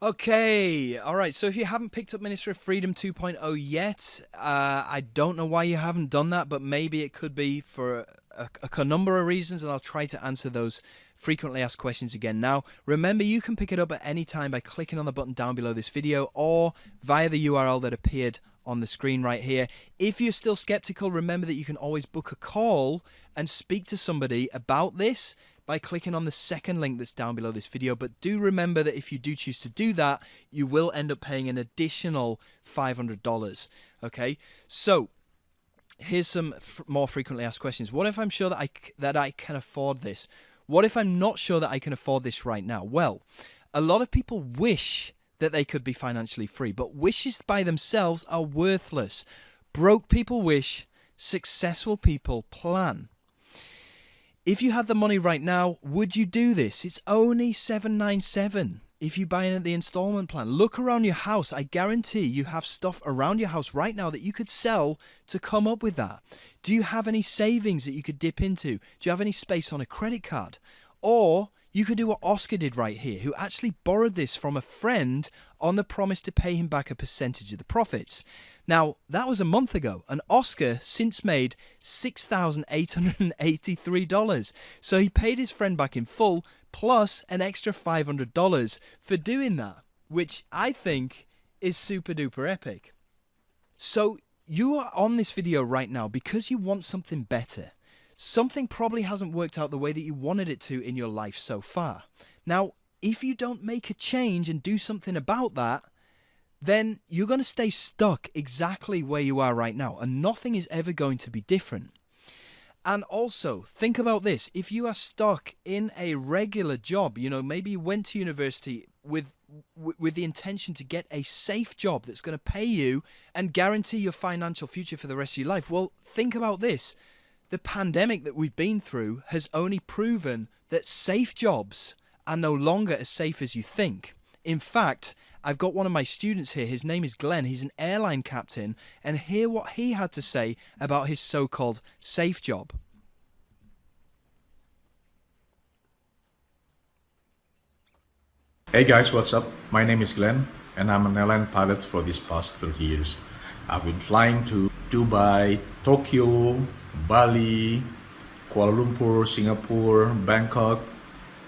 Okay, all right, so if you haven't picked up Ministry of Freedom 2.0 yet, I don't know why you haven't done that, but maybe it could be for a number of reasons, and I'll try to answer those frequently asked questions again now. Remember, you can pick it up at any time by clicking on the button down below this video or via the URL that appeared on the screen right here. If you're still skeptical, remember that you can always book a call and speak to somebody about this by clicking on the second link that's down below this video. But do remember that if you do choose to do that, you will end up paying an additional $500. Okay, so here's some more frequently asked questions. What if I'm sure that I can afford this? What if I'm not sure that I can afford this right now? Well, a lot of people wish that they could be financially free, but wishes by themselves are worthless. Broke people wish, successful people plan. If you had the money right now, would you do this? It's only $797. if you buy in at the installment plan. Look around your house. I guarantee you have stuff around your house right now that you could sell to come up with that. Do you have any savings that you could dip into? Do you have any space on a credit card? Or you could do what Oscar did right here, who actually borrowed this from a friend on the promise to pay him back a percentage of the profits. Now, that was a month ago, and Oscar since made $6,883. So he paid his friend back in full, plus an extra $500 for doing that, which I think is super duper epic. So you are on this video right now because you want something better. Something probably hasn't worked out the way that you wanted it to in your life so far. Now, if you don't make a change and do something about that, then you're going to stay stuck exactly where you are right now, and nothing is ever going to be different. And also, think about this. If you are stuck in a regular job, maybe you went to university with the intention to get a safe job that's going to pay you and guarantee your financial future for the rest of your life. Well, think about this. The pandemic that we've been through has only proven that safe jobs are no longer as safe as you think. In fact, I've got one of my students here. His name is Glenn. He's an airline captain. And hear what he had to say about his so-called safe job. Hey guys, what's up? My name is Glenn, and I'm an airline pilot for these past 30 years. I've been flying to Dubai, Tokyo, Bali, Kuala Lumpur, Singapore, Bangkok,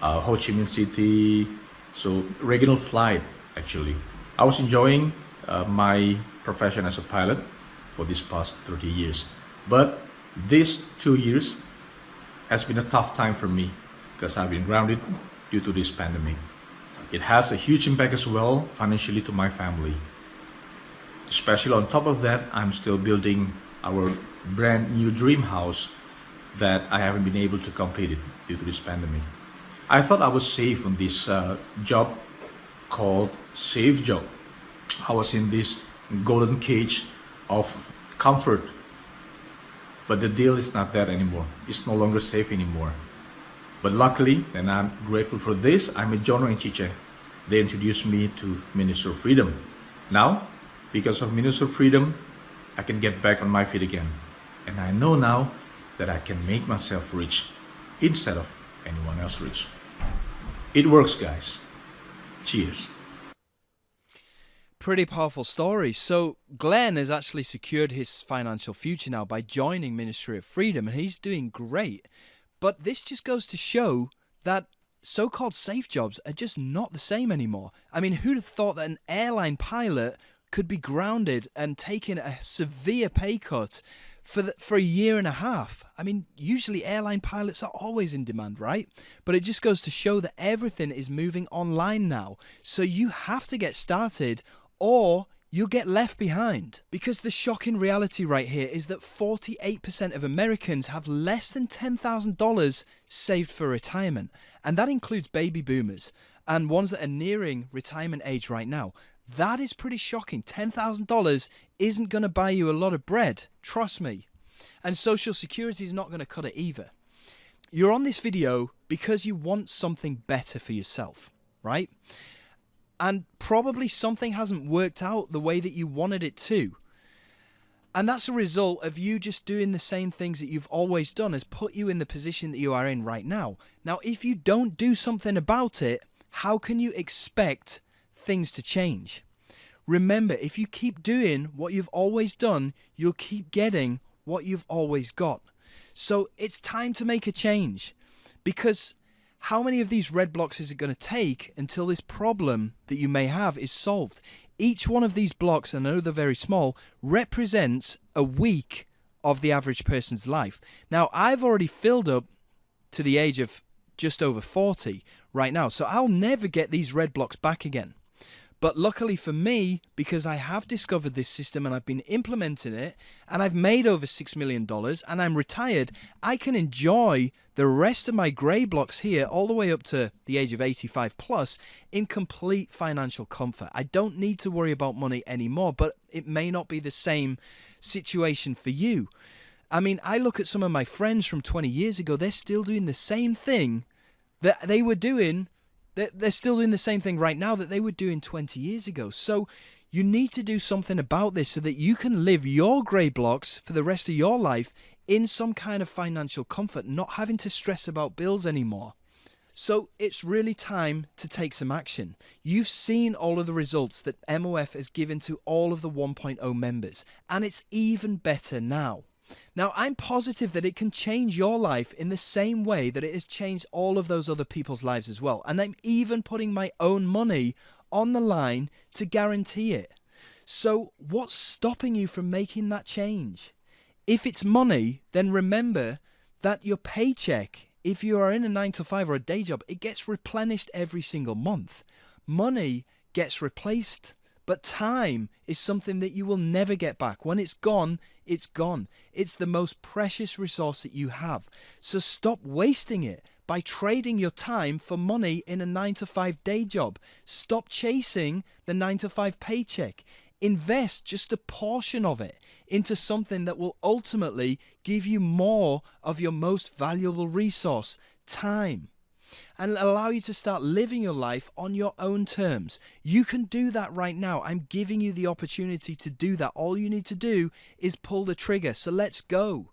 Ho Chi Minh City, so regional flight actually. I was enjoying my profession as a pilot for these past 30 years. But these 2 years has been a tough time for me because I've been grounded due to this pandemic. It has a huge impact as well financially to my family. Especially on top of that, I'm still building our brand new dream house that I haven't been able to complete it due to this pandemic. I thought I was safe on this job called safe job. I was in this golden cage of comfort, but the deal is not that anymore. It's no longer safe anymore. But luckily, and I'm grateful for this, I met Jono and Chiche. They introduced me to Minister of Freedom. Now, because of Minister of Freedom, I can get back on my feet again. And I know now that I can make myself rich instead of anyone else rich. It works, guys. Cheers. Pretty powerful story. So Glenn has actually secured his financial future now by joining Ministry of Freedom, and he's doing great. But this just goes to show that so-called safe jobs are just not the same anymore. I mean, who'd have thought that an airline pilot could be grounded and taking a severe pay cut for a year and a half? I mean, usually airline pilots are always in demand, right? But it just goes to show that everything is moving online now. So you have to get started or you'll get left behind. Because the shocking reality right here is that 48% of Americans have less than $10,000 saved for retirement. And that includes baby boomers and ones that are nearing retirement age right now. That is pretty shocking. $10,000 isn't going to buy you a lot of bread. Trust me. And Social Security is not going to cut it either. You're on this video because you want something better for yourself, right? And probably something hasn't worked out the way that you wanted it to. And that's a result of you just doing the same things that you've always done has put you in the position that you are in right now. Now, if you don't do something about it, how can you expect things to change? Remember, if you keep doing what you've always done, you'll keep getting what you've always got. So it's time to make a change, because how many of these red blocks is it going to take until this problem that you may have is solved? Each one of these blocks, and I know they're very small, represents a week of the average person's life. Now, I've already filled up to the age of just over 40 right now, so I'll never get these red blocks back again. But luckily for me, because I have discovered this system and I've been implementing it, and I've made over $6 million and I'm retired, I can enjoy the rest of my grey blocks here all the way up to the age of 85 plus in complete financial comfort. I don't need to worry about money anymore, but it may not be the same situation for you. I mean, I look at some of my friends from 20 years ago, they're still doing the same thing that they were doing They're still doing the same thing right now that they were doing 20 years ago. So you need to do something about this so that you can live your grey blocks for the rest of your life in some kind of financial comfort, not having to stress about bills anymore. So it's really time to take some action. You've seen all of the results that MOF has given to all of the 1.0 members, and it's even better now. Now, I'm positive that it can change your life in the same way that it has changed all of those other people's lives as well. And I'm even putting my own money on the line to guarantee it. So what's stopping you from making that change? If it's money, then remember that your paycheck, if you are in a 9-to-5 or a day job, it gets replenished every single month. Money gets replaced, but time is something that you will never get back. When it's gone, it's gone. It's the most precious resource that you have. So stop wasting it by trading your time for money in a 9-to-5 day job. Stop chasing the 9-to-5 paycheck. Invest just a portion of it into something that will ultimately give you more of your most valuable resource, time, and allow you to start living your life on your own terms. You can do that right now. I'm giving you the opportunity to do that. All you need to do is pull the trigger. So let's go.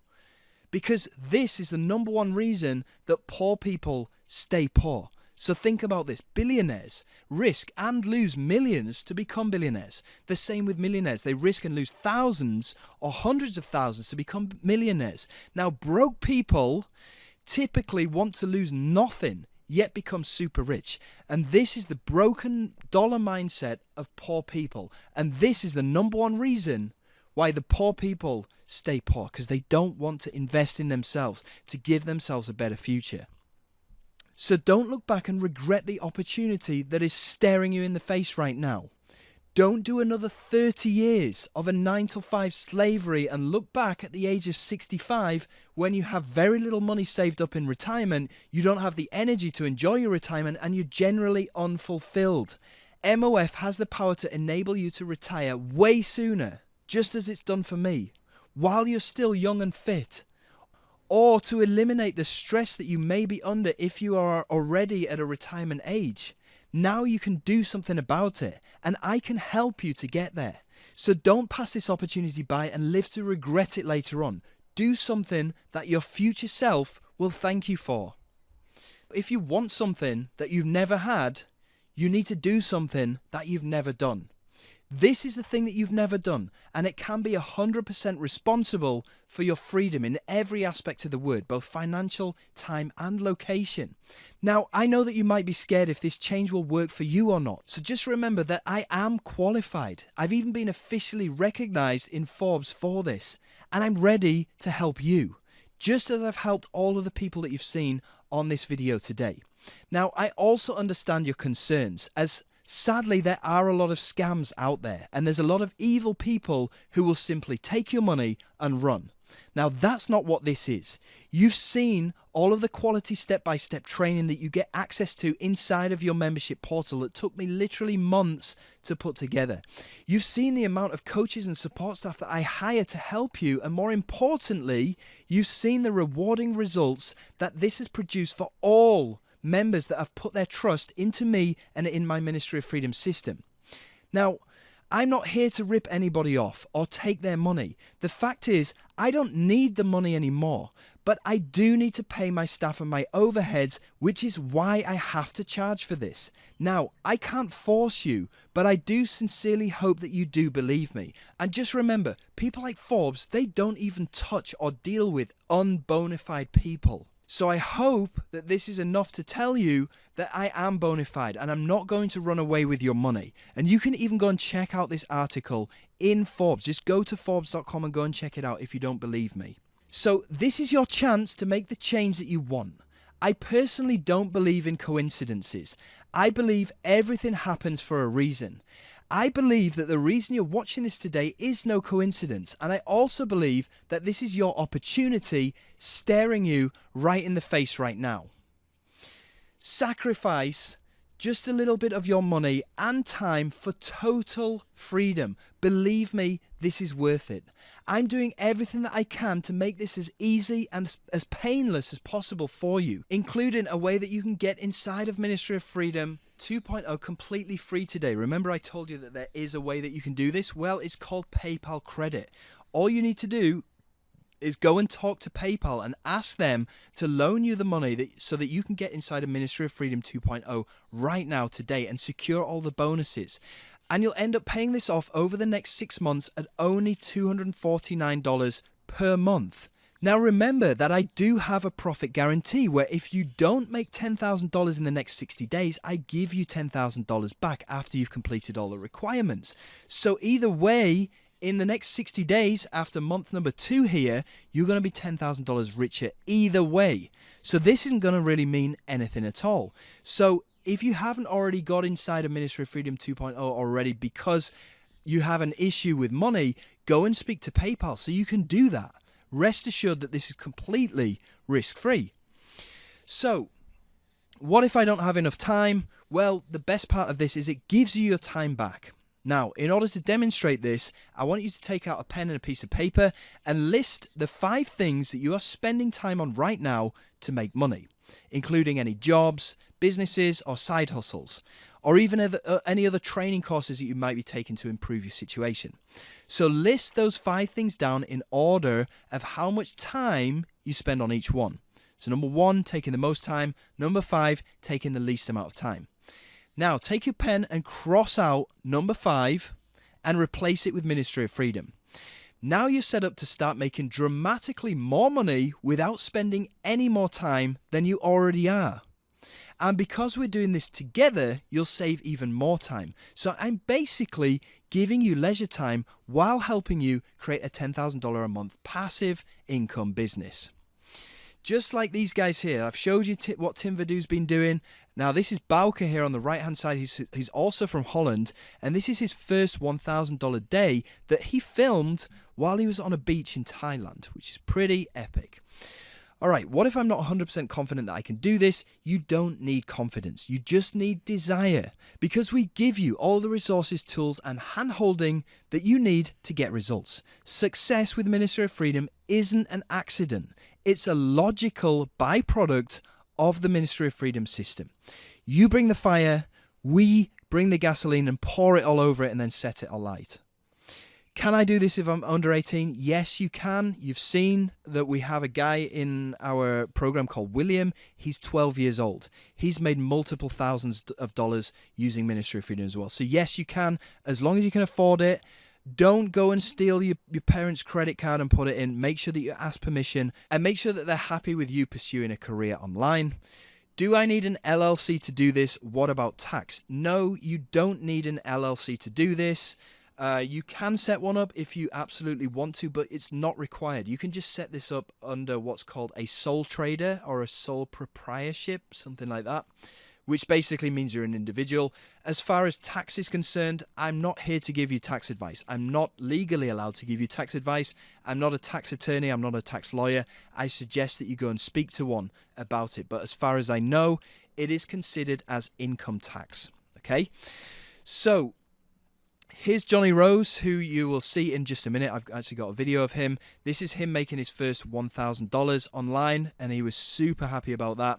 Because this is the number one reason that poor people stay poor. So think about this. Billionaires risk and lose millions to become billionaires. The same with millionaires. They risk and lose thousands or hundreds of thousands to become millionaires. Now, broke people typically want to lose nothing yet become super rich. And this is the broken dollar mindset of poor people. And this is the number one reason why the poor people stay poor, because they don't want to invest in themselves to give themselves a better future. So don't look back and regret the opportunity that is staring you in the face right now. Don't do another 30 years of a 9-to-5 slavery and look back at the age of 65 when you have very little money saved up in retirement, you don't have the energy to enjoy your retirement, and you're generally unfulfilled. MOF has the power to enable you to retire way sooner, just as it's done for me, while you're still young and fit, or to eliminate the stress that you may be under if you are already at a retirement age. Now you can do something about it, and I can help you to get there. So don't pass this opportunity by and live to regret it later on. Do something that your future self will thank you for. If you want something that you've never had, you need to do something that you've never done. This is the thing that you've never done, and it can be 100% responsible for your freedom in every aspect of the word, both financial, time, and location. Now, I know that you might be scared if this change will work for you or not, so just remember that I am qualified. I've even been officially recognized in Forbes for this, and I'm ready to help you, just as I've helped all of the people that you've seen on this video today. Now, I also understand your concerns, as sadly, there are a lot of scams out there, and there's a lot of evil people who will simply take your money and run. Now, that's not what this is. You've seen all of the quality step-by-step training that you get access to inside of your membership portal that took me literally months to put together. You've seen the amount of coaches and support staff that I hire to help you, and more importantly, you've seen the rewarding results that this has produced for all members that have put their trust into me and in my Ministry of Freedom system. Now, I'm not here to rip anybody off or take their money. The fact is, I don't need the money anymore, but I do need to pay my staff and my overheads, which is why I have to charge for this. Now, I can't force you, but I do sincerely hope that you do believe me. And just remember, people like Forbes, they don't even touch or deal with unbonafide people. So I hope that this is enough to tell you that I am bona fide and I'm not going to run away with your money. And you can even go and check out this article in Forbes. Just go to Forbes.com and go and check it out if you don't believe me. So this is your chance to make the change that you want. I personally don't believe in coincidences. I believe everything happens for a reason. I believe that the reason you're watching this today is no coincidence, and I also believe that this is your opportunity staring you right in the face right now. Sacrifice Just a little bit of your money and time for total freedom. Believe me, this is worth it. I'm doing everything that I can to make this as easy and as painless as possible for you, including a way that you can get inside of Ministry of Freedom 2.0 completely free today. Remember I told you that there is a way that you can do this? Well, it's called PayPal Credit. All you need to do is go and talk to PayPal and ask them to loan you the money so that you can get inside of Ministry of Freedom 2.0 right now today and secure all the bonuses. And you'll end up paying this off over the next 6 months at only $249 per month. Now remember that I do have a profit guarantee where if you don't make $10,000 in the next 60 days, I give you $10,000 back after you've completed all the requirements. So either way, in the next 60 days, after month number 2 here, you're going to be $10,000 richer either way. So this isn't going to really mean anything at all. So if you haven't already got inside of Ministry of Freedom 2.0 already because you have an issue with money, go and speak to PayPal so you can do that. Rest assured that this is completely risk-free. So what if I don't have enough time? Well, the best part of this is it gives you your time back. Now, in order to demonstrate this, I want you to take out a pen and a piece of paper and list the 5 things that you are spending time on right now to make money, including any jobs, businesses, or side hustles, or even any other training courses that you might be taking to improve your situation. So list those 5 things down in order of how much time you spend on each one. So number 1, taking the most time. Number 5, taking the least amount of time. Now, take your pen and cross out number 5 and replace it with Ministry of Freedom. Now you're set up to start making dramatically more money without spending any more time than you already are. And because we're doing this together, you'll save even more time. So I'm basically giving you leisure time while helping you create a $10,000 a month passive income business. Just like these guys here, I've showed you what Tim Verdu's been doing. Now, this is Bouke here on the right-hand side. He's also from Holland, and this is his first $1,000 day that he filmed while he was on a beach in Thailand, which is pretty epic. All right, what if I'm not 100% confident that I can do this? You don't need confidence. You just need desire, because we give you all the resources, tools, and hand-holding that you need to get results. Success with Ministry of Freedom isn't an accident. It's a logical byproduct of the Ministry of Freedom system. You bring the fire, we bring the gasoline and pour it all over it and then set it alight. Can I do this if I'm under 18? Yes, you can. You've seen that we have a guy in our program called William. He's 12 years old. He's made multiple thousands of dollars using Ministry of Freedom as well. So yes, you can, as long as you can afford it. Don't go and steal your parents' credit card and put it in. Make sure that you ask permission and make sure that they're happy with you pursuing a career online. Do I need an LLC to do this? What about tax? No, you don't need an LLC to do this. You can set one up if you absolutely want to, but it's not required. You can just set this up under what's called a sole trader or a sole proprietorship, something like that, which basically means you're an individual. As far as tax is concerned, I'm not here to give you tax advice. I'm not legally allowed to give you tax advice. I'm not a tax attorney. I'm not a tax lawyer. I suggest that you go and speak to one about it. But as far as I know, it is considered as income tax. Okay? So here's Johnny Rose, who you will see in just a minute. I've actually got a video of him. This is him making his first $1,000 online, and he was super happy about that.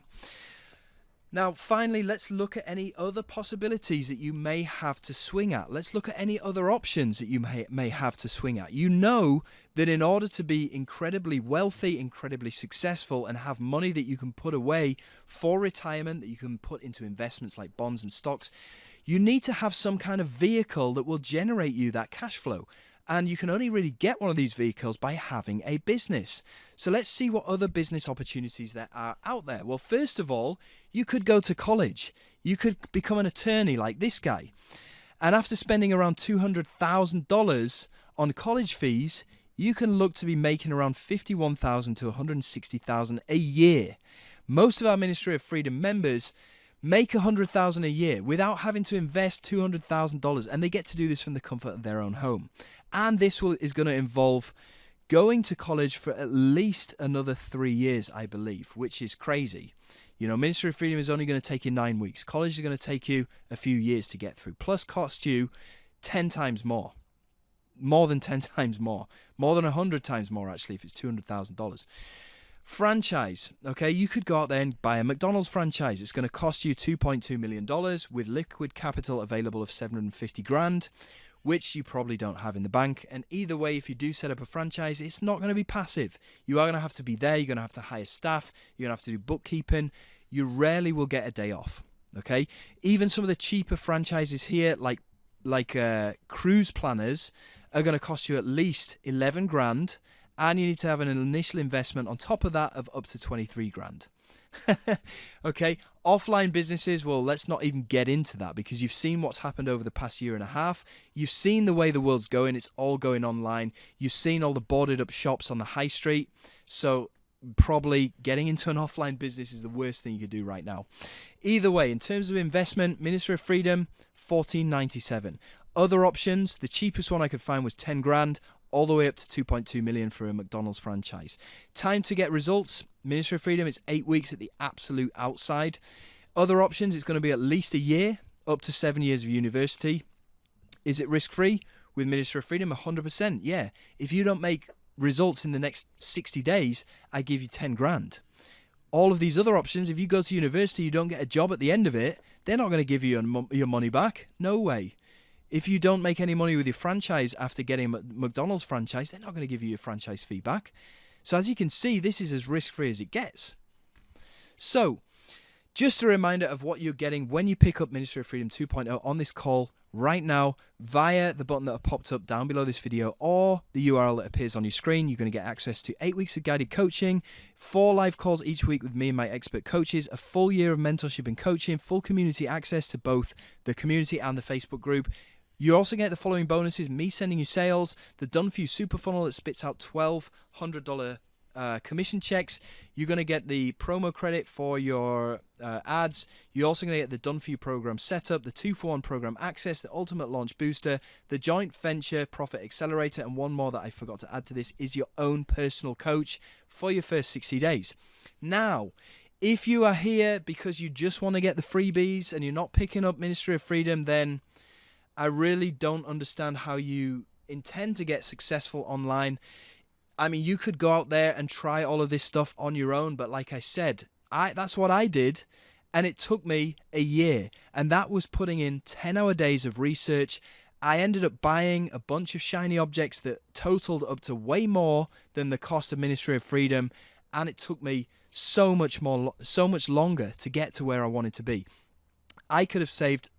Now, finally, let's look at any other possibilities that you may have to swing at. Let's look at any other options that you may have to swing at. You know that in order to be incredibly wealthy, incredibly successful, and have money that you can put away for retirement, that you can put into investments like bonds and stocks, you need to have some kind of vehicle that will generate you that cash flow. And you can only really get one of these vehicles by having a business. So let's see what other business opportunities there are out there. Well, first of all, you could go to college. You could become an attorney like this guy. And after spending around $200,000 on college fees, you can look to be making around $51,000 to $160,000 a year. Most of our Ministry of Freedom members make $100,000 a year without having to invest $200,000, and they get to do this from the comfort of their own home. And this is going to involve going to college for at least another 3 years, I believe, which is crazy. You know, Ministry of Freedom is only going to take you 9 weeks. College is going to take you a few years to get through, plus cost you 10 times more. More than 10 times more. More than 100 times more, actually, if it's $200,000. Franchise, okay, you could go out there and buy a McDonald's franchise. It's going to cost you $2.2 million with liquid capital available of 750 grand, which you probably don't have in the bank. And either way, if you do set up a franchise, it's not going to be passive. You are going to have to be there. You're going to have to hire staff. You're going to have to do bookkeeping. You rarely will get a day off, okay? Even some of the cheaper franchises here, like cruise planners, are going to cost you at least 11 grand. And you need to have an initial investment on top of that of up to 23 grand. Okay, offline businesses, well, let's not even get into that because you've seen what's happened over the past year and a half. You've seen the way the world's going. It's all going online. You've seen all the boarded up shops on the high street. So probably getting into an offline business is the worst thing you could do right now. Either way, in terms of investment, Ministry of Freedom, $14.97. Other options, the cheapest one I could find was 10 grand. All the way up to 2.2 million for a McDonald's franchise. Time to get results, Ministry of Freedom, it's 8 weeks at the absolute outside. Other options, it's going to be at least a year, up to 7 years of university. Is it risk-free? With Ministry of Freedom, 100%, yeah. If you don't make results in the next 60 days, I give you 10 grand. All of these other options, if you go to university, you don't get a job at the end of it, they're not going to give you your money back. No way. If you don't make any money with your franchise after getting a McDonald's franchise, they're not going to give you your franchise fee back. So as you can see, this is as risk-free as it gets. So just a reminder of what you're getting when you pick up Ministry of Freedom 2.0 on this call right now via the button that popped up down below this video or the URL that appears on your screen. You're going to get access to 8 weeks of guided coaching, 4 live calls each week with me and my expert coaches, a full year of mentorship and coaching, full community access to both the community and the Facebook group. You also get the following bonuses: me sending you sales, the Done For You Super Funnel that spits out $1,200 commission checks. You're going to get the promo credit for your ads. You're also going to get the Done For You program setup, the 2-for-1 program access, the Ultimate Launch Booster, the Joint Venture Profit Accelerator, and one more that I forgot to add to this is your own personal coach for your first 60 days. Now, if you are here because you just want to get the freebies and you're not picking up Ministry of Freedom, then I really don't understand how you intend to get successful online. I mean, you could go out there and try all of this stuff on your own, but like I said, that's what I did, and it took me a year, and that was putting in 10-hour days of research. I ended up buying a bunch of shiny objects that totaled up to way more than the cost of Ministry of Freedom, and it took me so much longer to get to where I wanted to be. I could have saved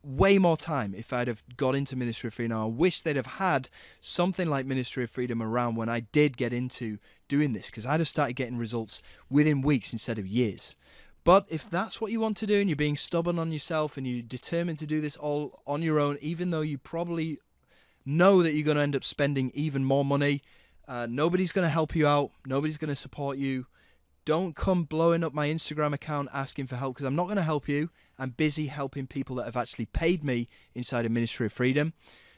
way more time if I'd have got into Ministry of Freedom. I wish they'd have had something like Ministry of Freedom around when I did get into doing this, because I'd have started getting results within weeks instead of years. But if that's what you want to do and you're being stubborn on yourself and you're determined to do this all on your own, even though you probably know that you're going to end up spending even more money, nobody's going to help you out, nobody's going to support you. Don't come blowing up my Instagram account asking for help, because I'm not going to help you. I'm busy helping people that have actually paid me inside of Ministry of Freedom.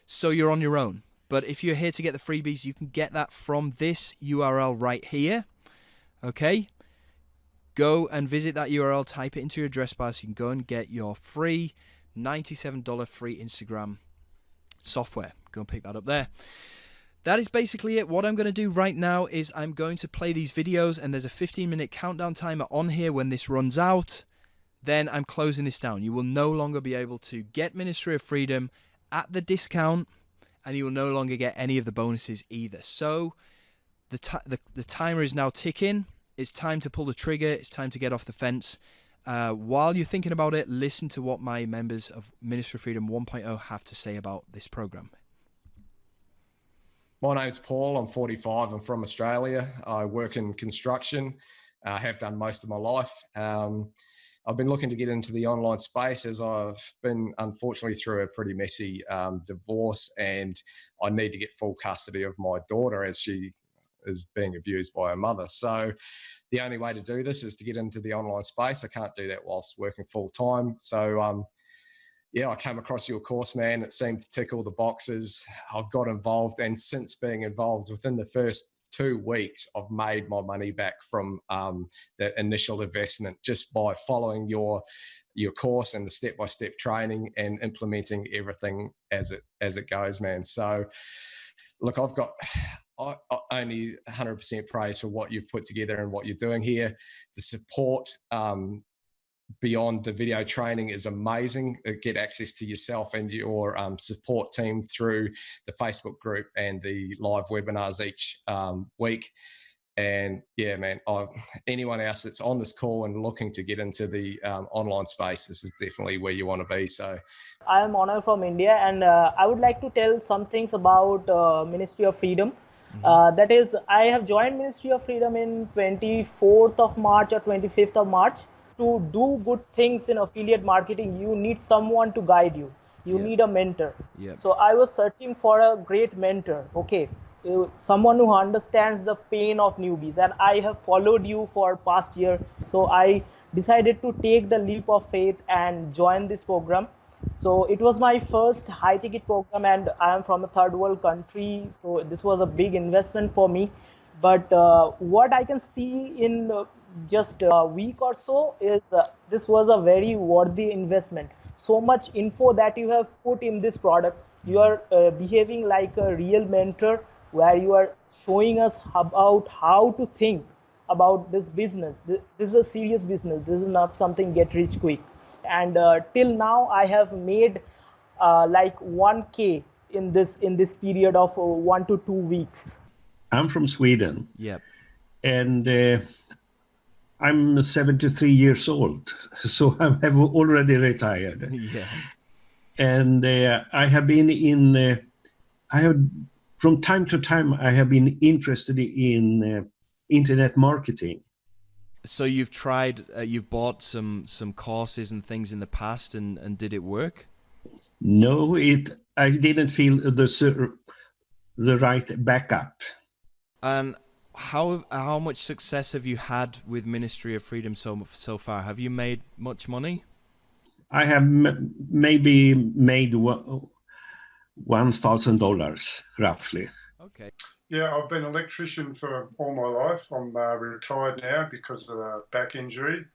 So you're on your own. But if you're here to get the freebies, you can get that from this URL right here. Okay? Go and visit that URL, type it into your address bar so you can go and get your free $97 free Instagram software. Go and pick that up there. That is basically it. What I'm going to do right now is I'm going to play these videos, and there's a 15-minute countdown timer on here. When this runs out, then I'm closing this down. You will no longer be able to get Ministry of Freedom at the discount, and you will no longer get any of the bonuses either. So the timer is now ticking. It's time to pull the trigger. It's time to get off the fence. While you're thinking about it, listen to what my members of Ministry of Freedom 1.0 have to say about this program. My name's Paul. I'm 45. I'm from Australia. I work in construction. I have done most of my life. I've been looking to get into the online space as I've been, unfortunately, through a pretty messy divorce, and I need to get full custody of my daughter as she is being abused by her mother. So the only way to do this is to get into the online space. I can't do that whilst working full time. So yeah, I came across your course, man. It seemed to tick all the boxes. I've got involved, and since being involved within the first 2 weeks, I've made my money back from that initial investment just by following your course and the step-by-step training and implementing everything as it goes, man. So look, I only 100% praise for what you've put together and what you're doing here. The support beyond the video training is amazing. Get access to yourself and your support team through the Facebook group and the live webinars each week. And yeah, man, anyone else that's on this call and looking to get into the online space, this is definitely where you want to be. So I am Honor from India, and I would like to tell some things about Ministry of Freedom. That is, I have joined Ministry of Freedom in 24th of March or 25th of March. To do good things in affiliate marketing, you need someone to guide you. You need a mentor. So I was searching for a great mentor. Okay, someone who understands the pain of newbies, and I have followed you for past year. So I decided to take the leap of faith and join this program. So it was my first high ticket program, and I am from a third world country. So this was a big investment for me. But what I can see in just a week or so is this was a very worthy investment. So much info that you have put in this product. You are behaving like a real mentor, where you are showing us about how to think about this business. This is a serious business. This is not something get rich quick. And till now, I have made like 1K in this period of 1 to 2 weeks. I'm from Sweden. Yep. And I'm 73 years old, so I have already retired. Yeah. And I have been from time to time, I have been interested in internet marketing. So you've tried, you've bought some courses and things in the past, and did it work? No, I didn't feel the right backup. And how much success have you had with Ministry of Freedom so far? Have you made much money? I have maybe made $1,000 roughly. Okay. Yeah, I've been an electrician for all my life. I'm retired now because of a back injury.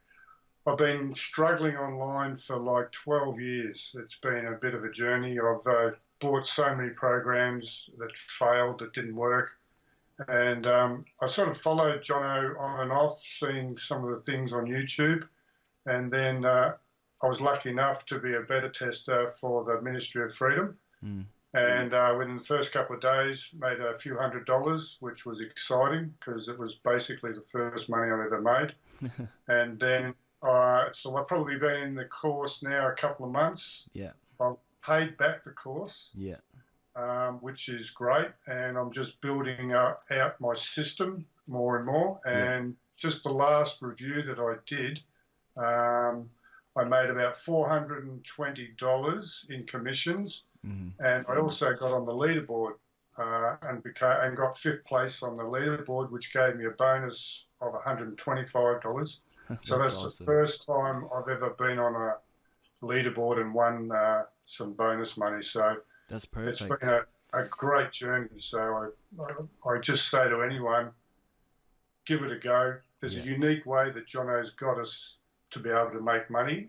I've been struggling online for like 12 years. It's been a bit of a journey. I've bought so many programs that failed, that didn't work. And I sort of followed Jono on and off, seeing some of the things on YouTube. And then I was lucky enough to be a beta tester for the Ministry of Freedom. And within the first couple of days, made a few $100s, which was exciting because it was basically the first money I've ever made. And then so I've probably been in the course now a couple of months. Yeah. I've paid back the course. Yeah. Which is great, and I'm just building out my system more and more. And just the last review that I did, I made about $420 in commissions, and I also got on the leaderboard and got 5th place on the leaderboard, which gave me a bonus of $125. So that's awesome. The first time I've ever been on a leaderboard and won some bonus money. So that's perfect. It's been a great journey. So I just say to anyone, give it a go. There's a unique way that Jono's got us to be able to make money.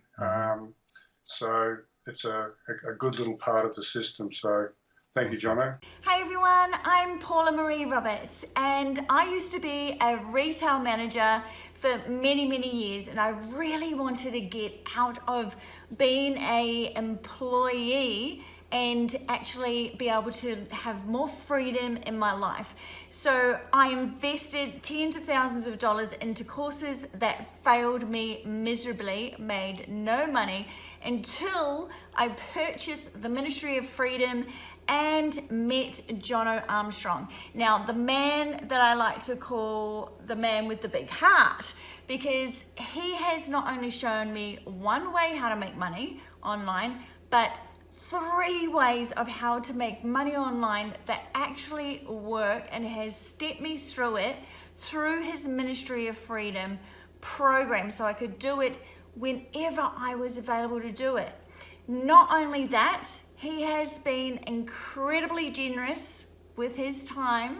So it's a good little part of the system. So thank you, Jono. Hey everyone, I'm Paula Marie Roberts, and I used to be a retail manager for many, many years, and I really wanted to get out of being an employee and actually be able to have more freedom in my life. So I invested tens of thousands of dollars into courses that failed me miserably, made no money, until I purchased the Ministry of Freedom and met Jono Armstrong. Now, the man that I like to call the man with the big heart, because he has not only shown me one way how to make money online, but 3 ways of how to make money online that actually work, and has stepped me through it through his Ministry of Freedom program, so I could do it whenever I was available to do it. Not only that, he has been incredibly generous with his time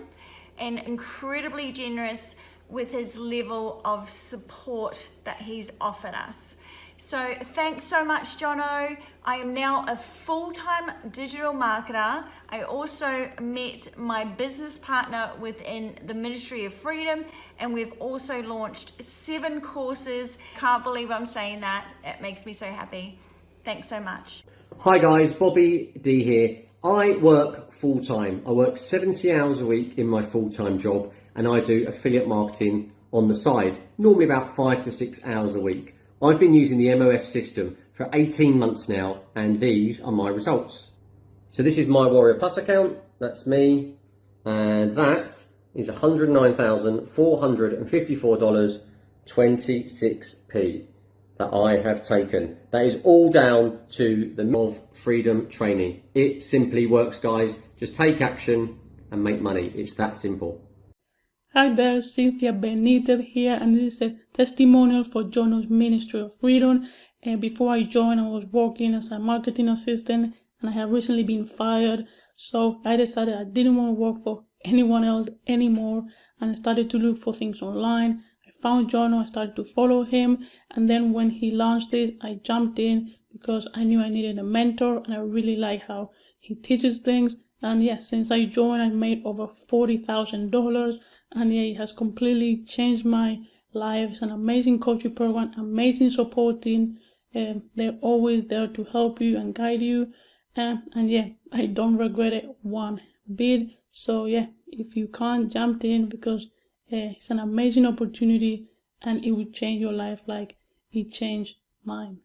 and incredibly generous with his level of support that he's offered us. So thanks so much, Jono. I am now a full-time digital marketer. I also met my business partner within the Ministry of Freedom, and we've also launched 7 courses. Can't believe I'm saying that. It makes me so happy. Thanks so much. Hi guys, Bobby D here. I work full-time. I work 70 hours a week in my full-time job, and I do affiliate marketing on the side, normally about 5 to 6 hours a week. I've been using the MOF system for 18 months now, and these are my results. So this is my Warrior Plus account, that's me, and that is $109,454.26 that I have taken. That is all down to the of freedom training. It simply works, guys. Just take action and make money. It's that simple. Hi there, Cynthia Benitez here, and this is a testimonial for Jono's Ministry of Freedom. And before I joined, I was working as a marketing assistant, and I have recently been fired. So I decided I didn't want to work for anyone else anymore, and I started to look for things online. I found Jono, I started to follow him, and then when he launched this, I jumped in because I knew I needed a mentor, and I really like how he teaches things. And yes, since I joined, I made over $40,000. And yeah, it has completely changed my life. It's an amazing coaching program, amazing supporting. They're always there to help you and guide you. And yeah, I don't regret it one bit. So yeah, if you can't, jump in because it's an amazing opportunity and it will change your life like it changed mine.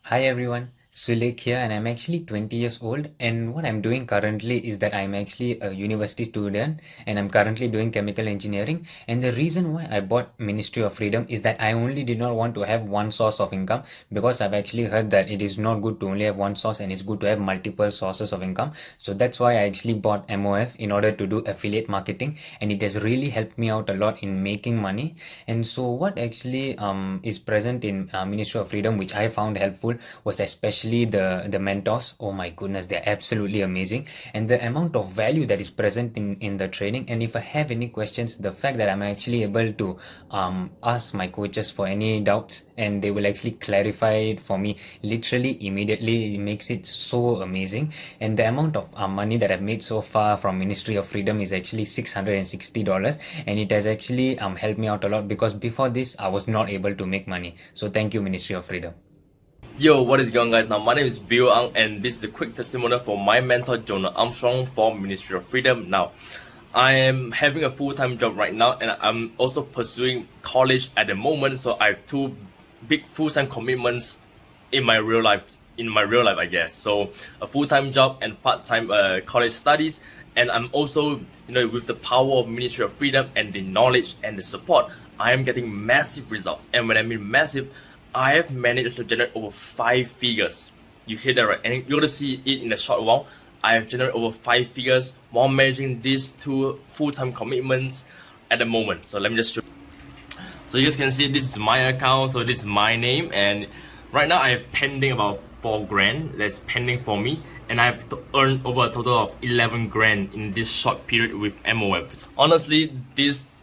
Hi everyone. Sulek here, and I'm actually 20 years old, and what I'm doing currently is that I'm actually a university student and I'm currently doing chemical engineering. And the reason why I bought Ministry of Freedom is that I only did not want to have one source of income, because I've actually heard that it is not good to only have one source and it's good to have multiple sources of income. So that's why I actually bought MOF in order to do affiliate marketing, and it has really helped me out a lot in making money. And so what actually is present in Ministry of Freedom, which I found helpful, was especially the mentors. Oh my goodness, they're absolutely amazing, and the amount of value that is present in the training. And if I have any questions, the fact that I'm actually able to ask my coaches for any doubts and they will actually clarify it for me literally immediately, it makes it so amazing. And the amount of money that I've made so far from Ministry of Freedom is actually $660, and it has actually helped me out a lot, because before this I was not able to make money. So thank you, Ministry of Freedom. Yo, what is going on, guys? Now my name is Bill Ang, and this is a quick testimonial for my mentor Jono Armstrong for Ministry of Freedom. Now, I am having a full-time job right now, and I'm also pursuing college at the moment, so I have 2 big full-time commitments in my real life, I guess. So a full-time job and part-time college studies, and I'm also, with the power of Ministry of Freedom and the knowledge and the support, I am getting massive results. And when I mean massive, I have managed to generate over 5 figures. You hear that right? And you're gonna see it in a short while. I have generated over 5 figures while managing these 2 full-time commitments at the moment. So let me just show you. So you guys can see this is my account, so this is my name, and right now I have pending about 4 grand that's pending for me, and I've earned over a total of 11 grand in this short period with MOF. Honestly, this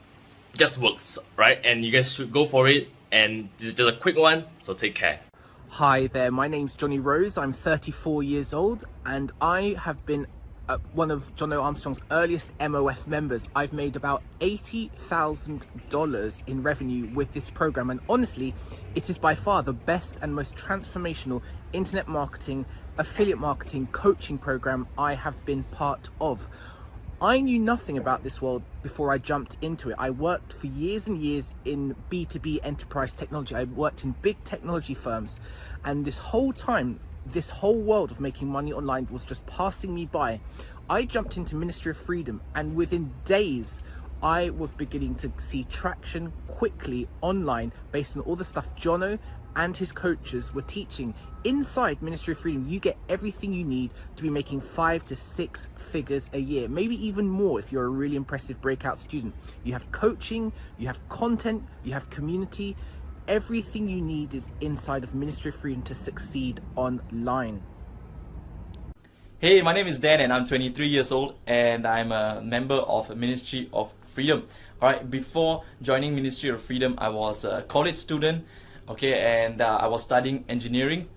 just works, right? And you guys should go for it. And this is just a quick one, so take care. Hi there, my name's Johnny Rose. I'm 34 years old, and I have been one of Jono Armstrong's earliest MOF members. I've made about $80,000 in revenue with this program, and honestly, it is by far the best and most transformational internet marketing, affiliate marketing, coaching program I have been part of. I knew nothing about this world before I jumped into it. I worked for years and years in B2B enterprise technology. I worked in big technology firms, and this whole time, this whole world of making money online was just passing me by. I jumped into Ministry of Freedom, and within days, I was beginning to see traction quickly online based on all the stuff Jono and his coaches were teaching. Inside Ministry of Freedom, you get everything you need to be making 5 to 6 figures a year, maybe even more if you're a really impressive breakout student. You have coaching, you have content, you have community. Everything you need is inside of Ministry of Freedom to succeed online. Hey, my name is Dan and I'm 23 years old and I'm a member of Ministry of Freedom. Alright, before joining Ministry of Freedom, I was a college student, okay, and I was studying engineering,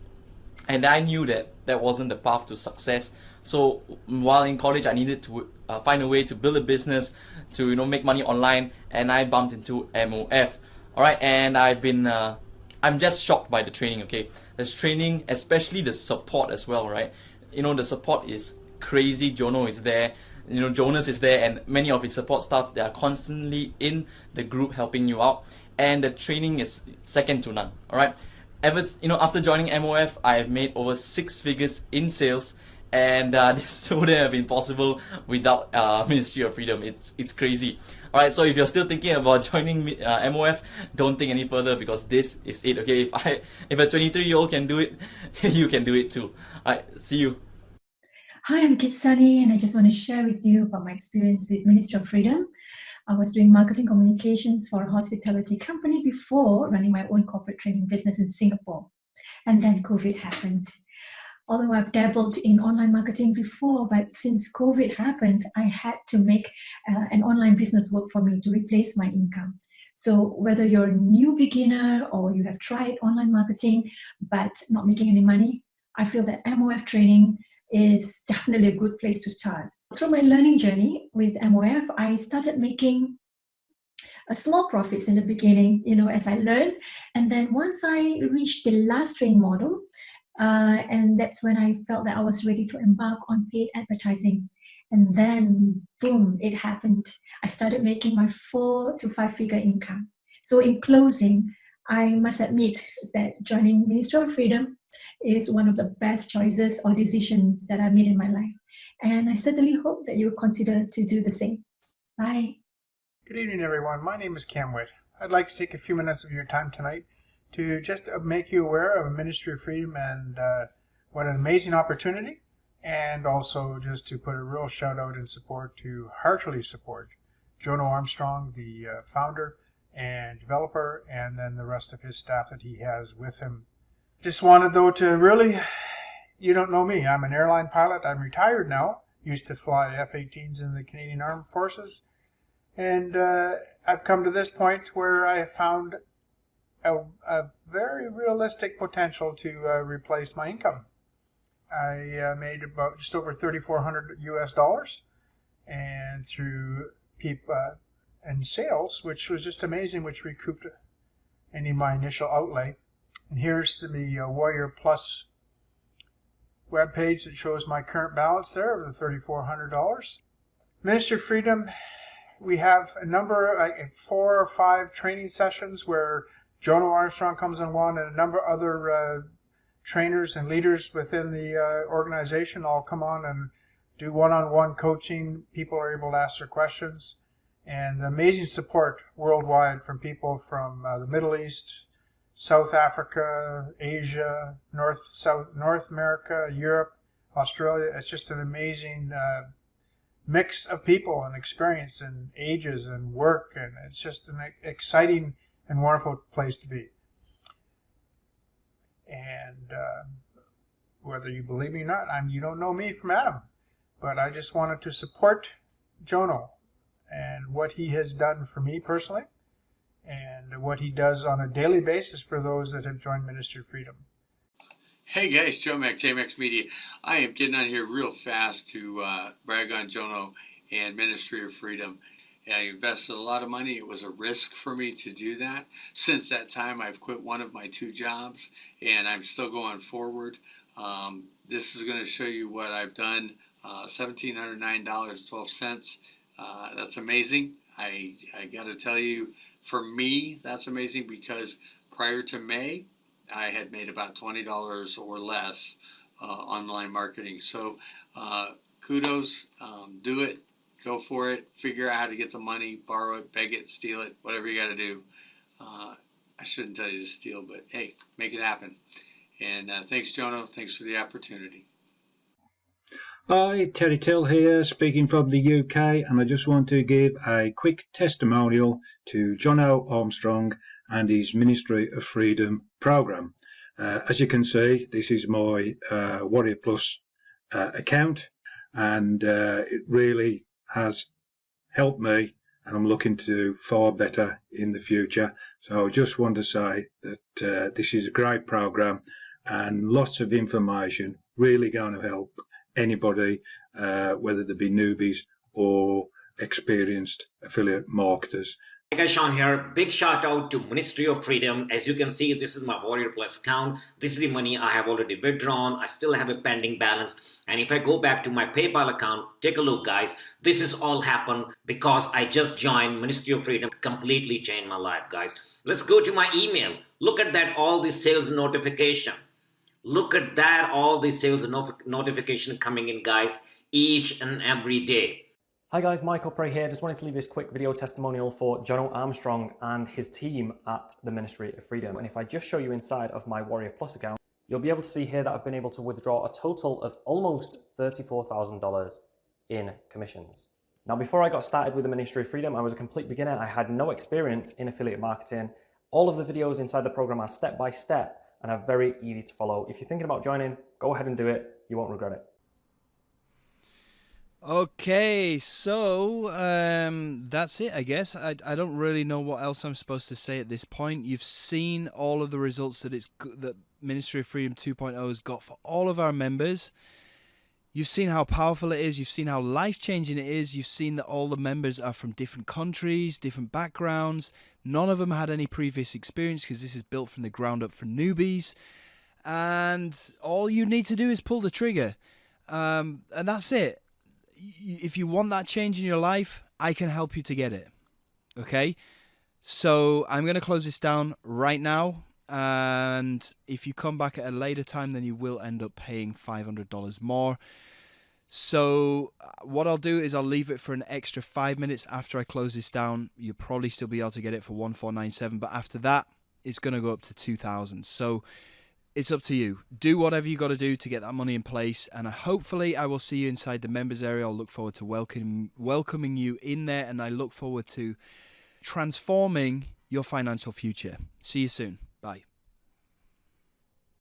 and I knew that that wasn't the path to success. So while in college, I needed to find a way to build a business, to make money online, and I bumped into MOF. Alright, and I'm just shocked by the training, okay. There's training, especially the support as well, right? The support is crazy. Jono is there, Jonas is there, and many of his support staff, they are constantly in the group helping you out, and the training is second to none. Alright, after joining MOF, I have made over 6 figures in sales, and this wouldn't have been possible without Ministry of Freedom. It's crazy. Alright, so if you're still thinking about joining MOF, don't think any further, because this is it, okay? If a 23-year-old can do it, you can do it too. Alright, see you. Hi, I'm Kitsani, and I just want to share with you about my experience with Ministry of Freedom. I was doing marketing communications for a hospitality company before running my own corporate training business in Singapore. And then COVID happened. Although I've dabbled in online marketing before, but since COVID happened, I had to make an online business work for me to replace my income. So whether you're a new beginner or you have tried online marketing but not making any money, I feel that MOF training is definitely a good place to start. Through my learning journey with MOF, I started making small profits in the beginning, as I learned. And then once I reached the last training model, and that's when I felt that I was ready to embark on paid advertising. And then, boom, it happened. I started making my 4 to 5 figure income. So in closing, I must admit that joining Ministry of Freedom is one of the best choices or decisions that I made in my life. And I certainly hope that you will consider to do the same. Bye. Good evening, everyone. My name is Cam Witt. I'd like to take a few minutes of your time tonight to just make you aware of Ministry of Freedom and what an amazing opportunity, and also just to put a real shout out and support to heartily support Jono Armstrong, the founder and developer, and then the rest of his staff that he has with him. Just wanted, though, to really, you don't know me. I'm an airline pilot. I'm retired now. Used to fly F-18s in the Canadian Armed Forces. And I've come to this point where I have found a very realistic potential to replace my income. I made about just over $3,400 US, and through and sales, which was just amazing, which recouped any of my initial outlay. And here's the Warrior Plus webpage that shows my current balance there of the $3,400. Ministry of Freedom, we have a number, like 4 or 5 training sessions where Jono Armstrong comes on one, and a number of other trainers and leaders within the organization all come on and do one-on-one coaching. People are able to ask their questions, and amazing support worldwide from people from the Middle East, South Africa, Asia, North America, Europe, Australia. It's just an amazing mix of people and experience and ages and work, and it's just an exciting and wonderful place to be. And whether you believe me or not, you don't know me from Adam, but I just wanted to support Jono and what he has done for me personally, and what he does on a daily basis for those that have joined Ministry of Freedom. Hey guys, Joe Mac, JMax Media. I am getting on here real fast to brag on Jono and Ministry of Freedom. I invested a lot of money. It was a risk for me to do that. Since that time, I've quit one of my 2 jobs, and I'm still going forward. This is going to show you what I've done. $1,709.12. That's amazing. I got to tell you, for me, that's amazing, because prior to May, I had made about $20 or less online marketing. So kudos, do it, go for it, figure out how to get the money, borrow it, beg it, steal it, whatever you got to do. I shouldn't tell you to steal, but hey, make it happen. And thanks, Jono. Thanks for the opportunity. Hi, Terry Till here, speaking from the UK, and I just want to give a quick testimonial to Jono Armstrong and his Ministry of Freedom program. As you can see, this is my Warrior Plus account, and it really has helped me, and I'm looking to do far better in the future. So I just want to say that this is a great program and lots of information, really going to help anybody, whether they be newbies or experienced affiliate marketers. Hey guys, Sean here. Big shout out to Ministry of Freedom. As you can see, this is my Warrior Plus account. This is the money I have already withdrawn. I still have a pending balance. And if I go back to my PayPal account, take a look guys. This has all happened because I just joined Ministry of Freedom. Completely changed my life, guys. Let's go to my email. Look at that, all the sales notification. Look at that, all the sales notification coming in, guys, each and every day. Hi guys, Michael Prey here. Just wanted to leave this quick video testimonial for Jono Armstrong and his team at the Ministry of Freedom. And if I just show you inside of my Warrior Plus account, you'll be able to see here that I've been able to withdraw a total of almost $34,000 in commissions. Now, before I got started with the Ministry of Freedom, I was a complete beginner. I had no experience in affiliate marketing. All of the videos inside the program are step by step and are very easy to follow. If you're thinking about joining, go ahead and do it. You won't regret it. Okay, so that's it, I guess. I don't really know what else I'm supposed to say at this point. You've seen all of the results that Ministry of Freedom 2.0 has got for all of our members. You've seen how powerful it is. You've seen how life-changing it is. You've seen that all the members are from different countries, different backgrounds. None of them had any previous experience because this is built from the ground up for newbies. And all you need to do is pull the trigger. And that's it. If you want that change in your life, I can help you to get it. Okay? So I'm going to close this down right now. And if you come back at a later time, then you will end up paying $500 more. So what I'll do is I'll leave it for an extra 5 minutes after I close this down. You'll probably still be able to get it for $1,497. But after that, it's going to go up to $2,000. So it's up to you. Do whatever you got to do to get that money in place, and hopefully I will see you inside the members area. I'll look forward to welcoming you in there, and I look forward to transforming your financial future. See you soon. Bye.